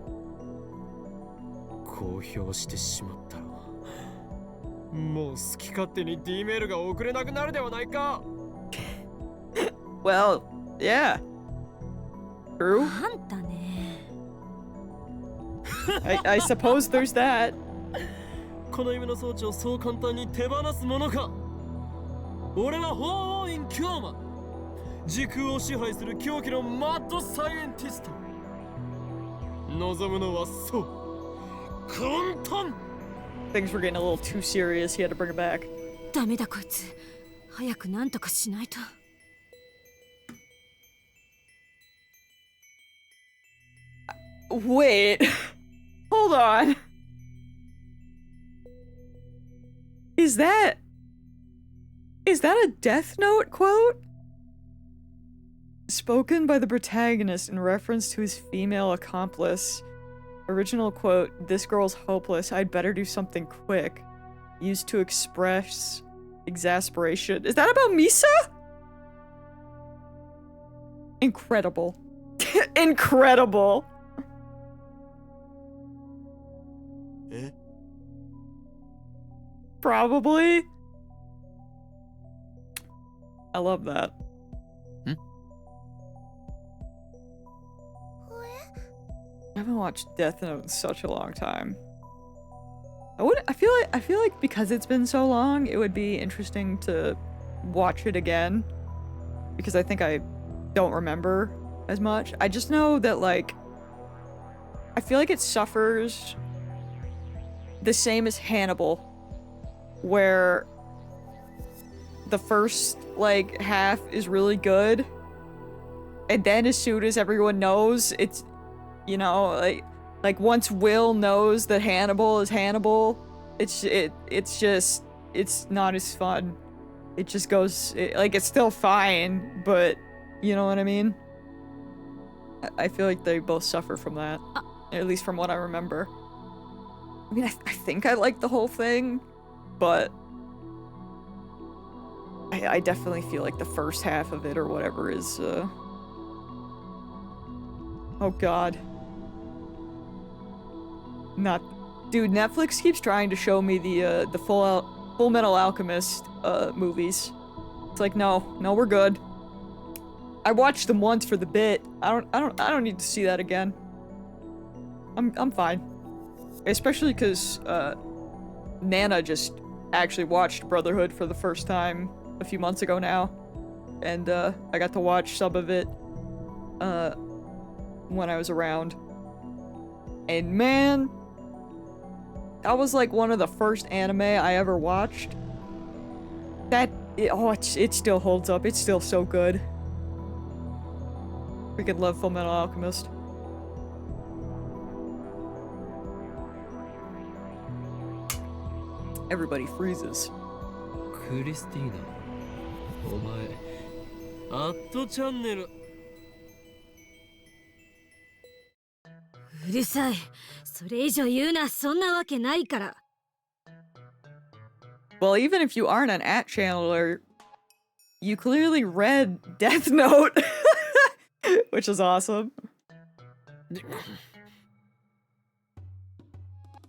公表してしまったらもう好き勝手に D メールが送れなくなるではないか。Well, yeah. True. あんたね。I suppose there's that. この夢の装置をそう簡単に手放すものか。俺は法王院京馬、時空を支配する狂気のマッドサイエンティスト。望むのはそう簡単。 Things were getting a little too serious. He had to bring it back. ダメだこいつ。早くなんとかしないと。Wait. Hold on. Is that a Death Note quote? Spoken by the protagonist in reference to his female accomplice. Original quote, "This girl's hopeless. I'd better do something quick." Used to express exasperation. Is that about Misa? Incredible. Incredible. え Probably. I love that. I haven't watched Death Note in such a long time. I feel like because it's been so long, it would be interesting to watch it again. Because I think I don't remember as much. I just know that, like, I feel like it suffers the same as Hannibal, where the first, like, half is really good, and then as soon as everyone knows, it's, you know, like once Will knows that Hannibal is Hannibal, it's just, it's not as fun. It just goes, like, it's still fine, but, you know what I mean? I feel like they both suffer from that, at least from what I remember. I mean, I think I like the whole thing, but I definitely feel like the first half of it or whatever is, oh god. Dude, Netflix keeps trying to show me the Full Metal Alchemist, movies. It's like, no, we're good. I watched them once for the bit. I don't need to see that again. I'm fine. Especially because, Nana just actually watched Brotherhood for the first time a few months ago now. And, I got to watch some of it, when I was around. And man, that was like one of the first anime I ever watched. It still holds up. It's still so good. Freaking love Full Metal Alchemist. Everybody freezes. クリスティーナ、お前、アットチャンネル。うるさい。それ以上言うな。そんなわけないから。Well, even if you aren't an @channeler, you clearly read Death Note, which is awesome.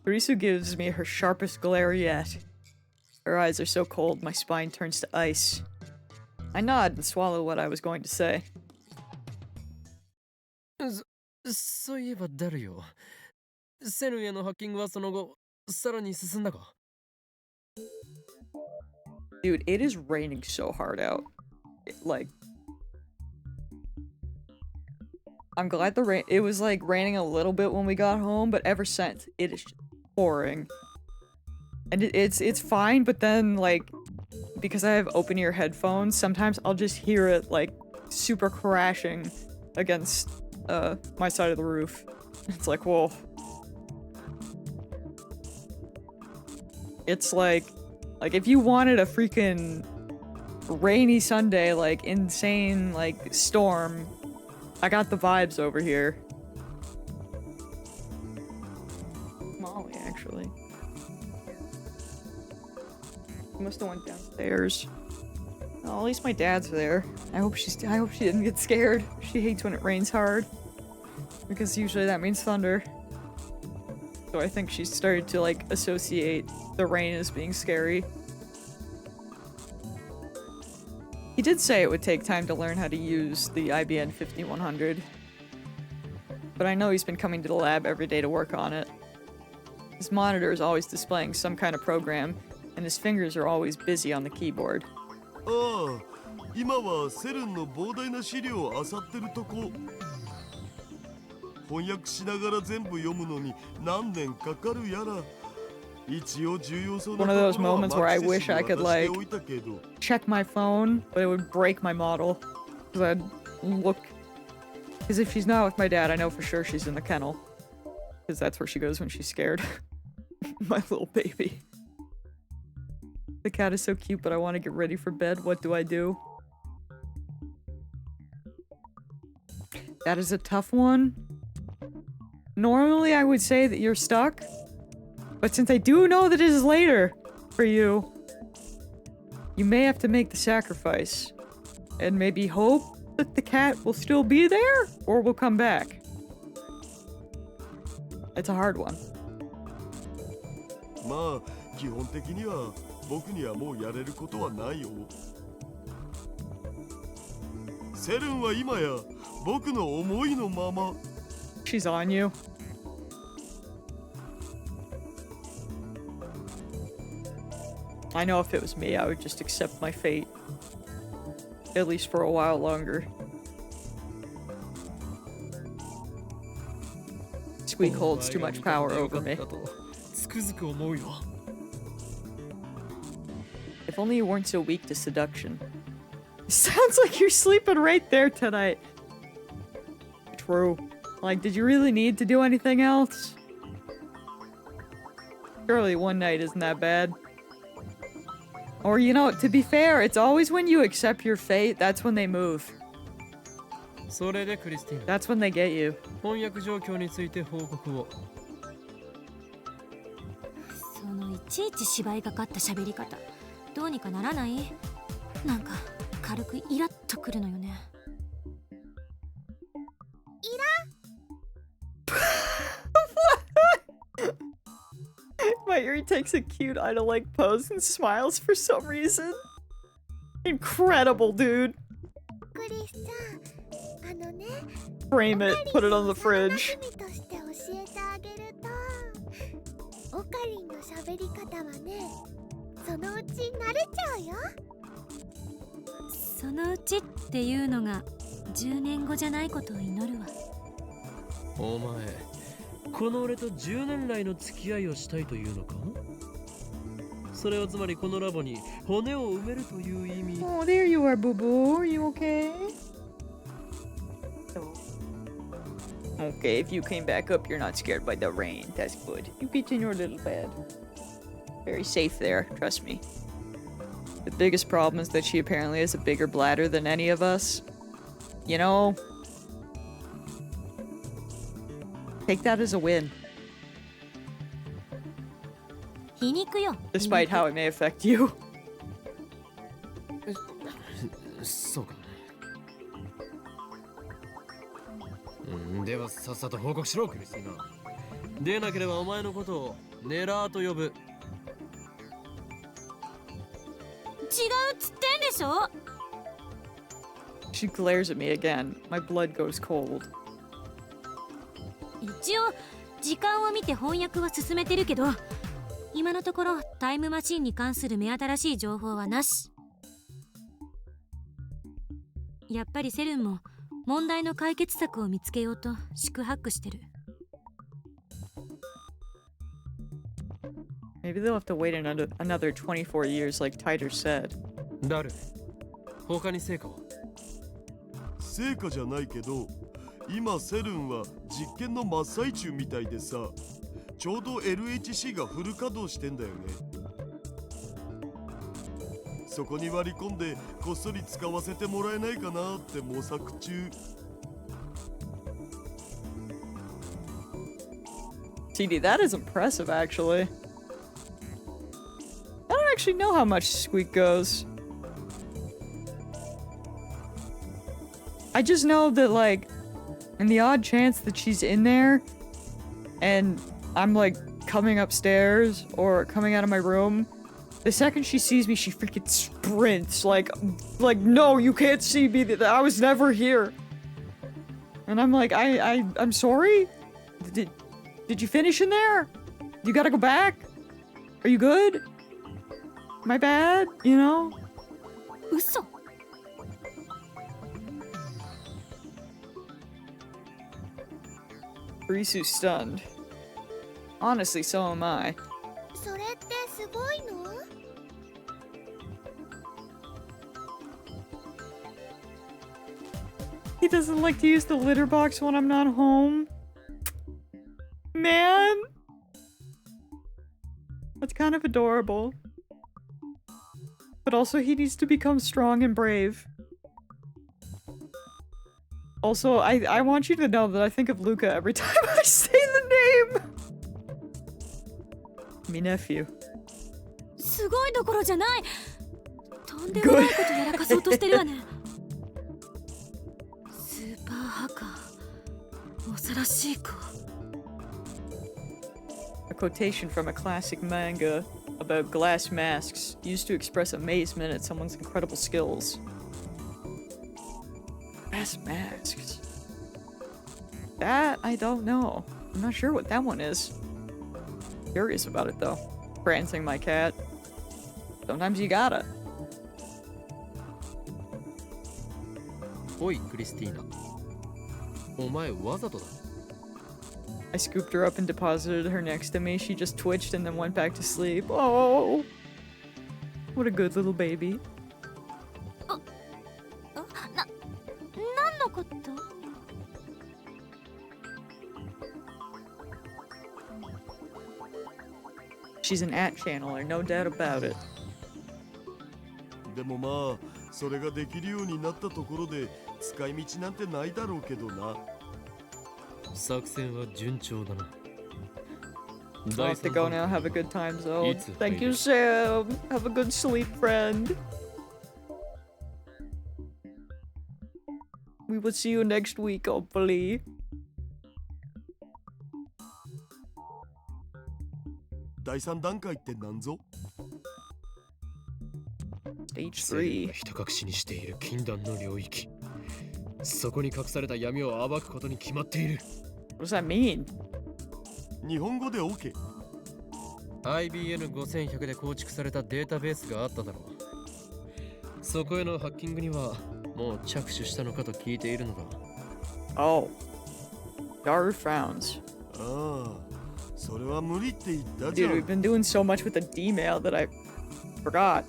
Risu gives me her sharpest glare yet. Her eyes are so cold, my spine turns to ice. I nod and swallow what I was going to say. そういえばダルよ。セルンへのハッキングはその後、さらに進んだか？ Dude, it is raining so hard out. Like, I'm glad the rain- it was like raining a little bit when we got home, but ever since, it is just pouring. And it's fine, but then, like, because I have open ear headphones, sometimes I'll just hear it, like, super crashing against, my side of the roof. It's like, whoa. It's like if you wanted a freaking rainy Sunday, like, insane, like, storm, I got the vibes over here. Molly, actually. She must have went downstairs. Oh, at least my dad's there. I hope she didn't get scared. She hates when it rains hard. Because usually that means thunder. So I think she started to, like, associate the rain as being scary. He did say it would take time to learn how to use the IBN 5100. But I know he's been coming to the lab every day to work on it. His monitor is always displaying some kind of program, and his fingers are always busy on the keyboard. ああ、今はセルンの膨大な資料を漁ってるとこ。翻訳しながら全部読むのに何年かかるやら。一応重要そうな One of と those ころは moments where I マッチ wish I に could, 渡して like, おいたけど。check my phone, but it would break my model. Because I'd look... Because if she's not with my dad, I know for sure she's in the kennel. Because that's where she goes when she's scared. My little baby. The cat is so cute, but I want to get ready for bed. What do I do? That is a tough one. Normally, I would say that you're stuck. But since I do know that it is later for you, you may have to make the sacrifice. And maybe hope that the cat will still be there, or will come back. It's a hard one. まあ基本的には僕にはもうやれることはないよ。セルンは今や僕の思いのまま。She's on you. I know if it was me, I would just accept my fate. At least for a while longer. Squeak holds too much power over me. つくづく思うよ。 If only you weren't so weak to seduction. Sounds like you're sleeping right there tonight. True. Like, did you really need to do anything else? Surely one night isn't that bad. Or, you know, to be fair, it's always when you accept your fate, that's when they move. それでクリスティーナ、 That's when they get you. 翻訳状況について報告を。そのいちいち芝居がかった喋り方、どうにかならない？なんか軽くイラッとくるのよね。My Yuri takes a cute idol-like pose and smiles for some reason. Incredible, dude. クリスさん、あのね、 Frame it, put it on the 趣 fridge. 味として教えてあげると、オカリンの喋り方はね、そのうち慣れちゃうよ。そのうちっていうのが10年後じゃないことを祈るわ。お前、この俺と10年来の付き合いをしたいというのか？それはつまりこのラボに骨を埋めるという意味。 Oh, there you are, boo boo. Are you okay? Okay, if you came back up, you're not scared by the rain. That's good. You get in your little bed. Very safe there, trust me. The biggest problem is that she apparently has a bigger bladder than any of us. You know? Take that as a win, 皮肉よ。 despite how it may affect you. そうか。ではさっさと報告しろクリスティーナ。でなければお前のことをネラーと呼ぶ。違うっつってんでしょ。 She glares at me again. My blood goes cold. 一応時間を見て翻訳は進めてるけど、今のところタイムマシンに関する目新しい情報はなし。やっぱりセルンも問題の解決策を見つけようと四苦八苦してる。 Maybe they'll have to wait another 24 years like Titer said. ダル、他に成果は？成果じゃないけど、今セルンは実験の真っ最中みたいでさ、ちょうど LHC がフル稼働してんだよね。そこに割り込んでこっそり使わせてもらえないかなって模索中。TD, that is impressive, actually. I don't actually know how much Squeak goes. I just know that, like, in the odd chance that she's in there, and I'm, like, coming upstairs or coming out of my room, the second she sees me, she freaking sprints. Like, no, you can't see me. I was never here. And I'm like, I'm sorry? Did you finish in there? You gotta go back? Are you good? My bad? You know? 嘘。 Risu's stunned. Honestly, so am I. それってすごいの？ He doesn't like to use the litter box when I'm not home. Man! That's kind of adorable. But also, he needs to become strong and brave. Also, I want you to know that I think of Luca every time I say the name! Me nephew. すごいどころじゃない。とんでもないことやらかそうとしてるわね。スーパーハッカー。恐ろしい子。 A quotation from a classic manga about glass masks used to express amazement at someone's incredible skills. Glass masks. That I don't know. I'm not sure what that one is. Curious about it though. Prancing my cat. Sometimes you gotta. おいクリスティーナ、お前わざとだ。 I scooped her up and deposited her next to me. She just twitched and then went back to sleep. Oh, what a good little baby. 何のこと？ She's an at channeler, no doubt about it. でもまあそれができるようになったところで使い道なんてないだろうけどな。作戦は順調だな。 I'll have to go now. Have a good time, Zoe. It's a Thank you, pleasure. Sam. Have a good sleep, friend. We will see you next week, hopefully.第3段階って何ぞ？ Stage セルン 3. がひた隠しにしている禁断の領域。そこに隠された闇を暴くことに決まっている。 What does that mean? 日本語で OK。 IBN5100 で構築されたデータベースがあっただろう。そこへのハッキングにはもう着手したのかと聞いているのだ。 Oh. Daru frowns. ああ、それは無理って言ったじゃ Dude, ん。 we've been doing so much with the D-mail that I forgot.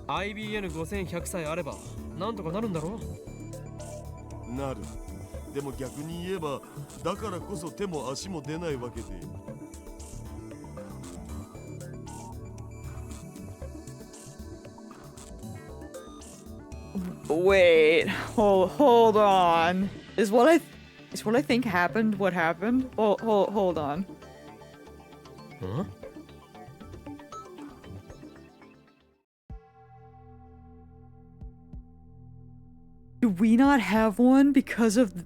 IBN5100 さえあればなんとかなるんだろう。なる。でも逆に言えば、だからこそ手も足も出ないわけで。Wait, hold on. Is what I think happened what happened? Hold on. Huh? Do we not have one because of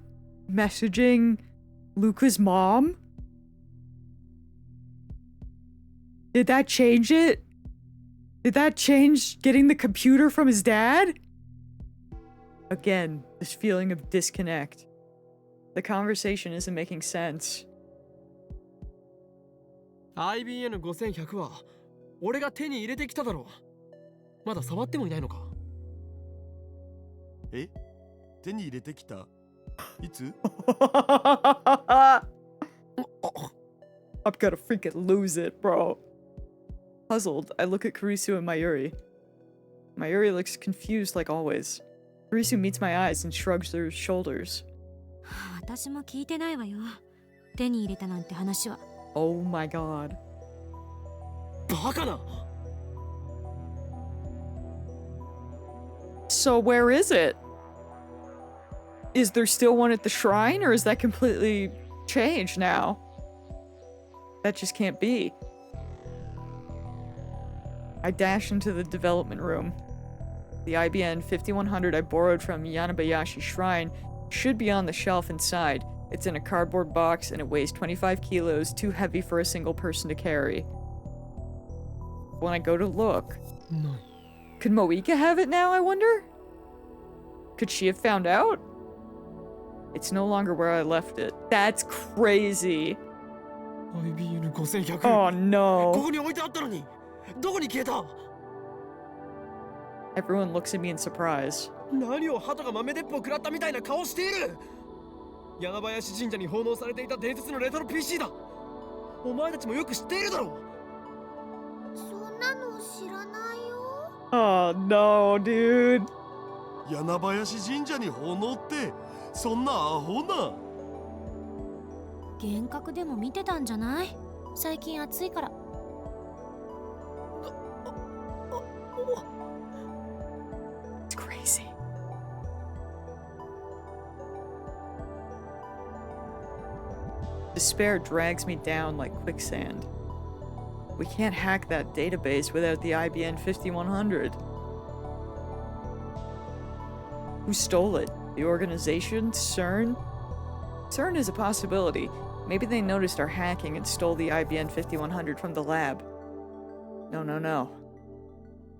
messaging Luca's mom? Did that change it? Did that change getting the computer from his dad? Again, this feeling of disconnect. The conversation isn't making sense. IBN5100 は俺が手に入れてきただろう。まだ触ってもいないのか？え？手に入れてきた？いつ？ I'm gonna freaking lose it, bro. Puzzled, I look at Kurisu and Mayuri. Mayuri looks confused like always. Kurisu meets my eyes and shrugs her shoulders. 私も聞いてないわよ。手に入れたなんて話は。Oh my god. バカな。So where is it? Is there still one at the shrine, or is that completely changed now? That just can't be. I dash into the development room. The IBN 5100 I borrowed from Yanabayashi Shrine should be on the shelf inside. It's in a cardboard box and it weighs 25 kilos, too heavy for a single person to carry. When I go to look... No. Could Moika have it now, I wonder? Could she have found out? It's no longer where I left it. That's crazy. IBN5100 Oh no. ここに置いてあったのにどこに消えた？ Everyone looks at me in surprise. 何を鳩が豆鉄砲食らったみたいな顔している。柳林神社に奉納されていた伝説のレトロ PC だ。お前たちもよく知っているだろう。そんなの知らないよ。 Oh no, dude. 柳林神社に奉納ってそんなアホな。幻覚でも見てたんじゃない？最近暑いから。It's crazy. Despair drags me down like quicksand. We can't hack that database without the IBN 5100. Who stole it? The organization? CERN? CERN is a possibility. Maybe they noticed our hacking and stole the IBN 5100 from the lab. No.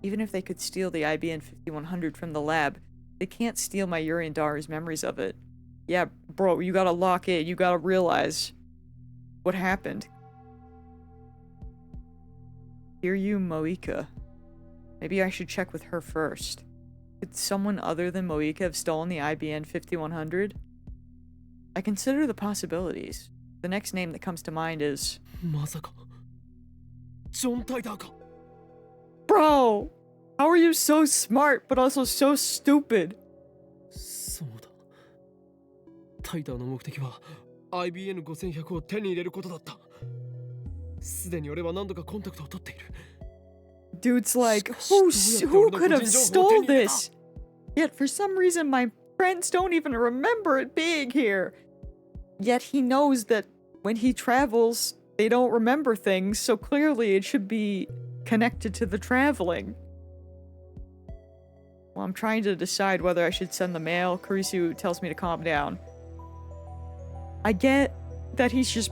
Even if they could steal the IBN 5100 from the lab, they can't steal my Yuri and Daru's memories of it. Yeah, bro, you gotta lock in. You gotta realize what happened. Hear you, Moika. Maybe I should check with her first. Could someone other than Moika have stolen the IBN 5100? I consider the possibilities. The next name that comes to mind is... まさかジョン・タイダーか。 Bro! How are you so smart, but also so stupid? そうだ。タイダーの目的は IBN5100 を手に入れることだった。すでに俺は何度かコンタクトを取っている。 Dude's like, who could have stole this? Yet for some reason my friends don't even remember it being here. Yet he knows that when he travels, they don't remember things, so clearly it should be connected to the traveling. Well, I'm trying to decide whether I should send the mail. Kurisu tells me to calm down. I get that he's just...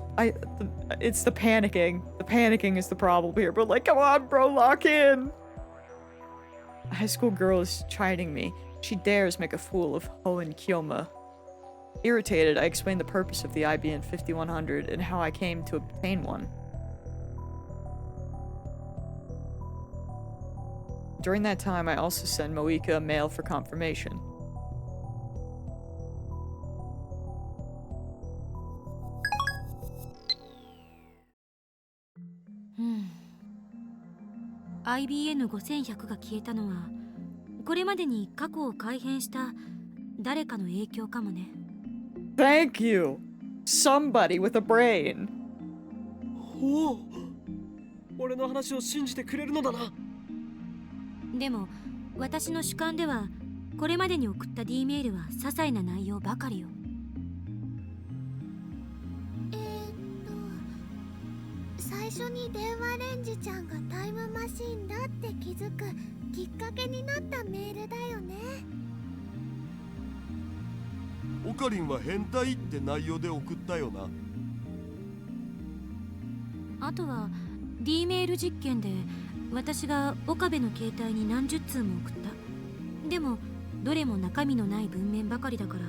it's the panicking. The panicking is the problem here, but like, come on, bro, lock in! A high school girl is chiding me. She dares make a fool of Hoen Kyoma. Irritated, I explain the purpose of the IBN 5100 and how I came to obtain one. During that time, I also send Moika a mail for confirmation. IBN5100 が消えたのはこれまでに過去を改変した誰かの影響かもね。Thank you. Somebody with a brain. おお、俺の話を信じてくれるのだな。でも私の主観ではこれまでに送った D メールは些細な内容ばかりよ。最初に電話レンジちゃんがタイムマシンだって気づくきっかけになったメールだよね。オカリンは変態って内容で送ったよな。あとは D メール実験で私が岡部の携帯に何十通も送った。でもどれも中身のない文面ばかりだから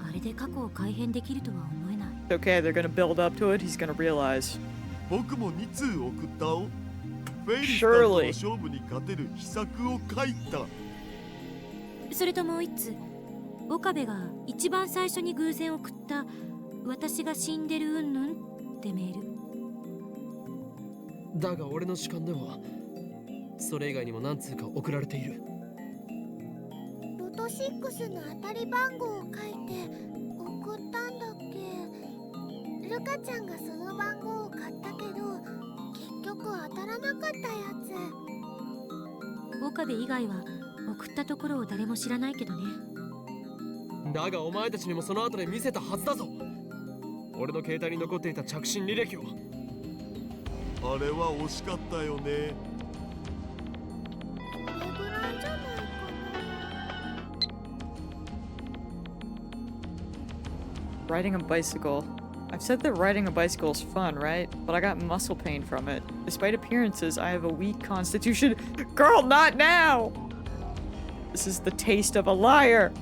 あれで過去を改変できるとは思えない。 Okay, they're gonna build up to it. He's gonna realize. 僕も2通送ったお。フェイリスターとの勝負に勝てる秘策を書いた。それともう一つ、岡部が一番最初に偶然送った私が死んでるうんぬんってメール。だが俺の主観ではそれ以外にも何通か送られている。ロト6の当たり番号を書いて送ったんだっけ。ルカちゃんがその番号を買ったけど結局当たらなかったやつ。岡部以外は送ったところを誰も知らないけどね。だがお前たちにもその後で見せたはずだぞ。俺の携帯に残っていた着信履歴を。あれは惜しかったよね。それぐらいじゃないかな。Riding a bicycle. I've said that riding a bicycle is fun, right? But I got muscle pain from it. Despite appearances, I have a weak constitution. Girl, not now! This is the taste of a liar.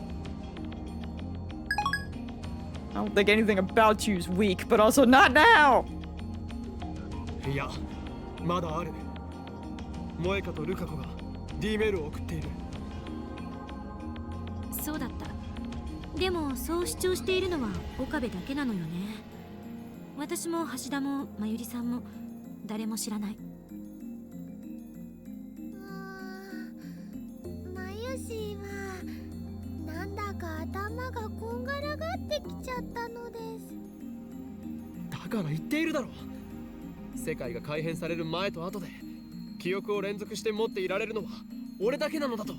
I don't think anything about you is weak, but also not now! いや、まだある。萌香とルカ子が D メールを送っている。そうだった。でもそう主張しているのは岡部だけなのよね。私も橋田もまゆりさんも誰も知らない。まゆしはなんだか頭がこんがらがってきちゃったのです。だから言っているだろう。世界が改変される前と後で記憶を連続して持っていられるのは俺だけなのだと。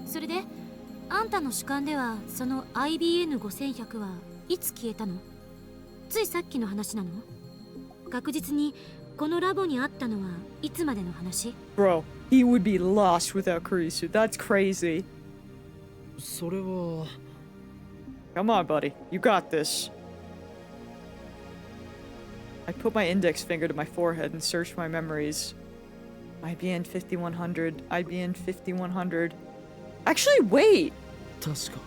それであんたの主観ではその IBN5100 はいつ消えたの？ついさっきの話なの？確実にこのラボにあったのはいつまでの話？ Bro, he would be lost without Kurisu. That's crazy. それは Come on, buddy. You got this. I put my index finger to my forehead and searched my memories. IBN 5100, IBN 5100. Actually, wait! 確か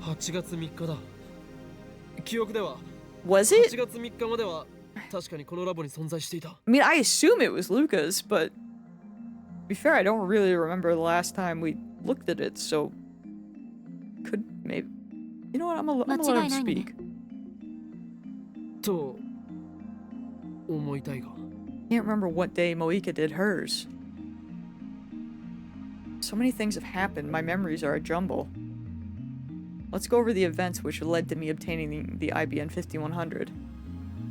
8月3日だ。記憶では Was 8 it? 月3日までは確かにこのラボに存在していた。I mean, I assume it was Luca's, but to be fair, I don't really remember the last time we looked at it, so could maybe. You know what? I'm gonna let him speak. と思いたいが。 Can't remember what day Moika did hers. So many things have happened, my memories are a jumble. Let's go over the events which led to me obtaining the IBN 5100.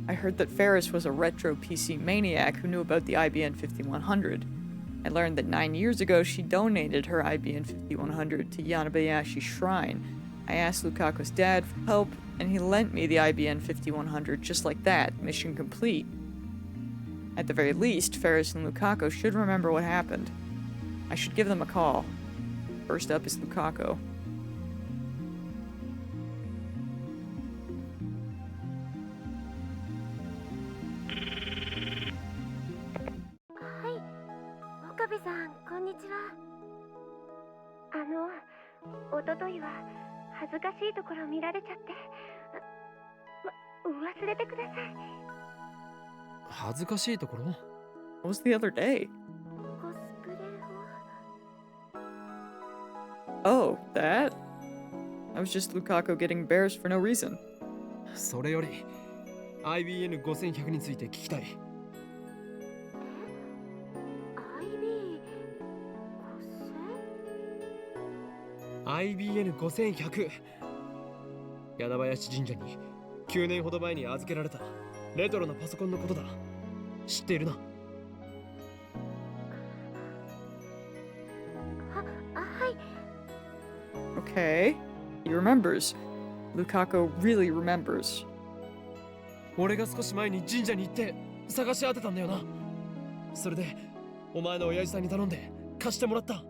I heard that Ferris was a retro PC maniac who knew about the IBN 5100. I learned that 9 years ago she donated her IBN 5100 to Yanabayashi Shrine. I asked Lukaku's dad for help, and he lent me the IBN 5100 just like that, mission complete. At the very least, Ferris and Lukaku should remember what happened. I should give them a call. First up is Lukaku. Hi, 岡部さん、こんにちは。おとといは恥ずかしいところ見られちゃって、忘れてください。恥ずかしいところ？ What was the other day? コスプレを。Oh, that? I was just Lukaku getting embarrassed for no reason. それより IBN5100 について聞きたい。IB5000？ IBN5100 柳林神社に9年ほど前に預けられたレトロなパソコンのことだ。知っているな。はい。 Okay. He remembers. Lukaku really remembers. 俺が少し前に神社に行って探し当てたんだよな。それでお前の親父さんに頼んで貸してもらった。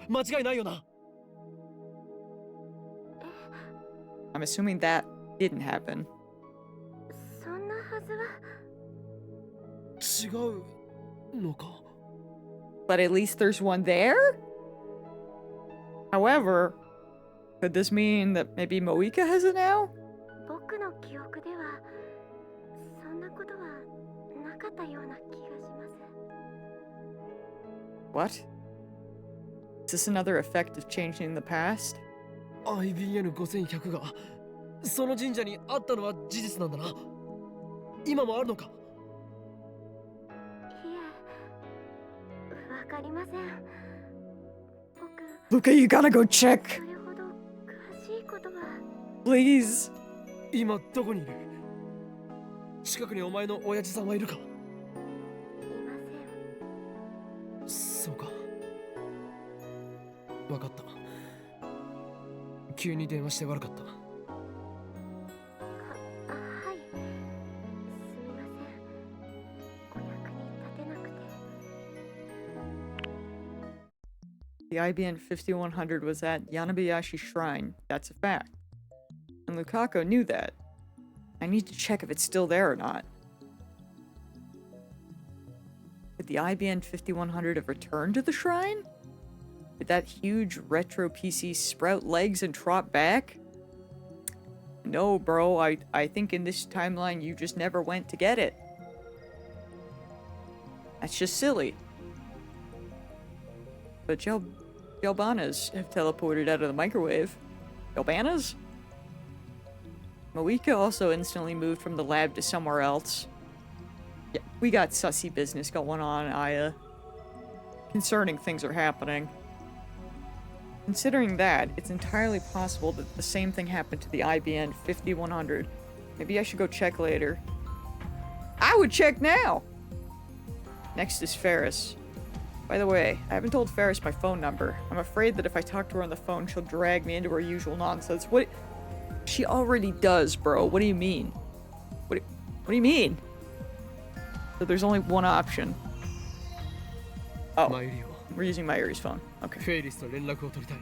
間違いないよな。I'm assuming that didn't happen. そんなはずは。違うのか。 But at least there's one there? However, could this mean that maybe Moika has it now? 僕の記憶ではそんなことはなかったような気がします。 What? Is this another effect of changing the past? IBN5100 がその神社にあったのは事実なんだな。今もあるのか。いえ、わかりません。僕、 Luka, you gotta go check! それほど詳しいことは。 Please! 今どこにいる？近くにお前の親父さんはいるか？いません。そうか。わかった。急に電話して悪かった。はい。すみません。お役に立てなくて。 The IBN 5100 was at Yanabayashi Shrine. That's a fact. And Lukaku knew that. I need to check if it's still there or not. Did the IBN 5100 have returned to the shrine? Did that huge retro PC sprout legs and trot back? No, bro. I think in this timeline you just never went to get it. That's just silly. But Yelbanas have teleported out of the microwave. Yelbanas? Moika also instantly moved from the lab to somewhere else. Yeah, we got sussy business going on, Aya. Concerning things are happening. Considering that, it's entirely possible that the same thing happened to the IBN 5100. Maybe I should go check later. I would check now! Next is Ferris. By the way, I haven't told Ferris my phone number. I'm afraid that if I talk to her on the phone, she'll drag me into her usual nonsense. What? She already does, bro. What do you mean? What do you mean? So there's only one option. Oh, we're using Mayuri's phone. Okay. フェイリスと連絡を取りたい。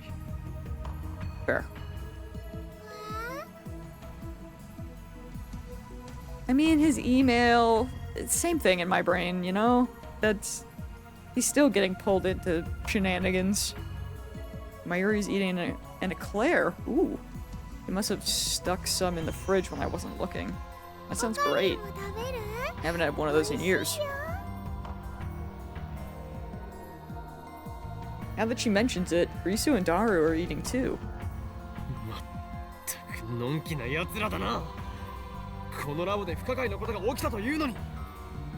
Fair. I mean, his email, same thing in my brain, you know? He's still getting pulled into shenanigans. Mayuri's eating an eclair. Ooh. He must have stuck some in the fridge when I wasn't looking. That sounds great. I haven't had one of those in years. Now that she mentions it, Risu and Daru are eating too. まったくのんきな奴らだな。このラボで不可解なことが起きたというのに。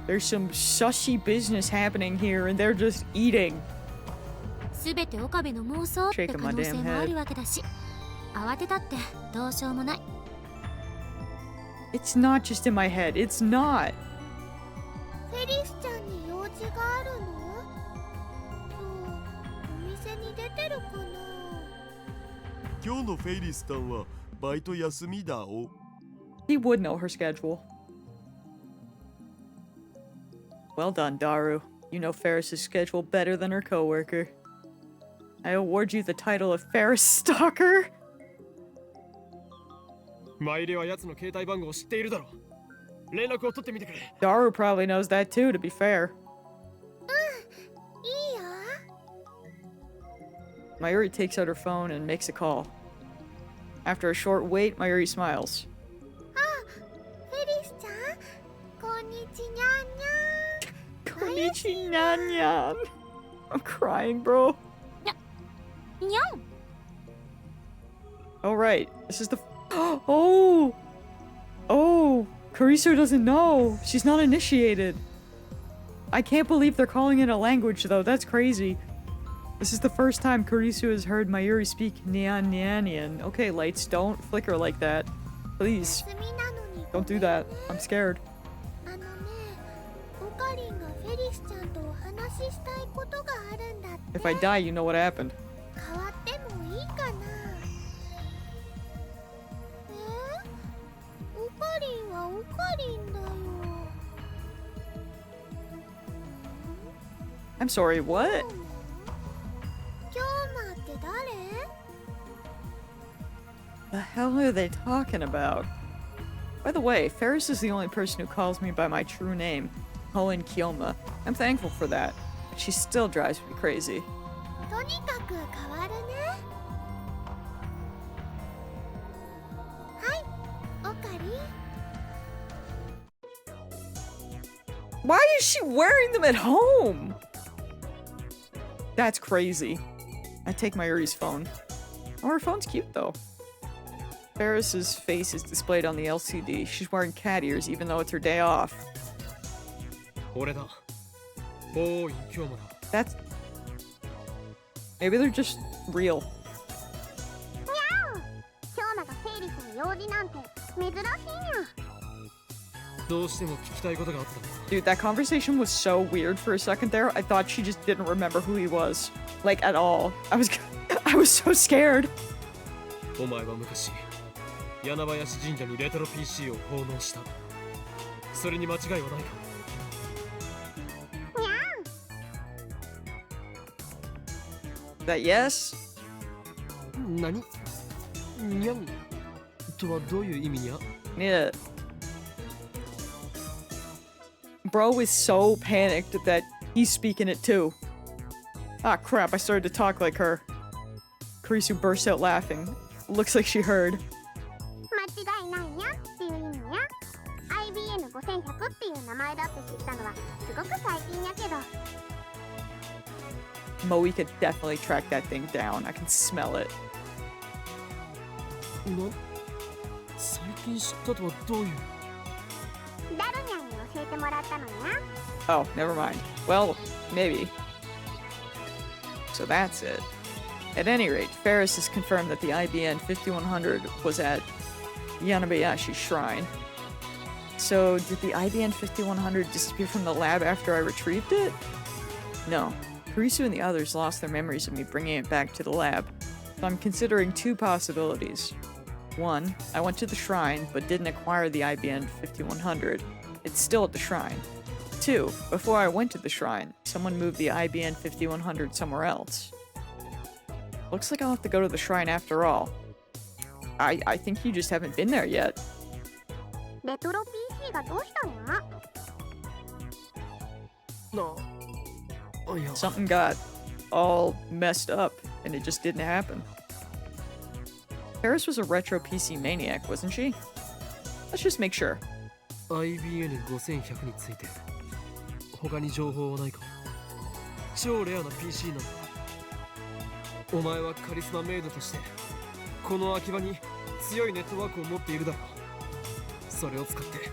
There's some sussy business happening here and they're just eating. すべて岡部の妄想って可能性もあるわけだし、慌てたってどうしようもない。 It's not just in my head. It's not. フェリスちゃんに用事があるの？今日お店に出てるかな？今日のフェイリスタンはバイト休みだお。 He would know her schedule. Well done, Daru. You know Ferris's schedule better than her coworker. I award you the title of Ferris Stalker. マイレは奴の携帯番号を知っているだろう。連絡を取ってみてくれ。 Daru probably knows that too, to be fair. いいよ。 Mayuri takes out her phone and makes a call. After a short wait, Mayuri smiles. フェリスちゃん、こんにちにゃんにゃん。 Konnichi Nyan. I'm crying, bro. にゃん。 All right, this is the. Oh! Kariso doesn't know. She's not initiated. I can't believe they're calling it a language, though. That's crazy. This is the first time Kurisu has heard Mayuri speak Nyan Nyanian. Okay, lights, don't flicker like that. Please, 休みなのに don't do that. I'm scared. あのね、オカリンがフェリスちゃんとお話ししたいことがあるんだって。 If I die, you know what happened. 変わってもいいかな。オカリンはオカリンだよ。 I'm sorry, what? 京馬って誰？ The hell are they talking about? By the way, Ferris is the only person who calls me by my true name, Hoen Kyoma. I'm thankful for that, but she still drives me crazy. とにかく変わるね。はい、オカリン。 Why is she wearing them at home? That's crazy. I take Mayuri's phone. Oh, her phone's cute though. Ferris's face is displayed on the LCD. She's wearing cat ears even though it's her day off. 俺だ。おーい、今日もだ。 That's... Maybe they're just real. 京馬がセイリスの用事なんて珍しいにゃ。どうしても聞きたいことがあったんだ。 Dude, that conversation was so weird for a second there. I thought she just didn't remember who he was. Like, at all. I was so scared. お前は昔、柳林神社にレトロ PC を奉納した。それに間違いはないか。 That yes? 何？にゃんとはどういう意味にゃ？ Yeah. Bro is so panicked that he's speaking it too. Ah, crap, I started to talk like her. Kurisu bursts out laughing. Looks like she heard. 間違いないにゃっていう意味にゃ。IBN5100 っていう名前だって知ったのはすごく最近やけど。 Moe could definitely track that thing down. I can smell it. 最近知ったとはどういう？ ダルニャンに教えてもらったのにゃ。 Oh, never mind. Well, maybe. So that's it. At any rate, Ferris has confirmed that the IBN 5100 was at Yanabayashi's shrine. So, did the IBN 5100 disappear from the lab after I retrieved it? No. Kurisu and the others lost their memories of me bringing it back to the lab. So I'm considering two possibilities. One, I went to the shrine but didn't acquire the IBN 5100. It's still at the shrine. Two, before I went to the shrine, someone moved the IBN 5100 somewhere else. Looks like I'll have to go to the shrine after all. I think you just haven't been there yet. レトロ PC がどうしたにゃ。 Something got all messed up, and it just didn't happen. Paris was a retro PC maniac, wasn't she? Let's just make sure. IBN5100 について他に情報はないか？超レアな PC なんだ。お前はカリスマメイドとしてこの秋葉に強いネットワークを持っているだろう。それを使って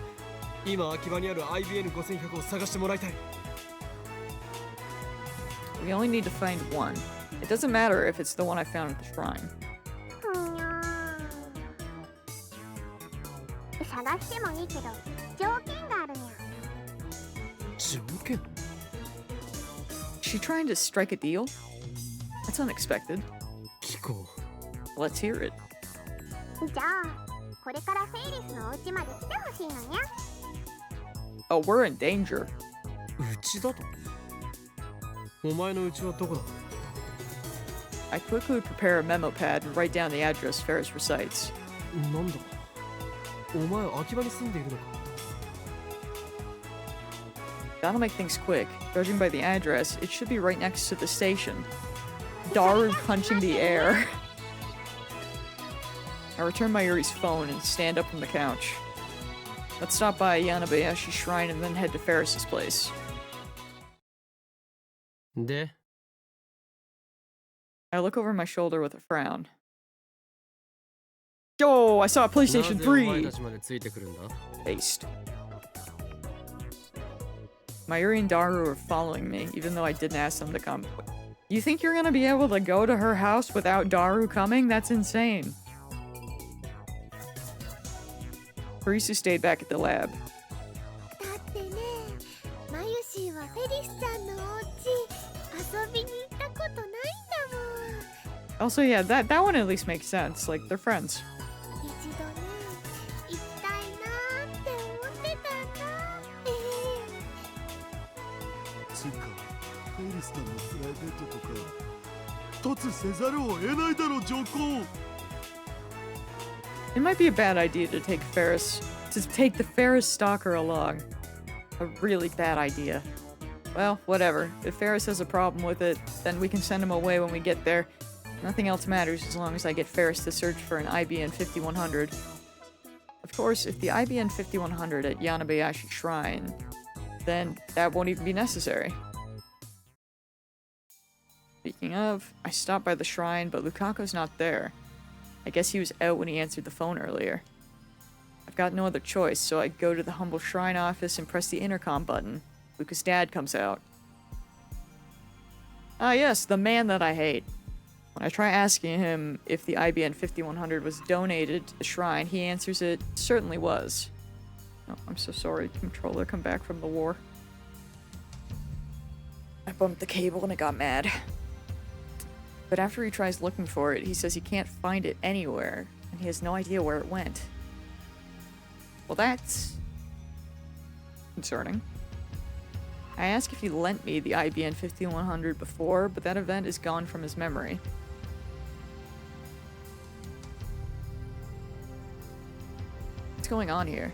今秋葉にある IBN5100 を探してもらいたい。 We only need to find one. It doesn't matter if it's the one I found at the shrine. にゃー。探してもいいけど条件があるにゃ。条件？ Is she trying to strike a deal? That's unexpected. 聞こう。 Let's hear it. じゃあこれからセイリスのお家まで来てほしいのにゃ。 Oh, we're in danger. うちだと？お前のうちはどこだ？ I quickly prepare a memo pad and write down the address Ferris recites. なんだ？お前秋葉に住んでいるのか？ Gotta make things quick. Judging by the address, it should be right next to the station. Daru punching the air. I return Mayuri's phone and stand up from the couch. Let's stop by Yanabayashi's shrine and then head to Ferris's place. で、 I look over my shoulder with a frown. Yo, I saw a な PlayStation ぜお前 3! たちまでついてくるんだ？ Based. Mayuri and Daru are following me, even though I didn't ask them to come. You think you're gonna be able to go to her house without Daru coming? That's insane. Karisu stayed back at the lab. だってね、マユシーはフェリスちゃんのお家遊びに行ったことないんだもん。 Also, yeah, that one at least makes sense. Like, they're friends. 一度ね、行きたいなーって思ってたんだ。つうかフェリスタのプライベートとか凸せざるを得ないだろ上皇。 It might be a bad idea to take the Ferris stalker along. A really bad idea. Well, whatever. If Ferris has a problem with it, then we can send him away when we get there. Nothing else matters as long as I get Ferris to search for an IBN 5100. Of course, if the IBN 5100 at Yanabayashi Shrine, then that won't even be necessary. Speaking of, I stopped by the shrine, but Lukaku's not there. I guess he was out when he answered the phone earlier. I've got no other choice, so I go to the humble shrine office and press the intercom button. Luka's dad comes out. Ah yes, the man that I hate. When I try asking him if the IBN 5100 was donated to the shrine, he answers it certainly was. Oh, I'm so sorry, controller, come back from the war. I bumped the cable and it got mad. But after he tries looking for it, he says he can't find it anywhere, and he has no idea where it went. Well, that's concerning. I ask if he lent me the IBN 5100 before, but that event is gone from his memory. What's going on here?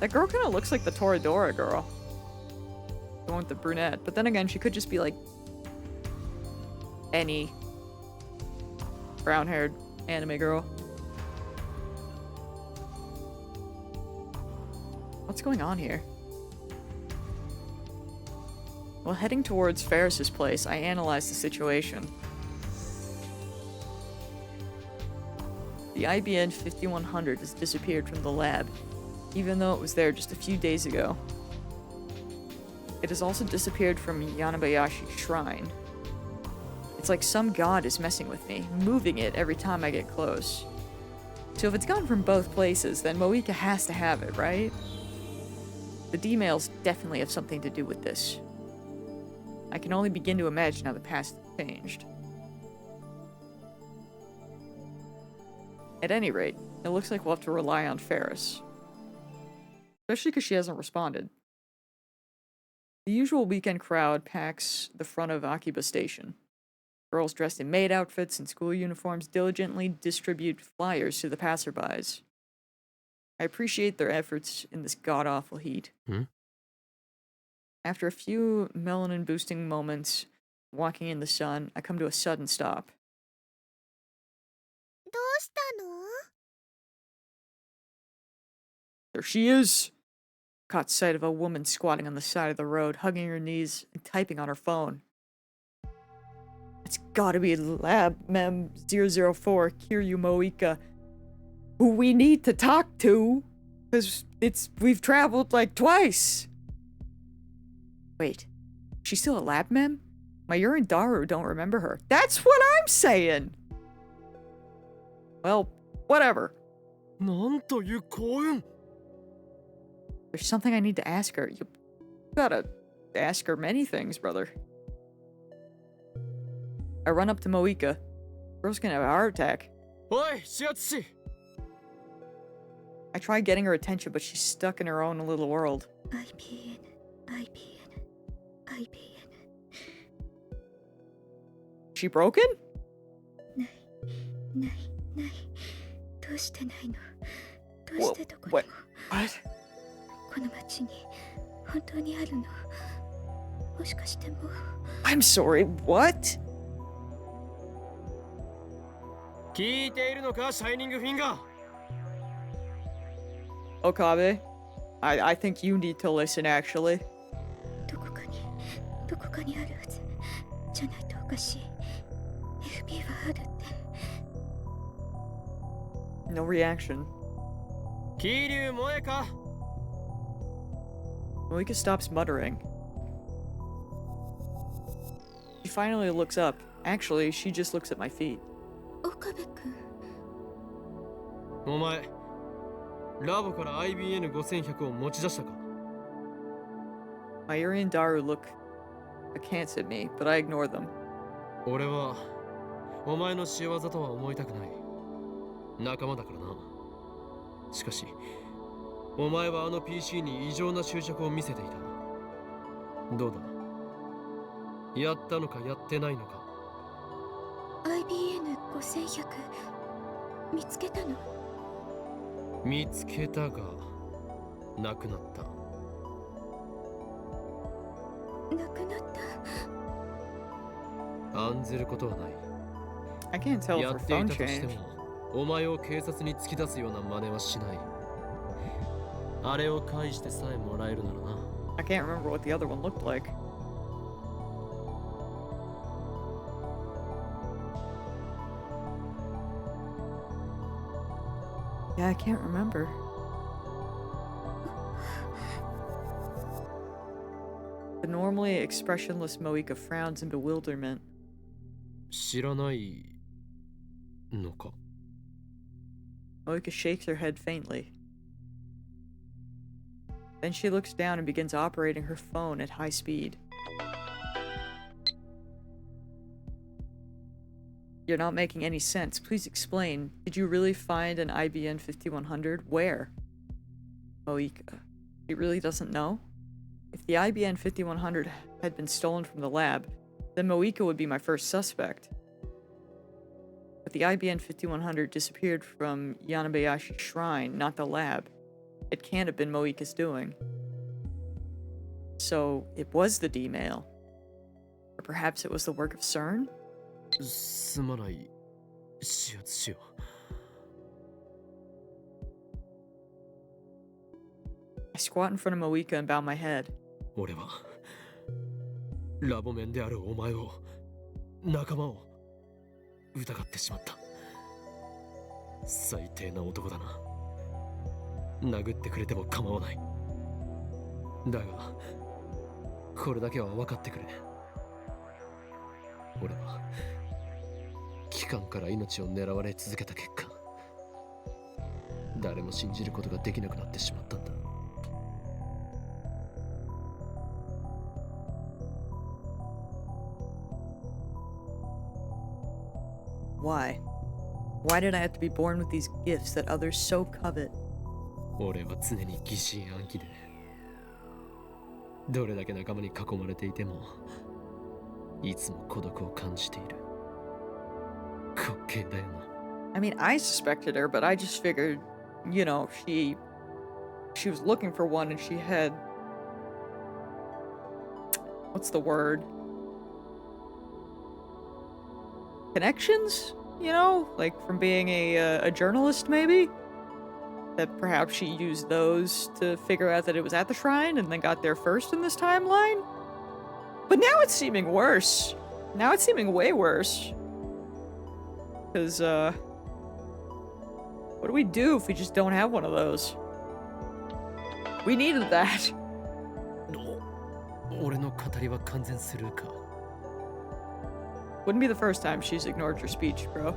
That girl kind of looks like the Toradora girl. The one with the brunette, but then again, she could just be like any brown-haired anime girl. What's going on here? While heading towards Ferris's place, I analyzed the situation. The IBN 5100 has disappeared from the lab, even though it was there just a few days ago. It has also disappeared from Yanabayashi Shrine. It's like some god is messing with me, moving it every time I get close. So if it's gone from both places, then Moika has to have it, right? The D-mails definitely have something to do with this. I can only begin to imagine how the past has changed. At any rate, it looks like we'll have to rely on Ferris. Especially because she hasn't responded. The usual weekend crowd packs the front of Akiba Station. Girls dressed in maid outfits and school uniforms diligently distribute flyers to the passerbys. I appreciate their efforts in this god-awful heat. After a few melanin-boosting moments walking in the sun, I come to a sudden stop. どうしたの？ There she is! Caught sight of a woman squatting on the side of the road, hugging her knees and typing on her phone. It's gotta be Lab Mem 004 Kiryu Moika, who we need to talk to, because we've traveled like twice. Wait, she's still a Lab Mem? Mayuri and Daru don't remember her. That's what I'm saying! Well, whatever. なんという幸運。 There's something I need to ask her. You gotta ask her many things, brother. I run up to Moika. Girl's gonna have a heart attack. おい、シアツシ I try getting her attention, but she's stuck in her own little world. IBN She broken? ないどうしてないのどうしてどこにも What? What? この町に本当にあるのもしかしてもう I'm sorry, what? 聞いているのか、シャイニングフィンガー Okabe, I think you need to listen, actually. どこかにあるはずじゃないとおかしい FB はあるって No reaction. 桐生萌えか Moika stops muttering. She finally looks up. Actually, she just looks at my feet. 岡部君。お前ラボから IBN5100 を持ち出したか？ Mayuri and Daru look askance at me, but I ignore them. 俺はお前の仕業とは思いたくない。仲間だからな。しかしお前はあの PC に異常な執着を見せていた。どうだ、やったのかやってないのか。 IBN5100 見つけたの？見つけたがなくなった。なくなった。案ずることはない。 I can't tell や if っ her てい phone たとして changed. もお前を警察に突き出すような真似はしない。あれを返してさえもらえるならな。 I can't remember what the other one looked like. Yeah, I can't remember. The normally expressionless Moika frowns in bewilderment. 知らないのか。 Moika shakes her head faintly. Then she looks down and begins operating her phone at high speed. You're not making any sense. Please explain. Did you really find an IBN 5100? Where? Moika. She really doesn't know? If the IBN 5100 had been stolen from the lab, then Moika would be my first suspect. But the IBN 5100 disappeared from Yanabayashi Shrine, not the lab. It can't have been Moika's doing. So, it was the D-mail. Or perhaps it was the work of CERN? すまない。指圧しよう。 I squat in front of Moika and bow my head. 俺はラボメンであるお前を、仲間を疑ってしまった。最低な男だな。殴ってくれても構わない。だがこれだけは分かってくれ。俺は機関から命を狙われ続けた結果、誰も信じることができなくなってしまったんだ。 Why? Why did I have to be born with these gifts that others so covet? 俺は常に疑心暗鬼で、どれだけ仲間に囲まれていてもいつも孤独を感じている。滑稽だよな。 I mean, I suspected her, but I just figured, you know, she was looking for one and she had... What's the word? Connections? You know? Like from being a journalist, maybe? That perhaps she used those to figure out that it was at the shrine and then got there first in this timeline? But now it's seeming worse. Now it's seeming way worse. Because, what do we do if we just don't have one of those? We needed that. 俺の語りは完全スルーか。 Wouldn't be the first time she's ignored your speech, bro.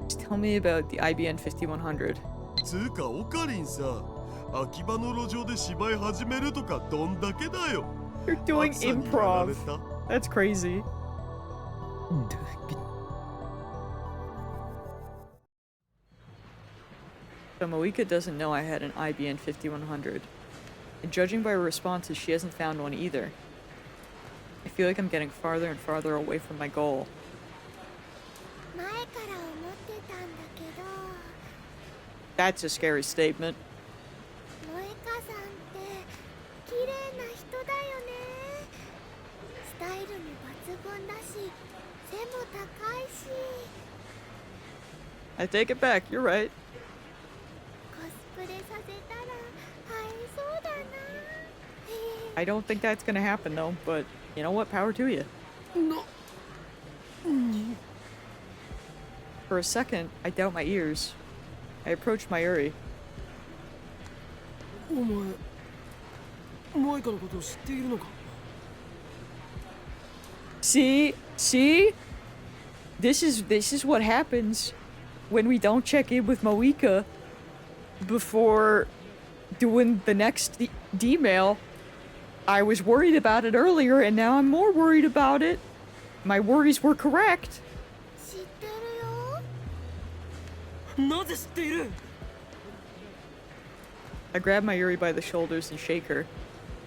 Just tell me about the IBN 5100. つうかオカリンさ、秋葉の路上で芝居始めるとかどんだけだよ。 You're doing 暑さにやられ improv. た。 That's crazy. So Moika doesn't know I had an IBN 5100. And judging by her responses, she hasn't found one either. I feel like I'm getting farther and farther away from my goal. 前から思ってたんだけど、 That's a scary statement. 萌香さんって綺麗な人だよね。スタイルも抜群だし、背も高いし、 I take it back, you're right. コスプレさせたら映えそうだな。 I don't think that's gonna happen though, but you know what? Power to you. For a second, I doubt my ears. I approach Mayuri. お前、マイカのことを知っているのか？ See? See? This is what happens when we don't check in with Moika before doing the next D-mail. I was worried about it earlier, and now I'm more worried about it. My worries were correct. 知ってるよ。なぜ知っている？ I grab Mayuri by the shoulders and shake her.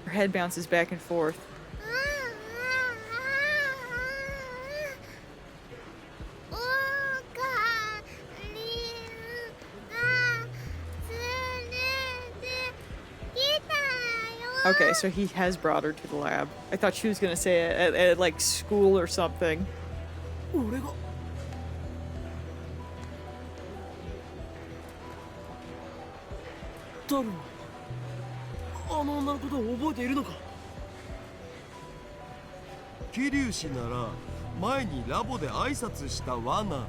Her head bounces back and forth. オカリンが連れてきたよ。 Okay, so he has brought her to the lab. I thought she was gonna say it at like school or something. 俺がタルはあの女のことを覚えているのか？桐生氏なら前にラボで挨拶した罠。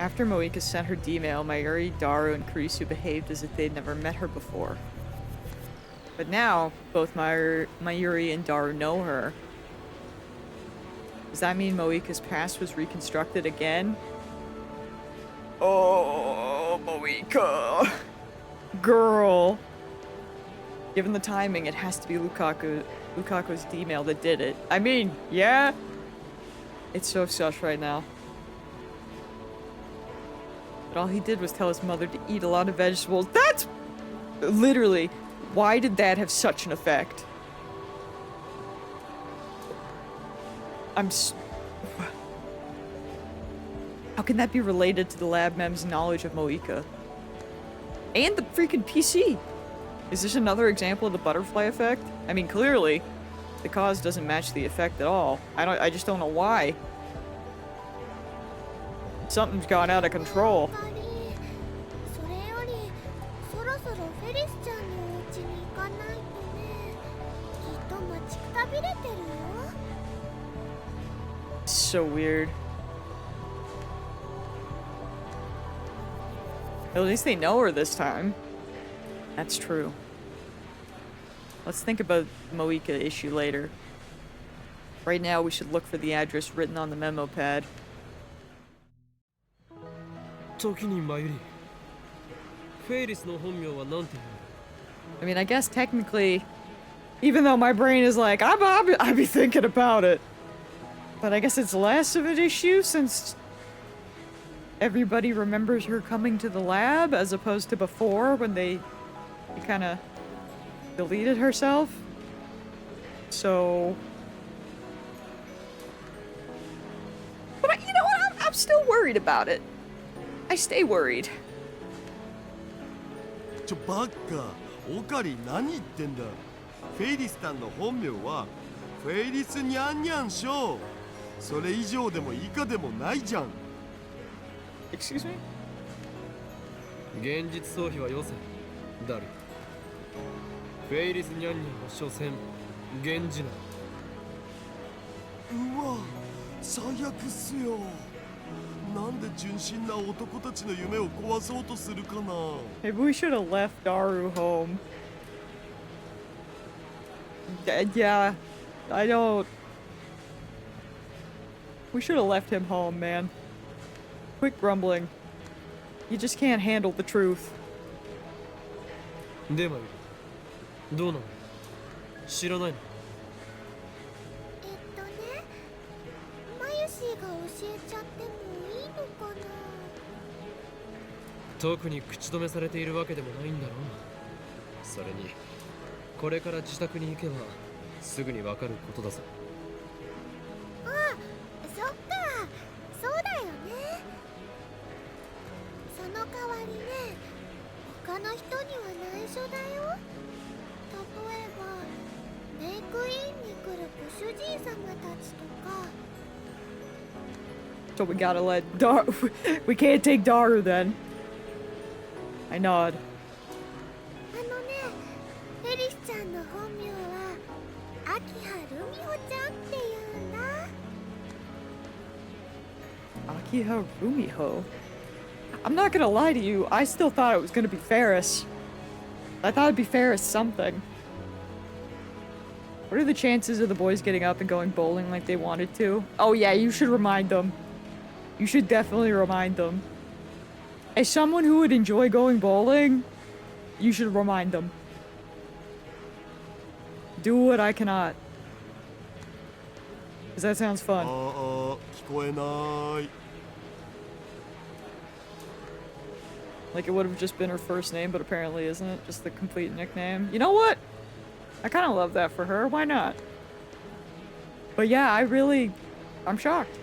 After Moika sent her D-mail, Mayuri, Daru, and Kurisu behaved as if they'd never met her before. But now, both Mayuri and Daru know her. Does that mean Moika's past was reconstructed again? Oh, Moika. Girl. Given the timing, it has to be Lukaku's D-mail that did it. I mean, yeah? It's so sus right now. But all he did was tell his mother to eat a lot of vegetables. That's... Literally, why did that have such an effect? How can that be related to the lab mem's knowledge of Moika? And the freaking PC! Is this another example of the butterfly effect? I mean, clearly, the cause doesn't match the effect at all. I just don't know why. Something's gone out of control. それよりそろそろフェリスちゃんのお家に行かないとね。きっと待ちくたびれてるよ。 So weird. At least they know her this time. That's true. Let's think about the Moika issue later. Right now, we should look for the address written on the memo pad. 時にマユリ、フェイリスの本名はなんていうの？ I mean, I guess technically, even though my brain is like, I'd be thinking about it. But I guess it's less of an issue since everybody remembers her coming to the lab as opposed to before when they kind of deleted herself. So... But you know what? I'm still worried about it. I stay worried. バッカ、オカリ何言ってんだ。フェイリスさんの本名はフェイリスニャンニャンショー。それ以上でも以下でもないじゃん。Excuse me? 現実逃避はよせ、ダル。フェイリスニャンニャンは所詮源氏な。うわ、最悪っすよ。なんで純真な男たちの夢を壊そうとするかな。 Maybe we should have left Daru home. Yeah, I don't... We should have left him home, man. Quit grumbling. You just can't handle the truth. でマユリ、どうなの？知らないの？マユシーが教えちゃってもいいのかな。特に口止めされているわけでもないんだろう。それにこれから自宅に行けばすぐにわかることだぞ。あ、そっか、そうだよね。その代わりね、他の人には内緒だよ。例えばメイクインに来るご主人様たちとか。 So we gotta let Daru... We can't take Daru then. I nod. あのね、フェリスちゃんの本名は秋葉ルミホちゃんっていうんだ。 Akiha Rumiho? I'm not gonna lie to you, I still thought it was gonna be Ferris. I thought it'd be Ferris something. What are the chances of the boys getting up and going bowling like they wanted to? Oh yeah, you should remind them. You should definitely remind them. As someone who would enjoy going bowling, you should remind them. Do what I cannot. Because that sounds fun. 聞こえない。 Like it would have just been her first name, but apparently isn't. Just the complete nickname. You know what? I kind of love that for her. Why not? But yeah, I'm shocked.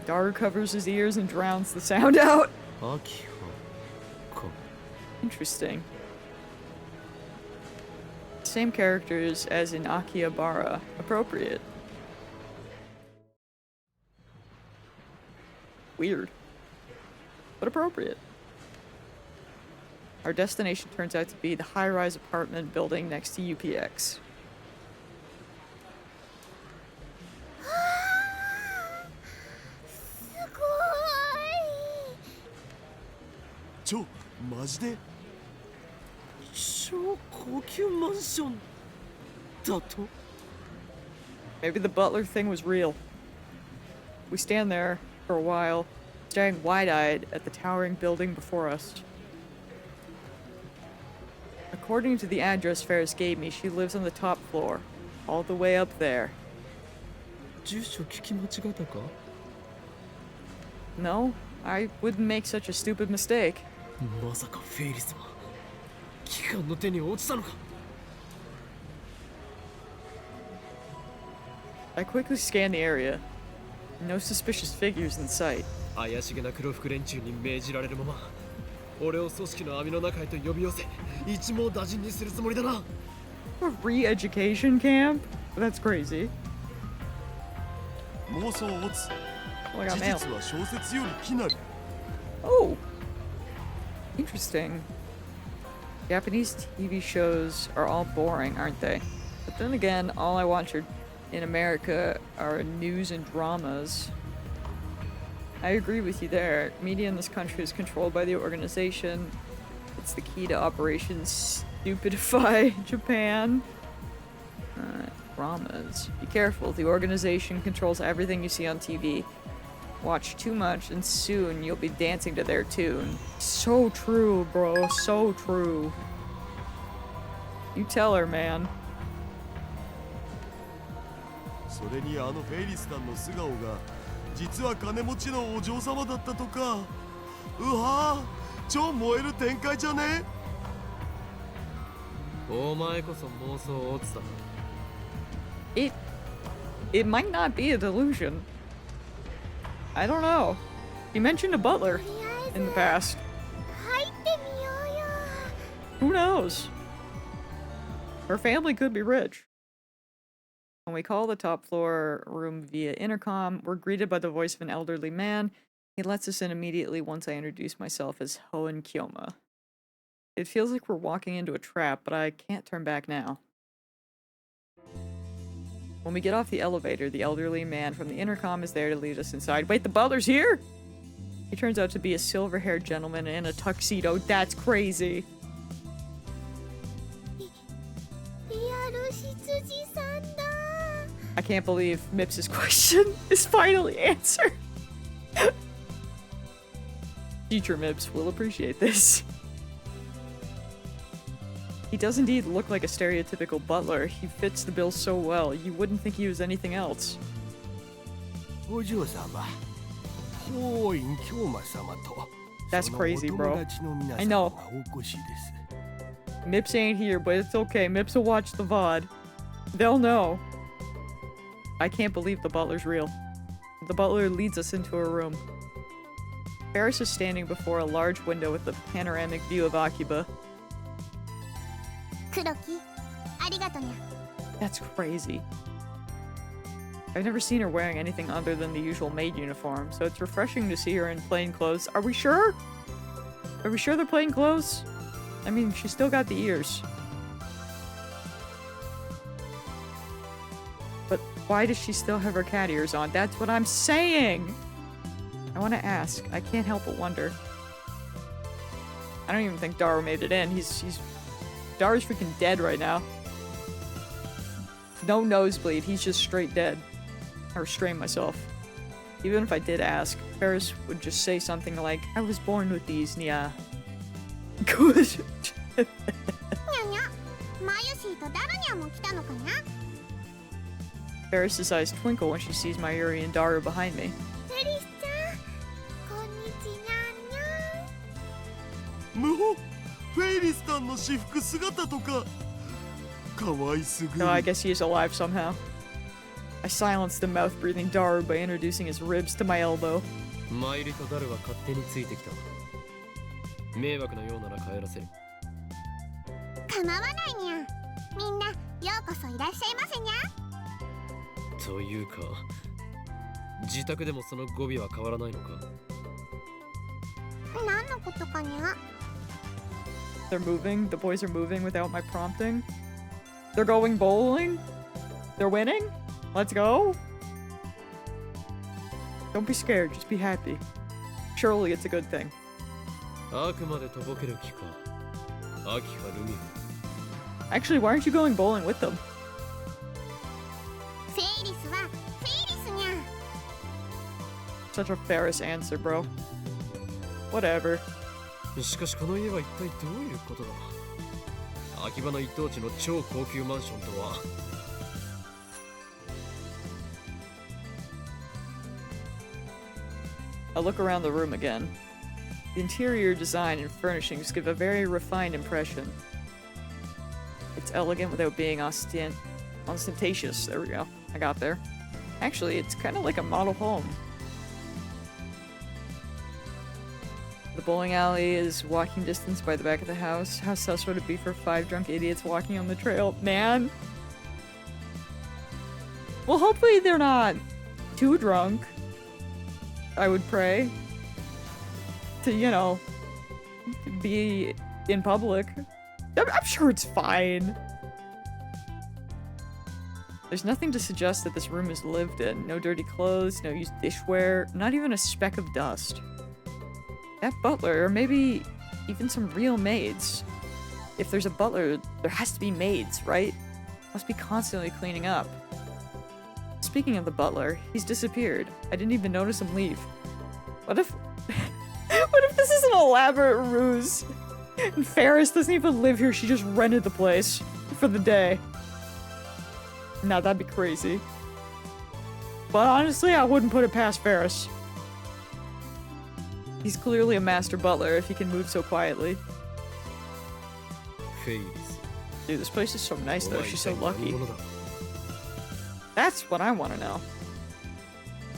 Daru covers his ears and drowns the sound out. アキハか。 Interesting. Same characters as in Akihabara. Appropriate. Weird. But appropriate. Our destination turns out to be the high-rise apartment building next to UPX. すごい。マジで？超高級マンションだと？ Maybe the butler thing was real. We stand there for a while, staring wide-eyed at the towering building before us. According to the address Ferris gave me, she lives on the top floor, all the way up there. 住所聞き間違えたか？ No, I wouldn't make such a stupid mistake. まさかフェイリスは機関の手に落ちたのか？ I quickly scan the area. No suspicious figures in sight. 怪しげな黒服連中に命じられるまま俺を組織の網の中へと呼び寄せ一網打尽にするつもりだな。 A re-education camp? That's crazy. 妄想を持つ。 Oh, I got 事 mail. 実は小説よりきなり。 Oh! Interesting. Japanese TV shows are all boring, aren't they? But then again, all I watch in America are news and dramas. I agree with you there. Media in this country is controlled by the organization. It's the key to Operation Stupidify Japan. Dramas. Be careful, the organization controls everything you see on TV. Watch too much and soon you'll be dancing to their tune. So true, bro. So true. You tell her, man. それにあのフェイリスタンの素顔が実は金持ちのお嬢様だったとか。うわぁ、超燃える展開じゃね？お前こそ妄想を落ちた。 It might not be a delusion. I don't know. He mentioned a butler とりあえ in ず the past. 入ってみようよ。 Who knows? Her family could be rich. When we call the top floor room via intercom, we're greeted by the voice of an elderly man. He lets us in immediately once I introduce myself as Hoen Kyoma. It feels like we're walking into a trap, but I can't turn back now. When we get off the elevator, the elderly man from the intercom is there to lead us inside. Wait, the butler's here? He turns out to be a silver-haired gentleman in a tuxedo. That's crazy. リアル羊さんだ。 I can't believe Mips's question is finally answered. Future Mips will appreciate this. He does indeed look like a stereotypical butler. He fits the bill so well, you wouldn't think he was anything else. お嬢様、法院京馬様と That's その crazy, お bro. 友達の皆 I 様 know. がお越しです。 Mips ain't here, but it's okay. Mips will watch the VOD. They'll know. I can't believe the butler's real. The butler leads us into a room. Ferris is standing before a large window with a panoramic view of Akiba. 黒木、ありがとにゃ。 That's crazy. I've never seen her wearing anything other than the usual maid uniform, so it's refreshing to see her in plain clothes. Are we sure? Are we sure they're plain clothes? I mean, she's still got the ears. But why does she still have her cat ears on? That's what I'm saying! I want to ask. I can't help but wonder. I don't even think Daru made it in. Daru's freaking dead right now. No nosebleed, he's just straight dead. I restrained myself. Even if I did ask, Ferris would just say something like, I was born with these, Nya. Good. にゃにゃマユシーとダルニャも来たのかにゃ Ferris's eyes twinkle when she sees Mayuri and Daru behind me. フェリスちゃんこんにちにゃんにゃむほフェイリスさんの私服姿とかかわいすぎ No, I guess he is alive somehow. I silenced the mouth-breathing Daru by introducing his ribs to my elbow. マイリとダルは勝手についてきた。迷惑なようなら帰らせる。構わないにゃみんなようこそいらっしゃいませにゃというか、自宅でもその語尾は変わらないのか。何のことかにゃ They're moving. The boys are moving without my prompting. They're going bowling. They're winning. Let's go. Don't be scared. Just be happy. Surely it's a good thing. あくまでとぼける気か。アキハルミ Actually, why aren't you going bowling with them? フェイリスはフェイリスにゃ Such a Ferris answer, bro. Whatever. しかしこの家は一体どういうことだ。秋葉の一等地の超高級マンションとは。I look around the room again. The interior design and furnishings give a very refined impression. It's elegant without being ostentatious. There we go. I got there. Actually, it's kind of like a model home. The bowling alley is walking distance by the back of the house. How sus would it be for 5 drunk idiots walking on the trail? Man! Well, hopefully they're not too drunk. I would pray. To, you know, be in public. I'm sure it's fine. There's nothing to suggest that this room is lived in. No dirty clothes, no used dishware, not even a speck of dust. That butler, or maybe even some real maids. If there's a butler, there has to be maids, right? Must be constantly cleaning up. Speaking of the butler, he's disappeared. I didn't even notice him leave. What if... what if this is an elaborate ruse? And Ferris doesn't even live here, she just rented the place for the day. Now that'd be crazy. But honestly, I wouldn't put it past Ferris. He's clearly a master butler if he can move so quietly. フェイリス。 Dude, this place is so nice though, お前 she's so 一体何 lucky. 者だ。 That's what I want to know.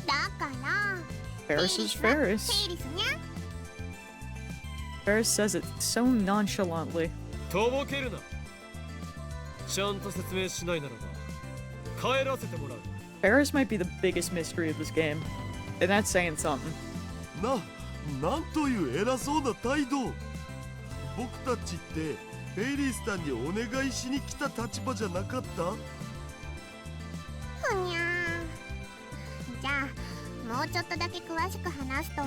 だから Ferris is フェ Ferris. イリスにゃ Ferris says it so nonchalantly. とぼけるな。ちゃんと説明しないならば帰らせてもらう。 Ferris might be the biggest mystery of this game. And that's saying something. なんという偉そうな態度僕たちってフェイリースさんにお願いしに来た立場じゃなかったふにゃじゃあもうちょっとだけ詳しく話すと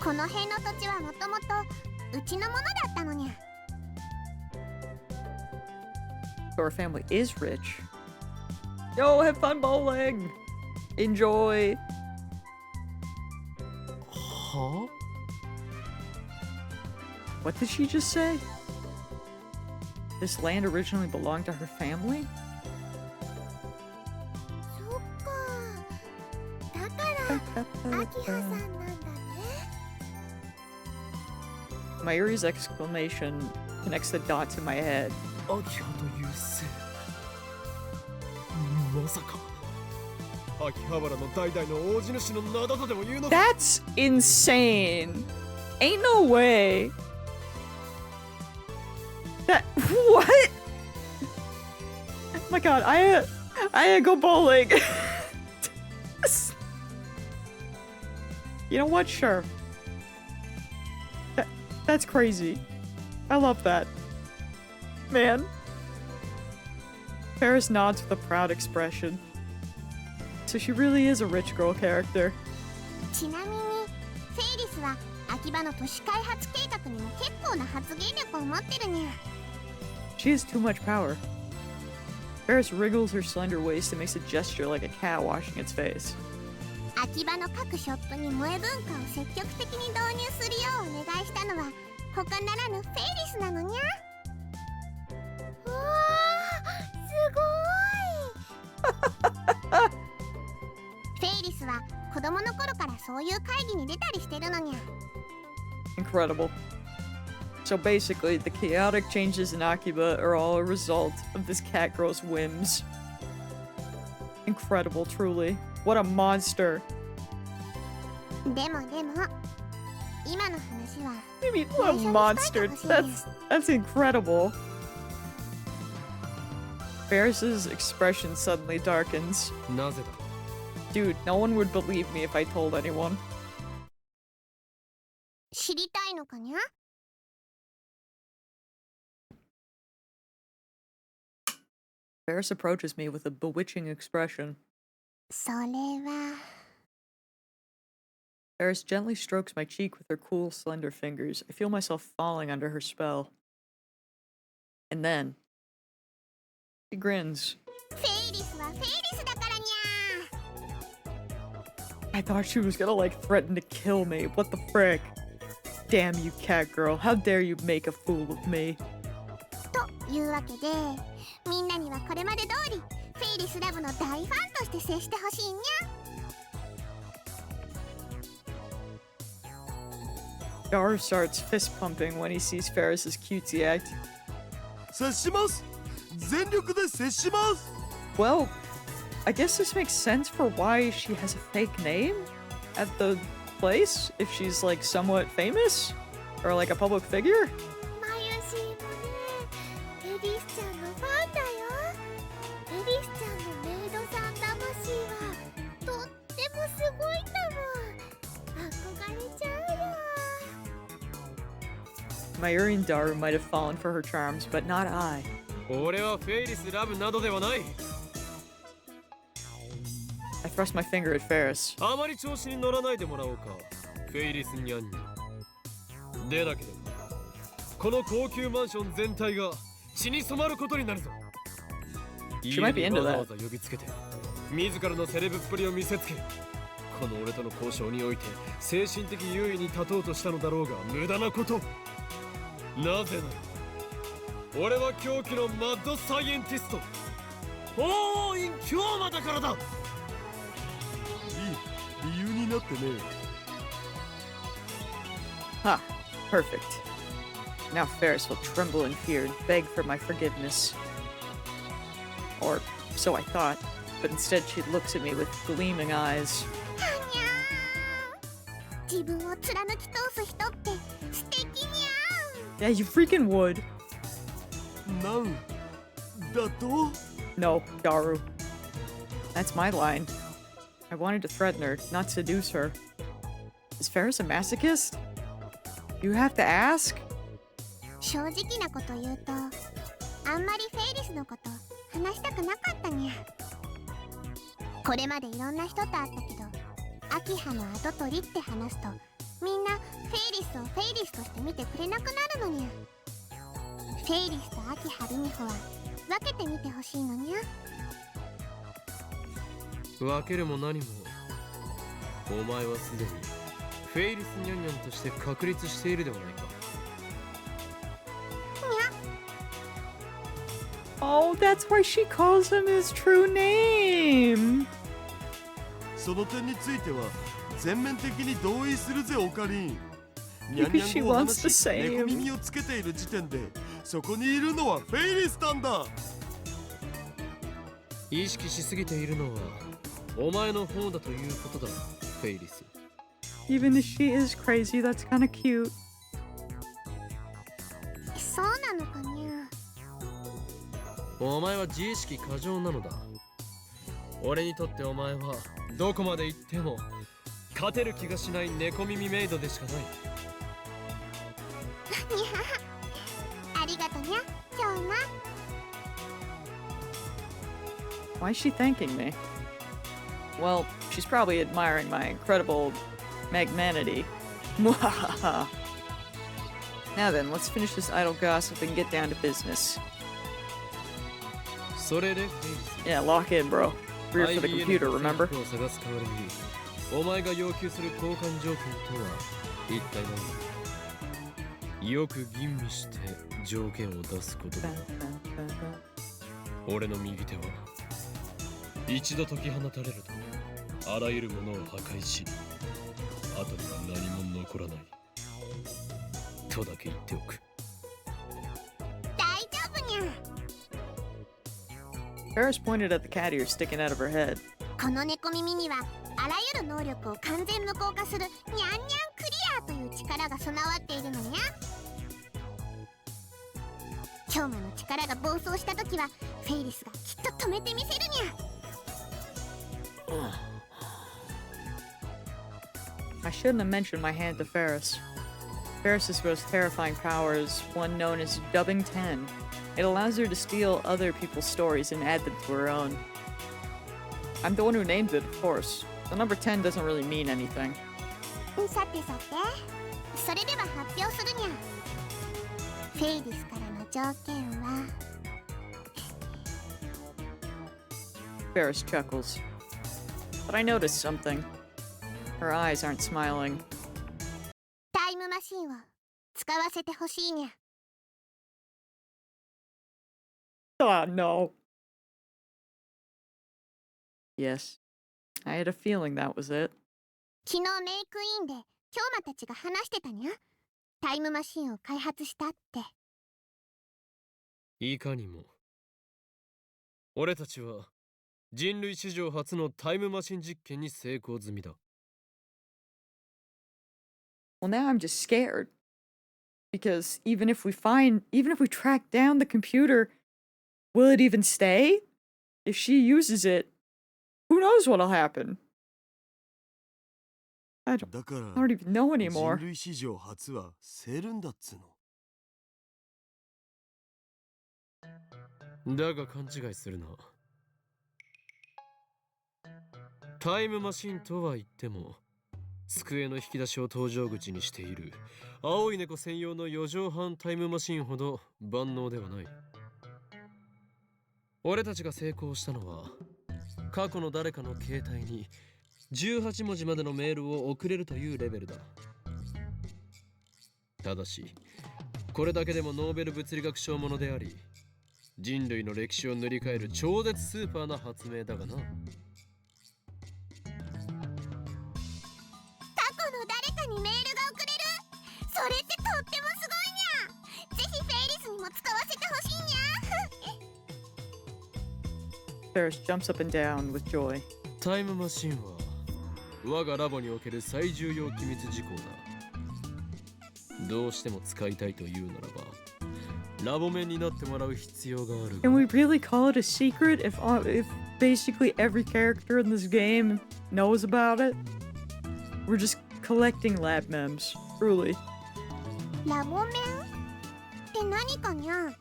この辺の土地はもともとうちのものだったのにゃ So our family is rich. Yo, have fun bowling! Enjoy! は What did she just say? This land originally belonged to her family? そっかだから秋葉さんなんだね Mayuri's exclamation connects the dots in my head. アキハという姓。まさか。秋葉原の代々の大地主の名だとでも言うのか。 That's insane! Ain't no way! That- what? Oh my god, I go bowling! You know what? Sure. That's crazy. I love that. Man. Ferris nods with a proud expression. So she really is a rich girl character. ちなみにフェイリスは秋葉の都市開発計画にも結構な発言力を持ってるにゃ。 She has too much power. Ferris wriggles her slender waist and makes a gesture like a cat washing its face. 秋葉の各ショップに萌え文化を積極的に導入するようお願いしたのは他ならぬフェイリスなのにゃ。うわー、すごい。フェイリスは子供の頃からそういう会議に出たりしてるのにゃ。 Incredible. So basically, the chaotic changes in Akiba are all a result of this cat girl's whims. Incredible, truly. What a monster. でも今の話は I mean, what a monster. That's incredible. Ferris's expression suddenly darkens. なぜだ。 Dude, no one would believe me if I told anyone. 知りたいのかにゃ。 Ferris approaches me with a bewitching expression. それは Ferris gently strokes my cheek with her cool, slender fingers. I feel myself falling under her spell. And then, she grins. フェイリスはフェイリスだからにゃ。 I thought she was gonna, like, threaten to kill me. What the frick? Damn you, cat girl. How dare you make a fool of me? というわけでみんなにはこれまで通りフェイリスラブの大ファンとして接してほしいにゃ。 Gar starts fist pumping when he sees Ferris's cutesy act. 接します。全力で接します。 Well, I guess this makes sense for why she has a fake name at the place, if she's like somewhat famous or like a public figure. マユシーもね、エリスちゃんのファンだよ。エリスちゃんのメイドさん魂はとってもすごいんだもん。憧れちゃうよ。 Mayuri and Daru might have fallen for her charms, but not I. 俺はフェイリスラブなどではない。 I thrust my finger at Ferris. あまり調子に乗らないでもらおうか、フェイリスニャンに。でなければこの高級マンション全体が血に染まることになるぞ。 She might be 家 into にわざ that. わざ呼びつけて自らのセレブっぷりを見せつけ、この俺との交渉において精神的優位に立とうとしたのだろうが無駄なこと。なぜなら俺は狂気のマッドサイエンティストオーインキョーマだからだ。いい理由になってね。 Ha, perfect. Now Ferris will tremble in fear and beg for my forgiveness. Or so I thought, but instead she looks at me with gleaming eyes. はにゃー。自分を貫き通す人って素敵にゃ Yeah, you freaking would. なんだと？ No, Daru. That's my line. I wanted to threaten her, not seduce her. Is Ferris a masochist? You have to ask? 正直なこと言うと、あんまりフェイリスのこと話したくなかったにゃ。これまでいろんな人と会ったけど、アキハの跡取りって話すと、みんなフェイリスをフェイリスとして見てくれなくなるのにゃ。フェイリスとアキハルミホは分けてみてほしいのにゃ。分けるも何もお前はすでにフェイリスニャンニャンとして確立しているではないか。 Oh, that's why she calls him his true name. その点については全面的に同意するぜオカリン。ニャンニ She ャン語を wants 話 the し same. 猫耳をつけている時点でそこにいるのはフェイリスなんだ。意識しすぎているのはお前の方だということだ、フェイリス。 Even if she is crazy, that's kind of cute. そうなのかにゃ。お前は自意識過剰なのだ。俺にとってお前はどこまで行っても勝てる気がしない猫耳メイドでしかない。にゃ。ありがとにゃ、今日な。 Why is she thanking me? Well, she's probably admiring my incredible magnanimity. Mwahaha. Now then, let's finish this idle gossip and get down to business. それで Yeah, lock in, bro. We're here for the computer, remember? を探す代わりにお前が要求する交換条件とは一体何だ。よく吟味して条件を出すことだ。俺の右手は一度解き放たれるとあらゆるものを破壊し、後には何も残らないとだけ言っておく。大丈夫にゃ。 Paris pointed at the cat ear sticking out of her head. この猫耳にはあらゆる能力を完全無効化するニャンニャンクリアという力が備わっているのにゃ。京馬の力が暴走した時はフェイリスがきっと止めてみせるにゃ。I shouldn't have mentioned my hand to Ferris. Ferris's most terrifying power is one known as Dubbing 10. It allows her to steal other people's stories and add them to her own. I'm the one who named it, of course. The number 10 doesn't really mean anything. さてさて、それでは発表するにゃ。フェイリスからの条件は Ferris chuckles. But I noticed something. Her eyes aren't smiling. タイムマシンを使わせてほしいにゃ。 Oh, no. Yes. I had a feeling that was it. 昨日メイクインで京馬たちが話してたにゃ。タイムマシンを開発したって。いかにも。俺たちは人類史上初のタイムマシン実験に成功済みだ。Well, now I'm just scared. Because even if we track down the computer, will it even stay? If she uses it, who knows what'll happen? I だから don't even know 人 anymore. 類史上初はセルンだっつの。だが勘違いするな。タイムマシンとは言っても、机の引き出しを搭乗口にしている青い猫専用の4畳半タイムマシンほど万能ではない。俺たちが成功したのは、過去の誰かの携帯に18文字までのメールを送れるというレベルだ。ただし、これだけでもノーベル物理学賞ものであり、人類の歴史を塗り替える超絶スーパーな発明だがな。過去の誰かにメールが送れる。それってとってもすごいにゃ。ぜひフェイリスにも使わせてほしいにゃ。 Ferris jumps up and down with joy. タイムマシンは我がラボにおける最重要機密事項だ。どうしても使いたいというならば、ラボ面になってもらう必要があるが。 Can we really call it a secret if basically every character in this game knows about it? We're just collecting lab mems, truly. ラボ面って何かにゃ。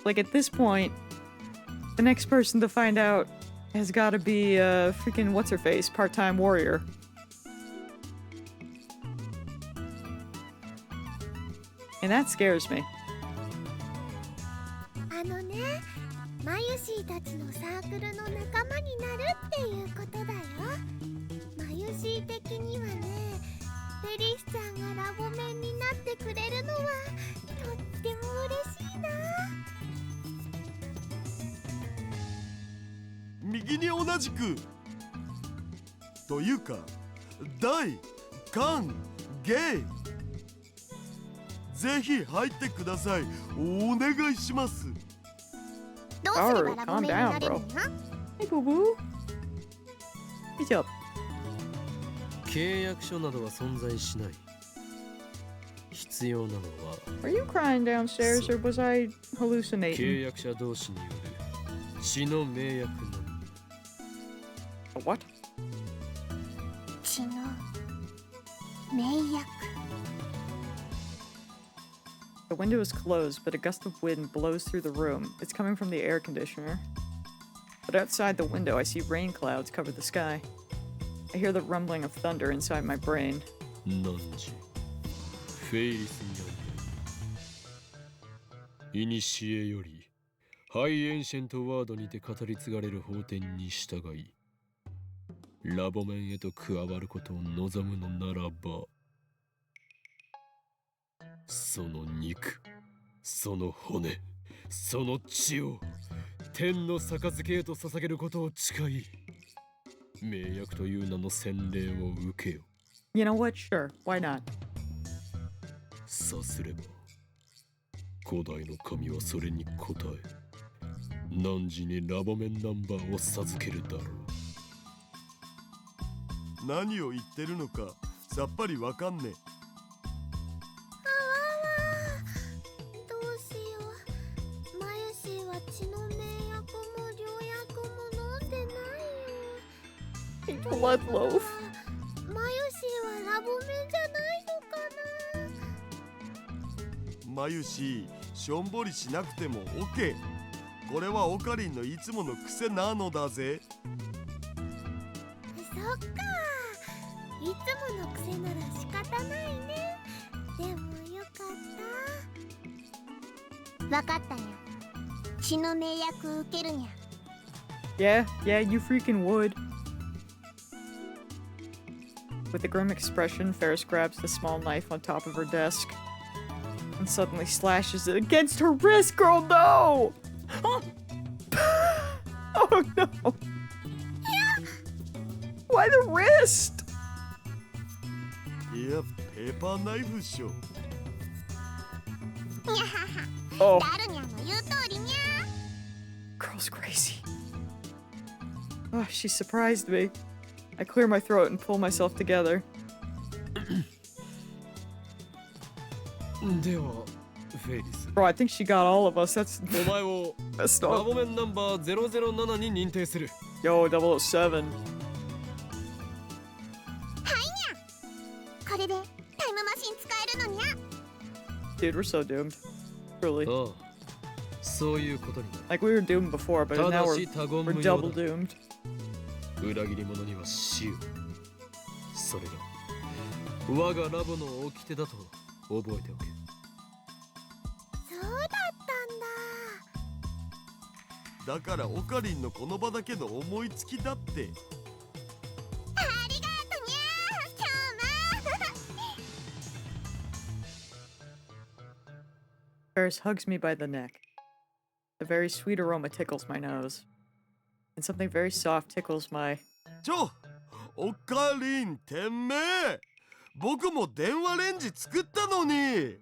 Like at this point, the next person to find out has got to be freaking what's her face, part-time warrior. And that scares me. あのね、マユシーたちのサークルの仲間になるっていうことだよ。マユシー的にはね、フェリスちゃんがラボ面になってくれるのはとっても嬉しいな。右に同じくというか大歓迎。ぜひ入ってください。お願いします。どうすればラボ面になれるの？ Hey, boo boo. What's up? 契約書などは存在しない。必要なのは Are you crying downstairs or was I 契 hallucinating? 約者同士による血の盟約のみ。 What? 血の盟約。 The window is closed, but a gust of wind blows through the room. It's coming from the air conditioner. But outside the window, I see rain clouds cover the sky. I hear the rumbling of thunder inside my brain. 何時フェイリスにあんね。古よりハイエンシェントワードにて語り継がれる法典に従いラボメンへと加わることを望むのならば、その肉、その骨、その血を天の杯へと捧げることを誓い、名役という名の洗礼を受けよ。You know what? Sure. Why not? さすれば古代の神はそれに応え、汝にラボメンナンバーを授けるだろう。何を言ってるのかさっぱりわかんねえ。どうしよう。マユシーは血の名薬も良薬も飲んでないよ。 Blood loaf. マユシーはラボメンじゃないのかな。マユシしょんぼりしなくても OK。 これはオカリンのいつもの癖なのだぜ。そっか、いつもの癖なら仕方ないね。でもよかった。わかったにゃ。血の名薬受けるにゃ。 Yeah, you freaking would. With a grim expression, Ferris grabs the small knife on top of her desk and suddenly slashes it against her wrist. Girl, no! Oh no! Why the wrist? いや、ペーパーナイフっしょ。にゃはは。 Oh, ダルニャの言う通りにゃ。 girl's crazy. Oh, she surprised me. I clear my throat and pull myself together. ではフェイリス、 Bro, I think she got all of us. That's お前を messed ラ up. ボメンナンバー007に認定する。 Yo, 007. これでタイムマシン使えるのにゃ。 Dude, we're so doomed. Truly. ああ、そういうことになる。 Like, we were doomed before, but た now だ we're, し他言 we're 無用 double だ。 doomed. 裏切り者には死を。それが我がラボの掟だと覚えておけ。そうだったんだ。だからオカリンのこの場だけの思いつきだって。ありがとにゃ。今日も。 Ferris hugs me by the neck. A very sweet aroma tickles my nose. And something very soft tickles my... オカリンてめえ、僕も電話レンジ作ったのに。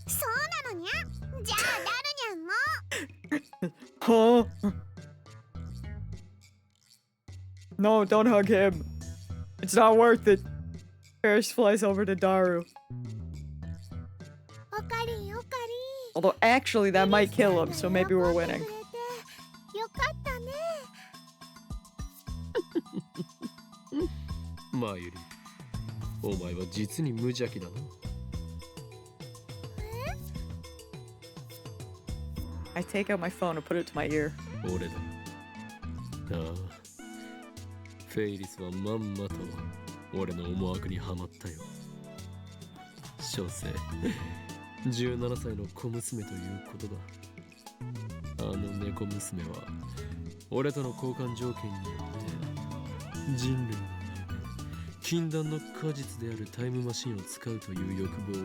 そうなのにゃ。じゃあダルニャンも。 Huh? No, don't hug him. It's not worth it. Ferris flies over to Daru. オカリンオカリン。 Although, actually, that might kill him, so maybe we're winning. よかったね。マユリ、お前は実に無邪気だな。I take out my phone and put it to my ear. 俺だ。ああ、フェイリスはまんまと俺の思惑にはまったよ。小生、17歳の小娘ということだ。あの猫娘は俺との交換条件によって人類の夢、禁断の果実であるタイムマシンを使うという欲望を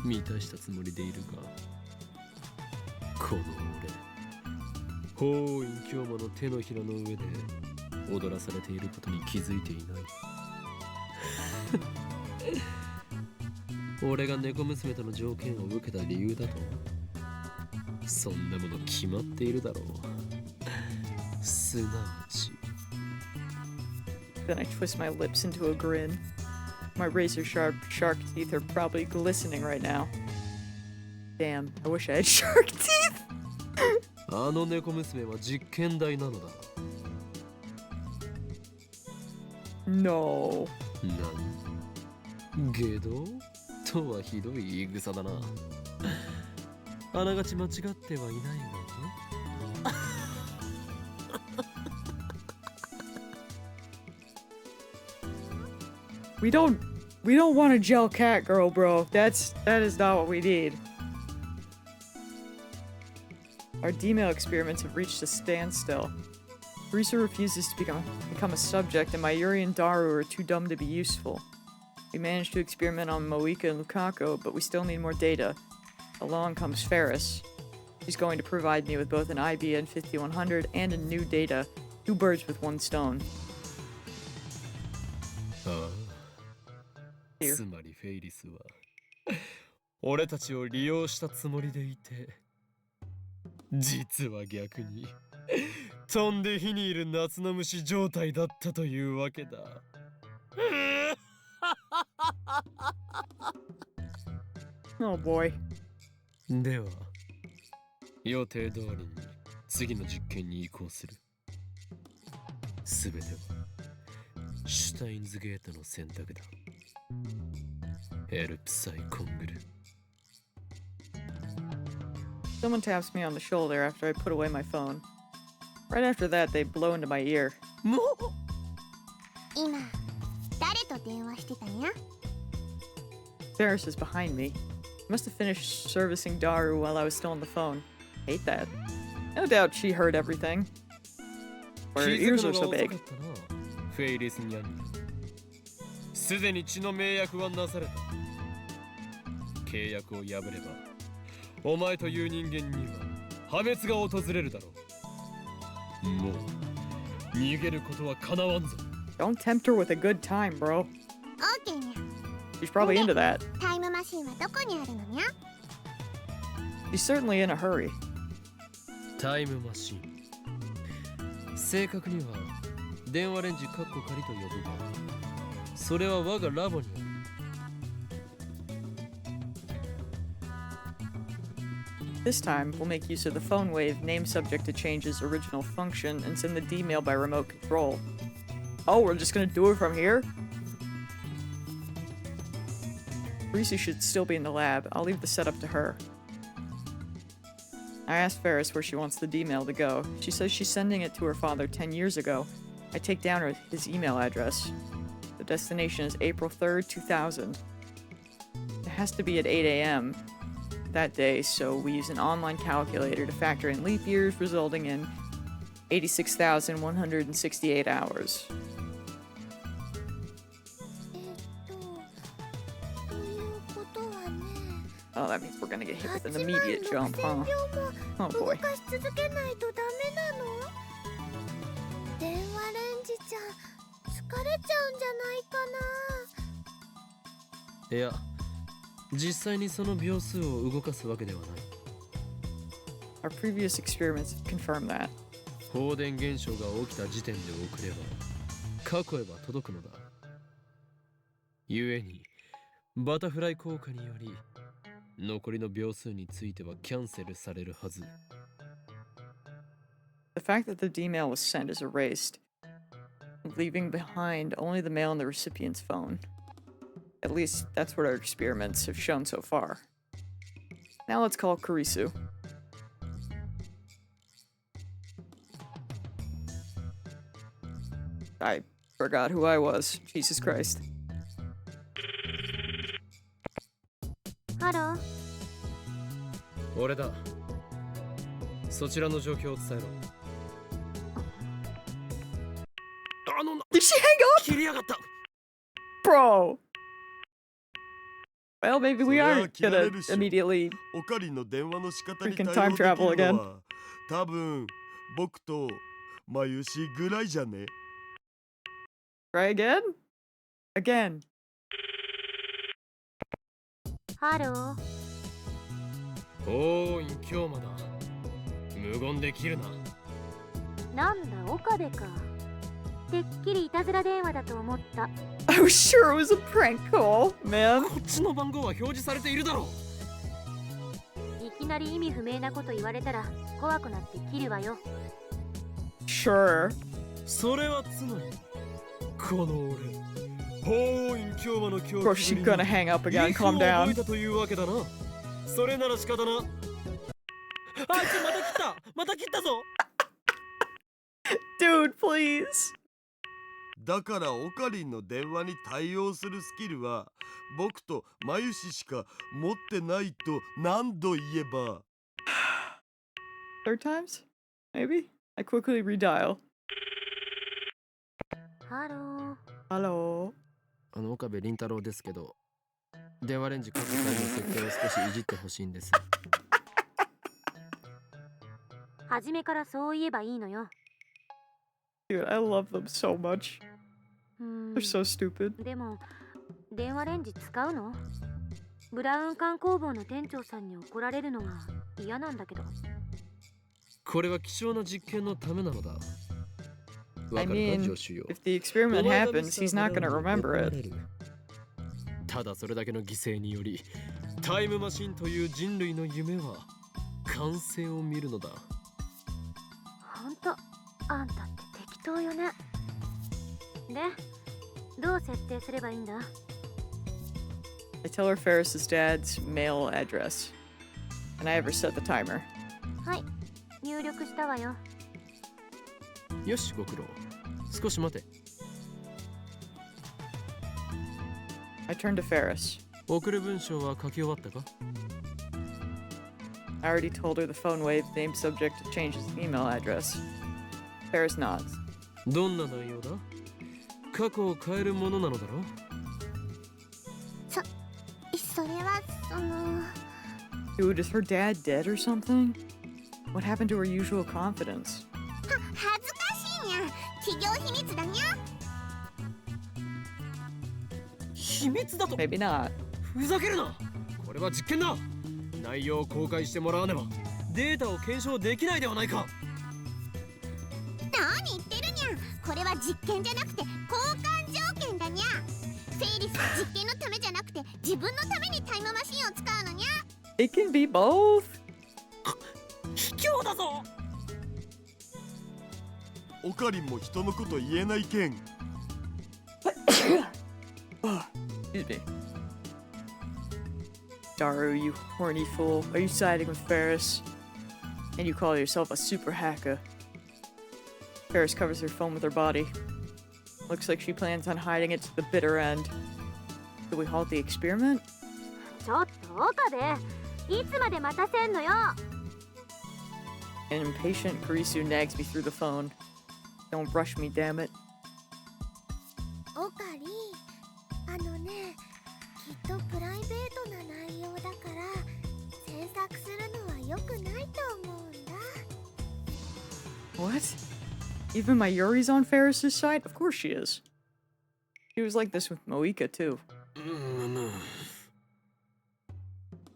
満たしたつもりでいるが、この俺、法院京馬の手のひらの上で踊らされていることに気づいていない。俺が猫娘との条件を受けた理由だと、そんなもの決まっているだろう。すなわち。 Then I twist my lips into a grin. My razor sharp shark teeth are probably glistening right now. Damn, I wish I had shark teeth! あの猫娘は実験台なのだ。 No. 何？下道とはひどい言い草だな。あながち間違ってはいないがね。We don't want a gel cat girl, bro. That is not what we need. Our D-mail experiments have reached a standstill. Risa refuses to become a subject, and Mayuri and Daru are too dumb to be useful. We managed to experiment on Moika and Lukaku, but we still need more data. Along comes Ferris. She's going to provide me with both an IBN 5100 and a new data. 2 birds with 1 stone. ああ、つまりフェイリスは俺たちを利用したつもりでいて、実は逆に飛んで火にいる夏の虫状態だったというわけだ。Oh boy. では予定通りに次の実験に移行する。すべてはシュタインズゲートの選択だ。エルプサイコングル。 Someone taps me on the shoulder after I put away my phone. Right after that, they blow into my ear. 今誰と電話してたんや？ Ferris is behind me. Must have finished servicing Daru while I was still on the phone. Hate that. No doubt she heard everything. Or her ears are so big. フェイリスニャン。すでに血の盟約はなされた。契約を破れば、お前という人間には破滅が訪れるだろう。もう逃げることは叶わんぞ。Don't tempt her with a good time, bro. オーケーにゃ。 She's probably into that. タイムマシンはどこにあるのにゃ？ She's certainly in a hurry. タイムマシン。正確には電話レンジカッコ仮と呼ぶが、それは我がラボにある。This time, we'll make use of the phone wave, name subject to change its original function, and send the D-mail by remote control. Oh, we're just gonna do it from here? Risa should still be in the lab. I'll leave the setup to her. I asked Ferris where she wants the D-mail to go. She says she's sending it to her father 10 years ago. I take down his email address. The destination is April 3rd, 2000. It has to be at 8 a.m. that day, so we use an online calculator to factor in leap years, resulting in 86,168 hours. ということはね。 Oh, that means we're gonna get hit with an immediate jump, huh? 86,000 Oh 動 boy. かし続けないとダメなの？電話レンジちゃん疲れちゃうんじゃないかな。いや、実際にその秒数を動かすわけではない。Our previous experiments confirm that. 放電現象が起きた時点で送れば、過去へは届くのだ。故に、バタフライ効果により、残りの秒数についてはキャンセルされるはず。The fact that the D-mail was sent is erased, leaving behind only the mail on the recipient's phone. At least, that's what our experiments have shown so far. Now let's call Kurisu. I forgot who I was. Jesus Christ. ハロー。俺だ。そちらの状況を伝えろ。Did she hang up? 切りやがった。 Bro! Well, maybe we そりゃ aren't 切ら gonna れるっしょ。 immediately. オカリンの電話の仕方に We can 対応 time できる travel again. のは多分僕とマユシぐらいじゃね？ Try again? Again. ハロー。おーい、今日まだ。無言で切るな。なんだ、岡部か。てっきりいたずら電話だと思った。I was sure it was a prank call, man. こっちの番号は表示されているだろう。いきなり意味不明なこと言われたら怖くなって切るわよ。Sure. それはつまり、この俺、おーい、今日まの今 Bro, 日 she's gonna hang up again. Calm 覚え down. たというわけだな。それなら仕方な。あいつまた切ったぞ。 Dude, please. だからオカリンの電話に対応するスキルは僕とマユシしか持ってないと何度言えば。 Third times? Maybe? I quickly redial. ハロー。 Hello. 岡部倫太郎ですけど、電話レンジ各回の設定を少しいじってほしいんです。初めからそう言えばいいのよ。 Dude, I love them so much. They're so stupid. でも電話レンジ使うの？ブラウン管工房の店長さんに怒られるのは嫌なんだけど。これは希少な実験のためなのだ。 I mean, if the experiment happens, he's not gonna remember it. ただそれだけの犠牲により、タイムマシンという人類の夢は完成を見るのだ。ほんと、あんたって適当よね。で、どう設定すればいいんだ？ I tell her Ferris's dad's mail address. And I ever set the timer. はい、入力したわよ。よし、ご苦労。少し待て。 I turn to Ferris. 送る文章は書き終わったか？ I already told her the phone wave named subject changes the email address. Ferris nods. どんな内容だ？過去を変えるものなのだろう？それはDude, is her dad dead or something? What happened to her usual confidence? 恥ずかしいにゃ。企業秘密だにゃ。秘密だと？ Maybe not. ふざけるな！これは実験だ！内容を公開してもらわねばデータを検証できないではないか。何言ってるにゃ。これは実験じゃなくて交換条件だにゃ。フェイリスは実験のためじゃなくて自分のためにタイムマシンを使うのにゃ。 It can be both. 卑怯だぞ！オカリンも人のこと言えないけん。 Excuse me. Daru, you horny fool. Are you siding with Ferris? And you call yourself a super hacker. Ferris covers her phone with her body. Looks like she plans on hiding it to the bitter end. Do we halt the experiment? ちょっと岡部、いつまで待たせんのよ。 An impatient Kurisu nags me through the phone. Don't rush me, damn it. オカリン、ね、きっとプライベートな内容だから詮索するのは良くないと思うんだ。 What? Even my Yuri's on Ferris's side? Of course she is. She was like this with Moika, too.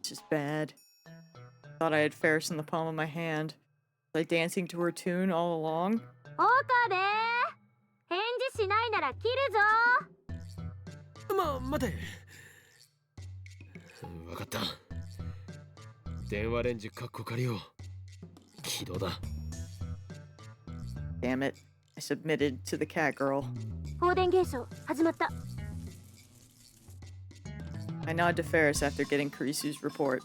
This is bad. Thought I had Ferris in the palm of my hand. Was I dancing to her tune all along? 岡部、返事しないなら切るぞ。待て。わかった。電話レンジカッコ仮を起動だ。Damn it. I submitted to the cat girl. 放電現象始まった。 I nod to Ferris after getting Kurisu's report.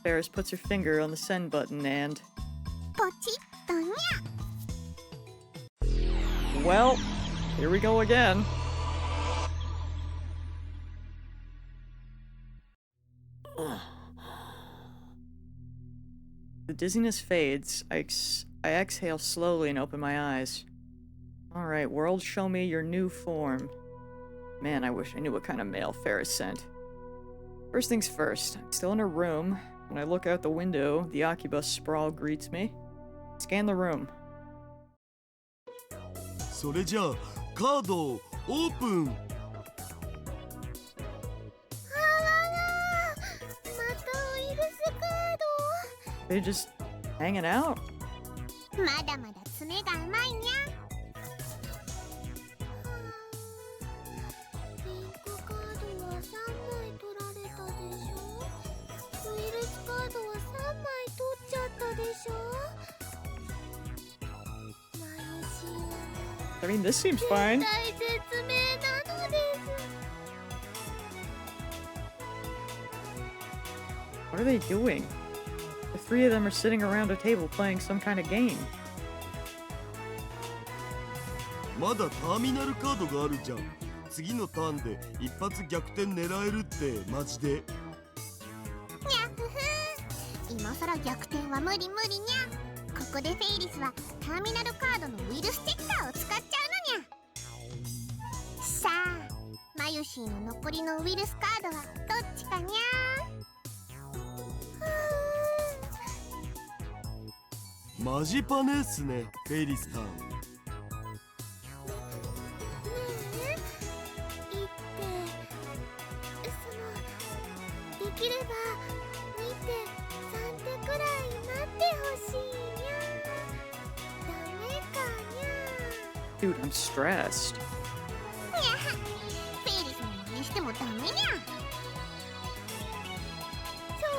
Ferris puts her finger on the send button and... ポチッとにゃ。 Well, here we go again. The dizziness fades. I exhale slowly and open my eyes. Alright, world, show me your new form. Man, I wish I knew what kind of mail Ferris sent. First things first, I'm still in her room. When I look out the window, the occupus sprawl greets me. Scan the room. それじゃあカードをオープン。またウイルスカー They just hanging out? ド。まだまだ爪が甘いにゃ。ピンクカードは3枚取られたでしょ。ウイルスカードは3枚取っちゃったでしょ。マユシーは I mean, this seems fine. 大絶命なのです。 What are they doing? The three of them are sitting around a table playing some kind of game. まだターミナルカードがあるじゃん。次のターンで一発逆転狙えるってマジで。にゃふふ今さら逆転は無理無理にゃ。ここでフェイリスはターミナルカードのウイルスチェッカーを使っちゃうのにゃ。さあマユシーの残りのウイルスカードはどっちかにゃ。マジパネっすね、フェイリスターン。ねえ言ってできれば2手3手くらい待ってほしいにゃ。ダメかにゃ。 Dude, I'm stressed. フェイリスの真似してもダメにゃ。そん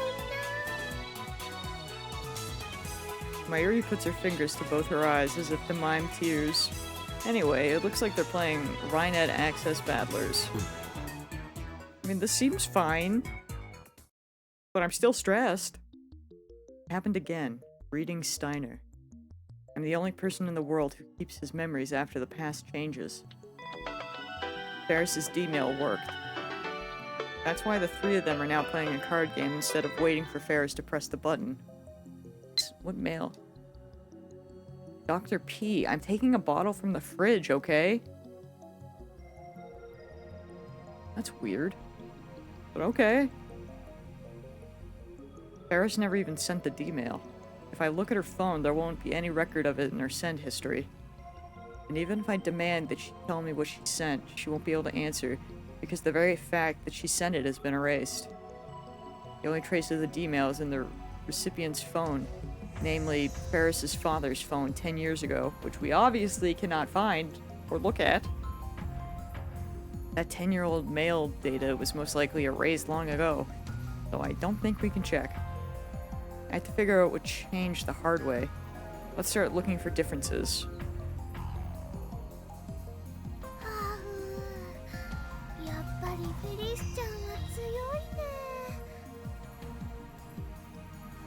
な。 Mayuri puts her fingers to both her eyes as if to mime tears. Anyway, it looks like they're playing Rhinet Access Battlers. I mean, this seems fine, but I'm still stressed. It happened again, reading Steiner. I'm the only person in the world who keeps his memories after the past changes. Ferris's D-mail worked. That's why the three of them are now playing a card game instead of waiting for Ferris to press the button. What mail? Dr. P, I'm taking a bottle from the fridge, okay? That's weird. But okay. Ferris never even sent the D-mail. If I look at her phone, there won't be any record of it in her send history. And even if I demand that she tell me what she sent, she won't be able to answer, because the very fact that she sent it has been erased. The only trace of the D-mail is in the recipient's phone, namely Ferris's father's phone 10 years ago, which we obviously cannot find or look at. That 10-year-old mail data was most likely erased long ago, so I don't think we can check. I have to figure out what changed the hard way. Let's start looking for differences. やっぱりフェリスちゃんは強いね。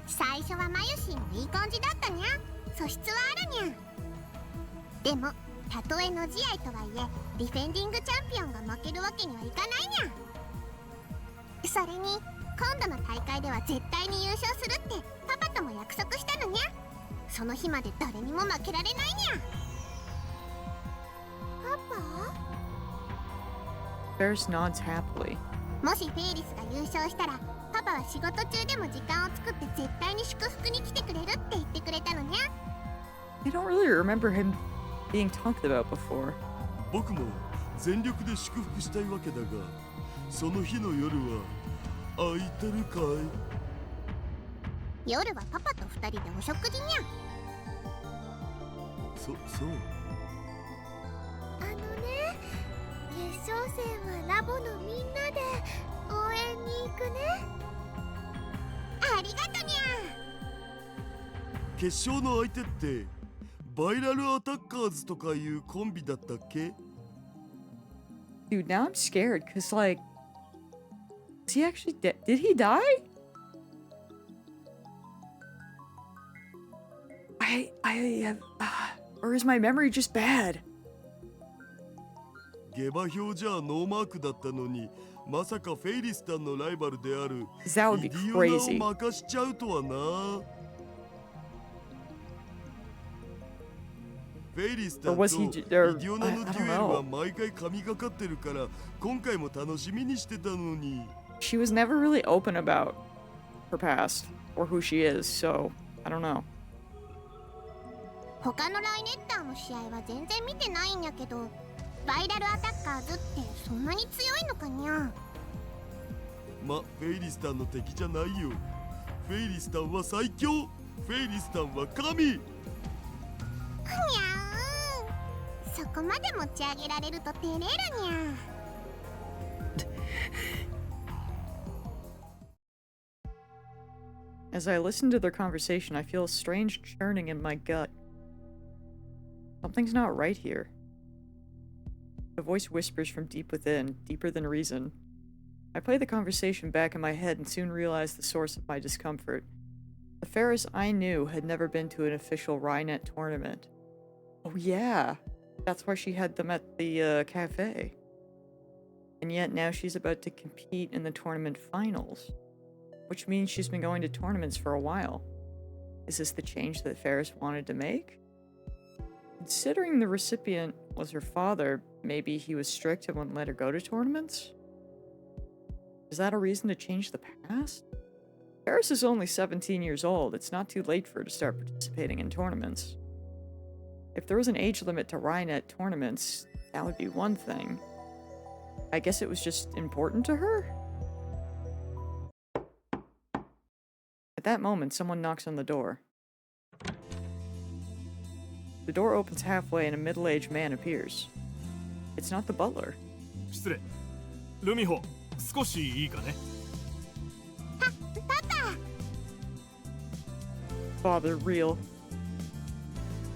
最初はマユシーもいい感じだったにゃ。素質はあるにゃ。でもたとえの試合とはいえディフェンディングチャンピオンが負けるわけにはいかないにゃ。それに今度の大会では絶対に優勝するってパパとも約束したのにゃ。その日まで誰にも負けられないにゃ。パパ？ Ferris nods happily. もしフェイリスが優勝したらパパは仕事中でも時間を作って絶対に祝福に来てくれるって言ってくれたのにゃ。 I don't really remember him being talked about before. 僕も全力で祝福したいわけだが、その日の夜は空いてるかい？夜はパパと2人でお食事にゃ。そう。あのね、決勝戦はラボのみんなで応援に行くね。ありがとにゃ。決勝の相手ってバイラルアタッカーズとかいうコンビだったっけ？ Dude, now I'm scared, cause like... Is he actually dead? Did he die? I have... or is my memory just bad? 下馬評じゃノーマークだったのに、まさかフェイリスタンのライバルである That would イ be ディオ crazy. ナを任しちゃうとはな。フェイリスタン Or と was イ he デ or ィオ I ナのデ don't ュエルは know. 毎回神がかってるから今回も楽しみにしてたのに。 She was never really open about her past or who she is, so I don't know. 他のライネッターの試合は全然見てないんやけど、バイラルアタッカーズってそんなに強いのかにゃ。フェイリスタンの敵じゃないよ。フェイリスタンは最強。フェイリスタンは神。にゃーん、そこまで持ち上げられると照れるにゃ。As I listen to their conversation, I feel a strange churning in my gut. Something's not right here. The voice whispers from deep within, deeper than reason. I play the conversation back in my head and soon realize the source of my discomfort. The Ferris I knew had never been to an official Rhinet tournament. Oh yeah, That's why she had them at the cafe. And yet now she's about to compete in the tournament finals, which means she's been going to tournaments for a while. Is this the change that Ferris wanted to make? Considering the recipient was her father, maybe he was strict and wouldn't let her go to tournaments? Is that a reason to change the past? Ferris is only 17 years old. It's not too late for her to start participating in tournaments. If there was an age limit to Rhinet tournaments, that would be one thing. I guess it was just important to her? At that moment, someone knocks on the door. The door opens halfway and a middle-aged man appears. It's not the butler. 失礼。ルミホ、少しいいかね。Father, real.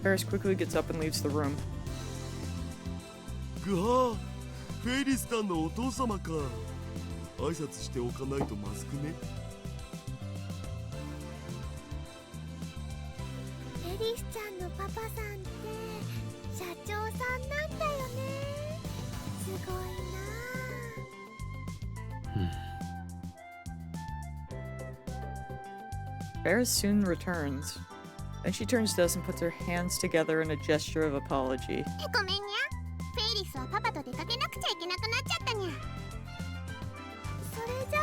Ferris quickly gets up and leaves the room. ぐはー、フェイリスタンのお父様か。挨拶しておかないとまずくね。フェリスちゃんのパパさんって社長さんなんだよね。すごいな。Ferris soon returns. Then she turns to us and puts her hands together in a gesture of apology. ごめんにゃ。フェイリスはパパと出かけなくちゃいけなくなっちゃったにゃ。それじゃあ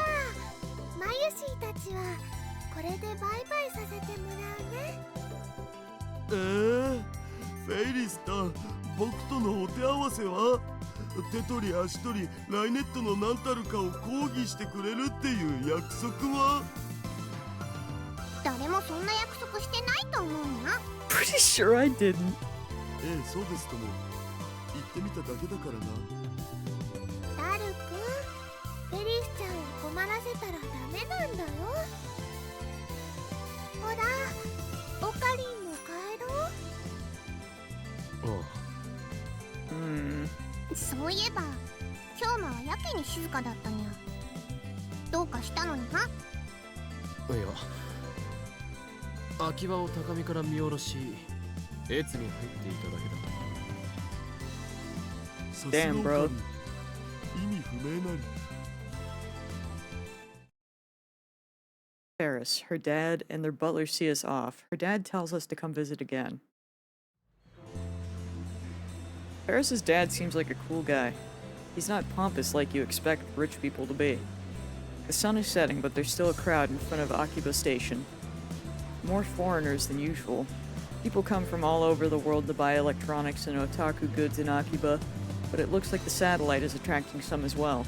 マユシーたちはこれでバイバイさせてもらうね。フェイリスタン、僕とのお手合わせは手取り足取りライネットの何たるかを抗議してくれるっていう約束は。誰もそんな約束してないと思うにゃ。Pretty sure I didn't. ええ、そうですとも。言ってみただけだからな。ダルくん、フェリスちゃんを困らせたらダメなんだよ。ほら、オカリンも帰ろう。あそういえば、今日もはやけに静かだったにゃ。どうかしたのにゃ。あ、いや、秋葉を高みから見下ろし、越に入っていただけだ。さすが Damn, お bro. かり、意味不明なり。Ferris, her dad, and their butler see us off. Her dad tells us to come visit again. Ferris's dad seems like a cool guy. He's not pompous like you expect rich people to be. The sun is setting, but there's still a crowd in front of Akiba Station. More foreigners than usual. People come from all over the world to buy electronics and otaku goods in Akiba, but it looks like the satellite is attracting some as well.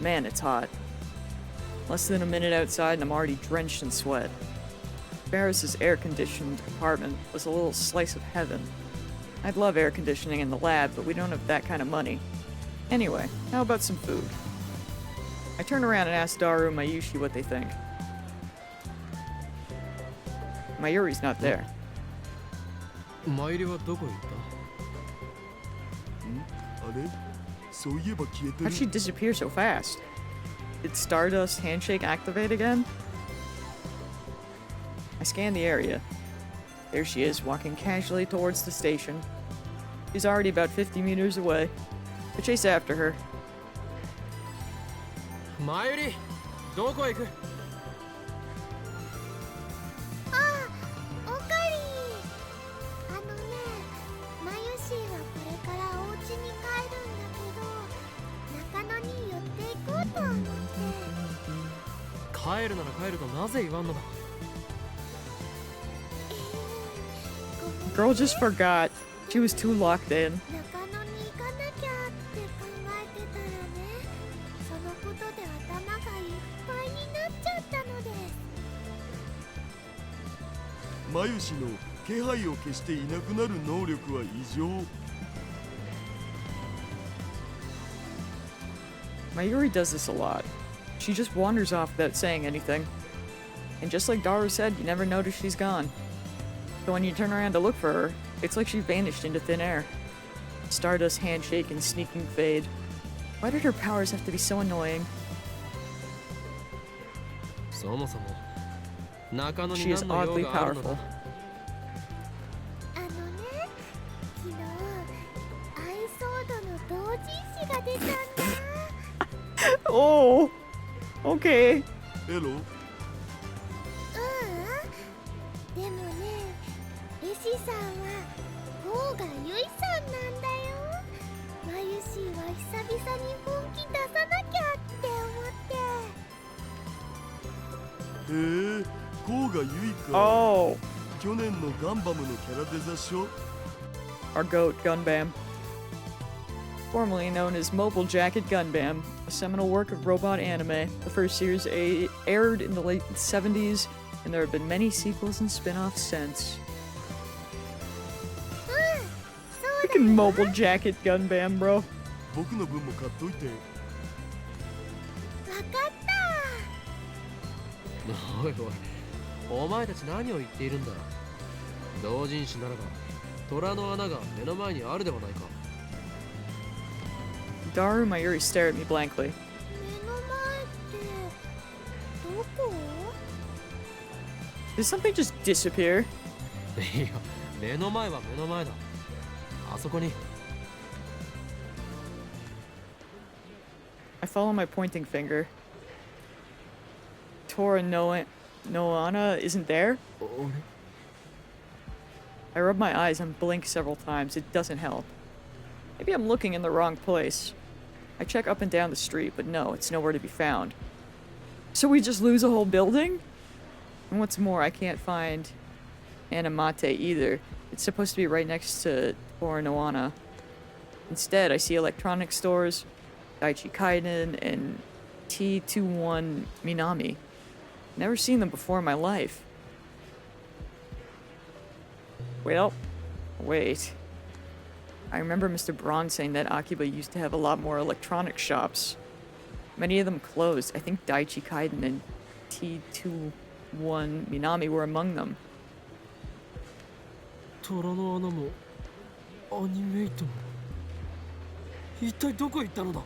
Man, it's hot. Less than a minute outside and I'm already drenched in sweat. Ferris's air-conditioned apartment was a little slice of heaven. I'd love air conditioning in the lab, but we don't have that kind of money. Anyway, how about some food? I turn around and ask Daru and Mayushi what they think. Mayuri's not there. 参りはどこへ行っあれ、そういえば消えて How'd る。 she disappear so fast? Did Stardust handshake activate again? I scan the area. There she is, walking casually towards the station. She's already about 50 meters away. I chase after her. た。マユリ、どこへ行く？ああ、オカリン。あのね、マユシーはこれからお家に帰るんだけど、中野に寄っていこうと思って。帰るなら帰るとなぜ言わんのだ。Girl just forgot. She was too locked in. 中野に行かなきゃって考えてたらね、そのことで頭がいっぱいになっちゃったのです。マユシの気配を消していなくなる能力は異常。 Mayuri does this a lot. She just wanders off without saying anything. And just like Daru said, you never notice she's gone. So when you turn around to look for her, it's like she vanished into thin air. Stardust handshake and sneaking fade. Why did her powers have to be so annoying? そもそも中野に She is 何の用 oddly があるの powerful. あのね、昨日れたんだ。 Oh, okay. エロでもね、エシさんはゴーがユイさんなんだよ。マユシーは久々に本気出さなきゃって思って。へえ、ゴーがユイか。 Oh, 去年のガンバムのキャラデザっしょ。 our goat, Gunbam. Formerly known as Mobile Jacket Gunbam, a seminal work of robot anime. The first series aired in the late 70s, and there have been many sequels and spin-offs since. そうだ Freaking よ。 Mobile Jacket Gunbam, bro. 僕の分も買っといて。わかった。おいおい、お前たち何を言っているんだ。同人誌ならば虎の穴が目の前にあるではないか。 Daru Mayuri stared at me blankly. 目の前ってどこ？ Did something just disappear? いや、目の前は目の前だ。あそこに。 I follow my pointing finger. Tora Noana isn't there? あれ I rub my eyes and blink several times. It doesn't help. Maybe I'm looking in the wrong place. I check up and down the street, but no, it's nowhere to be found. So we just lose a whole building? And what's more, I can't find Anamate either. It's supposed to be right next to Tora Noana. Instead, I see electronic stores, Daichi Kaiden, and T21 Minami. Never seen them before in my life. Well, wait. I remember Mr. Braun saying that Akiba used to have a lot more electronic shops. Many of them closed. I think Daichi Kaiden and T21 Minami were among them. 虎の穴もアニメイトも一体どこ行ったのだ。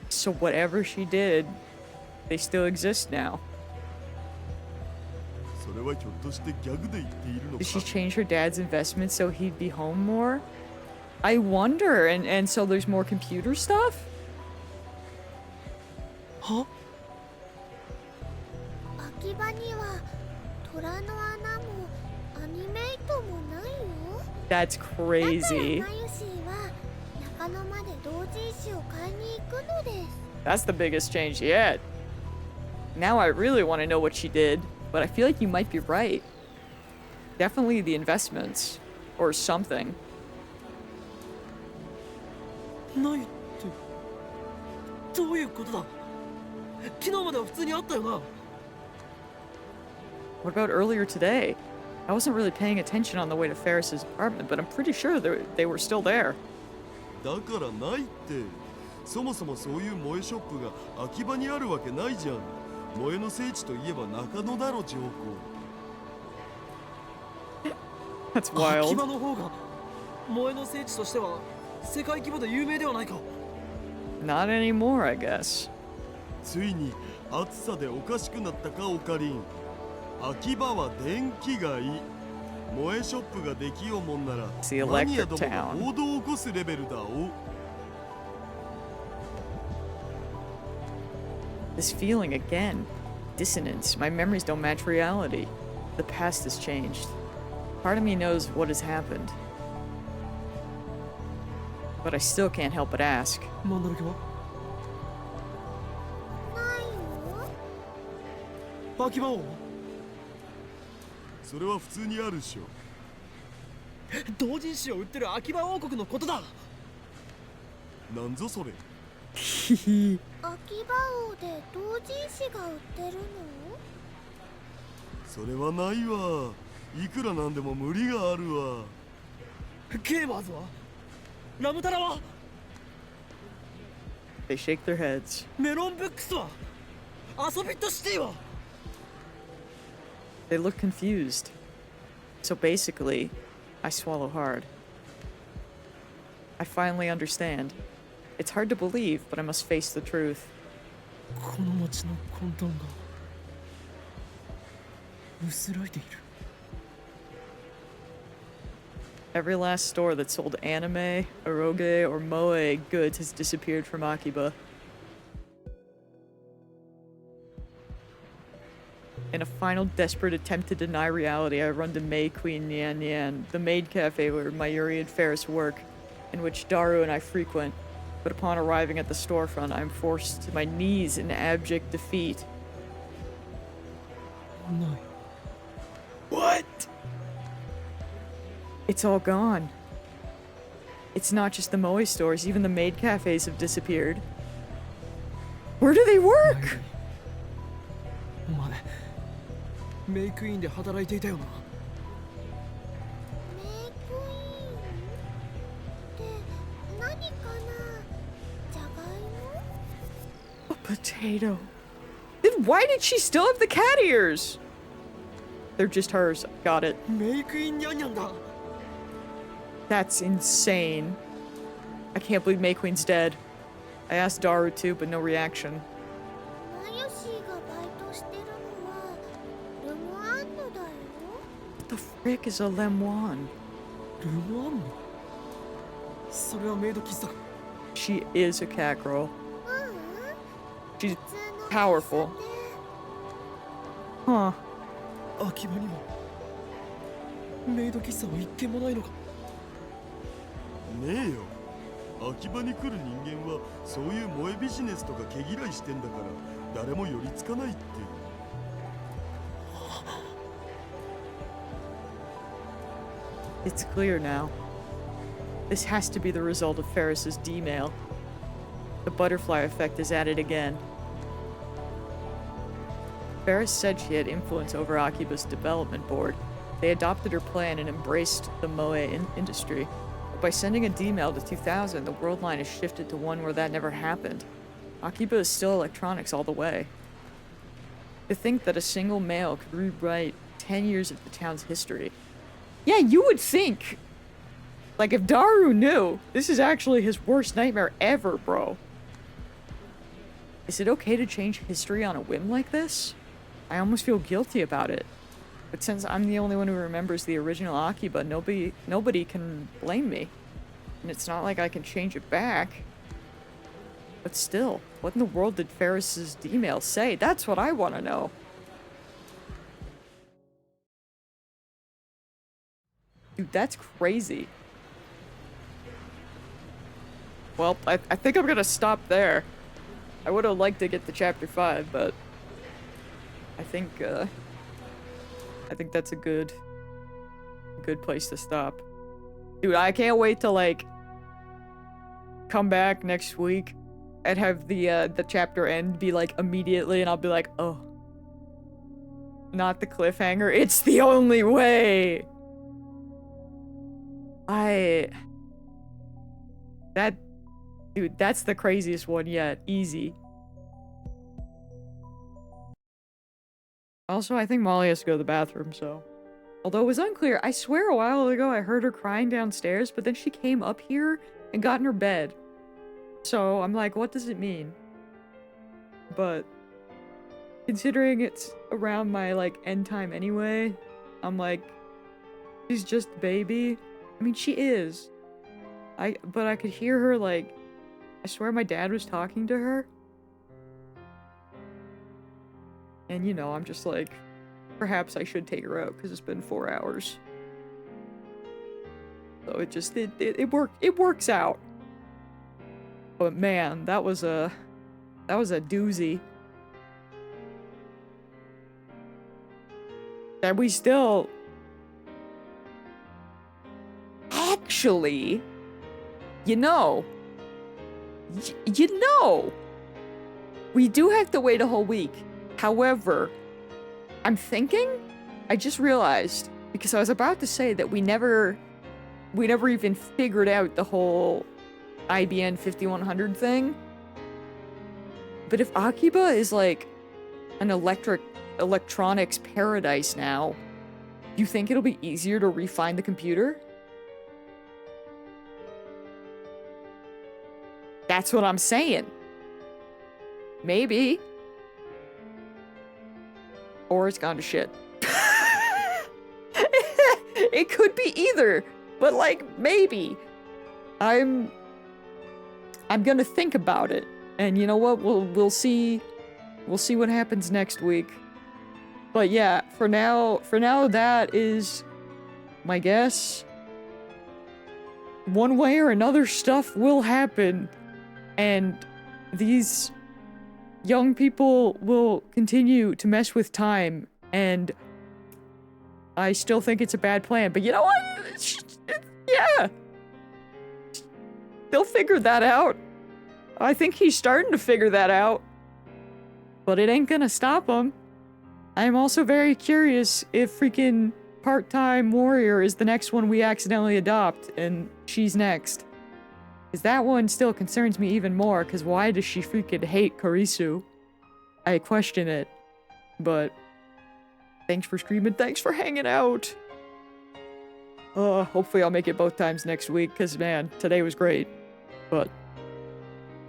So whatever she did, they still exist now. それはひょっとしてギャグで言っているの Did she か。 change her dad's investment so he'd be home more? I wonder, and so there's more computer stuff? は？秋葉には虎の穴もアニメイトもないよ。 That's だから crazy. マユシーは中野まで同人誌を買いに行くのです。 That's the biggest change yet. Now I really want to know what she did, but I feel like you might be right. Definitely the investments, or something. ないってどういうことだ。昨日までは普通にあったよな。 What about earlier today? I wasn't really paying attention on the way to Ferris's apartment, but I'm pretty sure they were still there. だからないって。そもそもそういう萌えショップが秋葉にあるわけないじゃん。萌えの聖地といえば中野だろ、上皇。 That's 秋 wild. 葉の方が萌えの聖地としては世界規模で有名ではないか。 Not anymore, I guess. ついに暑さでおかしくなったか、オカリン。秋葉は電気街。萌えショップができようもんなら It's the マニア electric どもが town. 報道を起こすレベルだお。 This feeling again. Dissonance. My memories don't match reality. The past has changed. Part of me knows what has happened. But I still can't help but ask. マンダラケは？ないの？秋葉王？それは普通にあるっしょ。同人誌を売ってる秋葉王国のことだ。なんぞそれ。秋葉王で同人誌が売ってるの？それはないわ。いくらなんでも無理があるわ。ゲーマーズは？ラムタラは？ They shake their heads. メロンブックスは？遊びとシティは？ They look confused. So basically, I swallow hard. I finally understand. It's hard to believe, but I must face the truth. この街の混沌が薄らいでいる。Every last store that sold anime, eroge, or moe goods has disappeared from Akiba. In a final desperate attempt to deny reality, I run to May Queen Nian Nian, the maid cafe where Mayuri and Ferris work, in which Daru and I frequent. But upon arriving at the storefront, I'm forced to my knees in abject defeat. No. What? It's all gone. It's not just the moe stores, even the maid cafes have disappeared. Where do they work? お前メイクインで働いていたよな。メイクインって何かな。じゃがいも。 A potato. Then why did she still have the cat ears? They're just hers. Got it. メイクインニャンニャンだ。 That's insane. I can't believe May Queen's dead. I asked Daru too, but no reaction. マヨシーがバイトしてるのはルモアンヌだよ。 What the frick is a lemoine? ルモアンヌ。それはメイド喫茶か。 She is a cat girl. ううん。 She's 普通の powerful. 喫茶で Huh. 秋葉にもメイド喫茶は一軒もないのか。ねえよ。秋葉に来る人間はそういう萌えビジネスとか毛嫌いしてんだから誰も寄りつかないって。 It's clear now. This has to be the result of Ferris's D-mail. The butterfly effect is at it again. Ferris said she had influence over Akiba's development board. They adopted her plan and embraced the moe industry. But by sending a D-mail to 2000, the world line has shifted to one where that never happened. Akiba is still electronics all the way. To think that a single mail could rewrite 10 years of the town's history. Yeah, you would think. Like, if Daru knew, this is actually his worst nightmare ever, bro. Is it okay to change history on a whim like this? I almost feel guilty about it. But since I'm the only one who remembers the original Akiba, nobody can blame me. And it's not like I can change it back. But still, what in the world did Ferris's D-mail say? That's what I want to know. Dude, that's crazy. Well, I think I'm gonna stop there. I would have liked to get to chapter 5, but I think that's a good place to stop. Dude, I can't wait to like come back next week and have the chapter end be like immediately, and I'll be like, oh, not the cliffhanger. It's the only way. Dude, that's the craziest one yet. Easy. Also, I think Molly has to go to the bathroom, so. Although it was unclear, I swear a while ago I heard her crying downstairs, but then she came up here and got in her bed. So, I'm like, what does it mean? But, considering it's around my, like, end time anyway, I'm like, she's just a baby. I mean, she is. But I could hear her, like, I swear my dad was talking to her. And, you know, I'm just like, perhaps I should take her out because it's been 4 hours. So it works out. But man, that was a doozy. That we still... Actually, you know, we do have to wait a whole week. However, I'm thinking, I just realized, because I was about to say that we never even figured out the whole IBN 5100 thing. But if Akiba is like an electronics paradise now, you think it'll be easier to refine the computer? That's what I'm saying. Maybe. Or it's gone to shit. It could be either. but like, maybe. I'm gonna think about it. And you know what? We'll see what happens next week. But yeah, for now that is my guess. One way or another, stuff will happen, and these young people will continue to mess with time, and I still think it's a bad plan. But you know what? Yeah. They'll figure that out. I think he's starting to figure that out. But it ain't gonna stop him. I'm also very curious if freaking part-time warrior is the next one we accidentally adopt, and she's next. Because that one still concerns me even more, because why does she freaking hate Karisu? I question it. But thanks for streaming, thanks for hanging out. Hopefully I'll make it both times next week, because man, today was great. But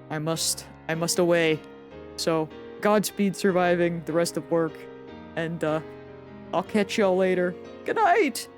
I must away. So, Godspeed surviving the rest of work, and I'll catch y'all later. Good night!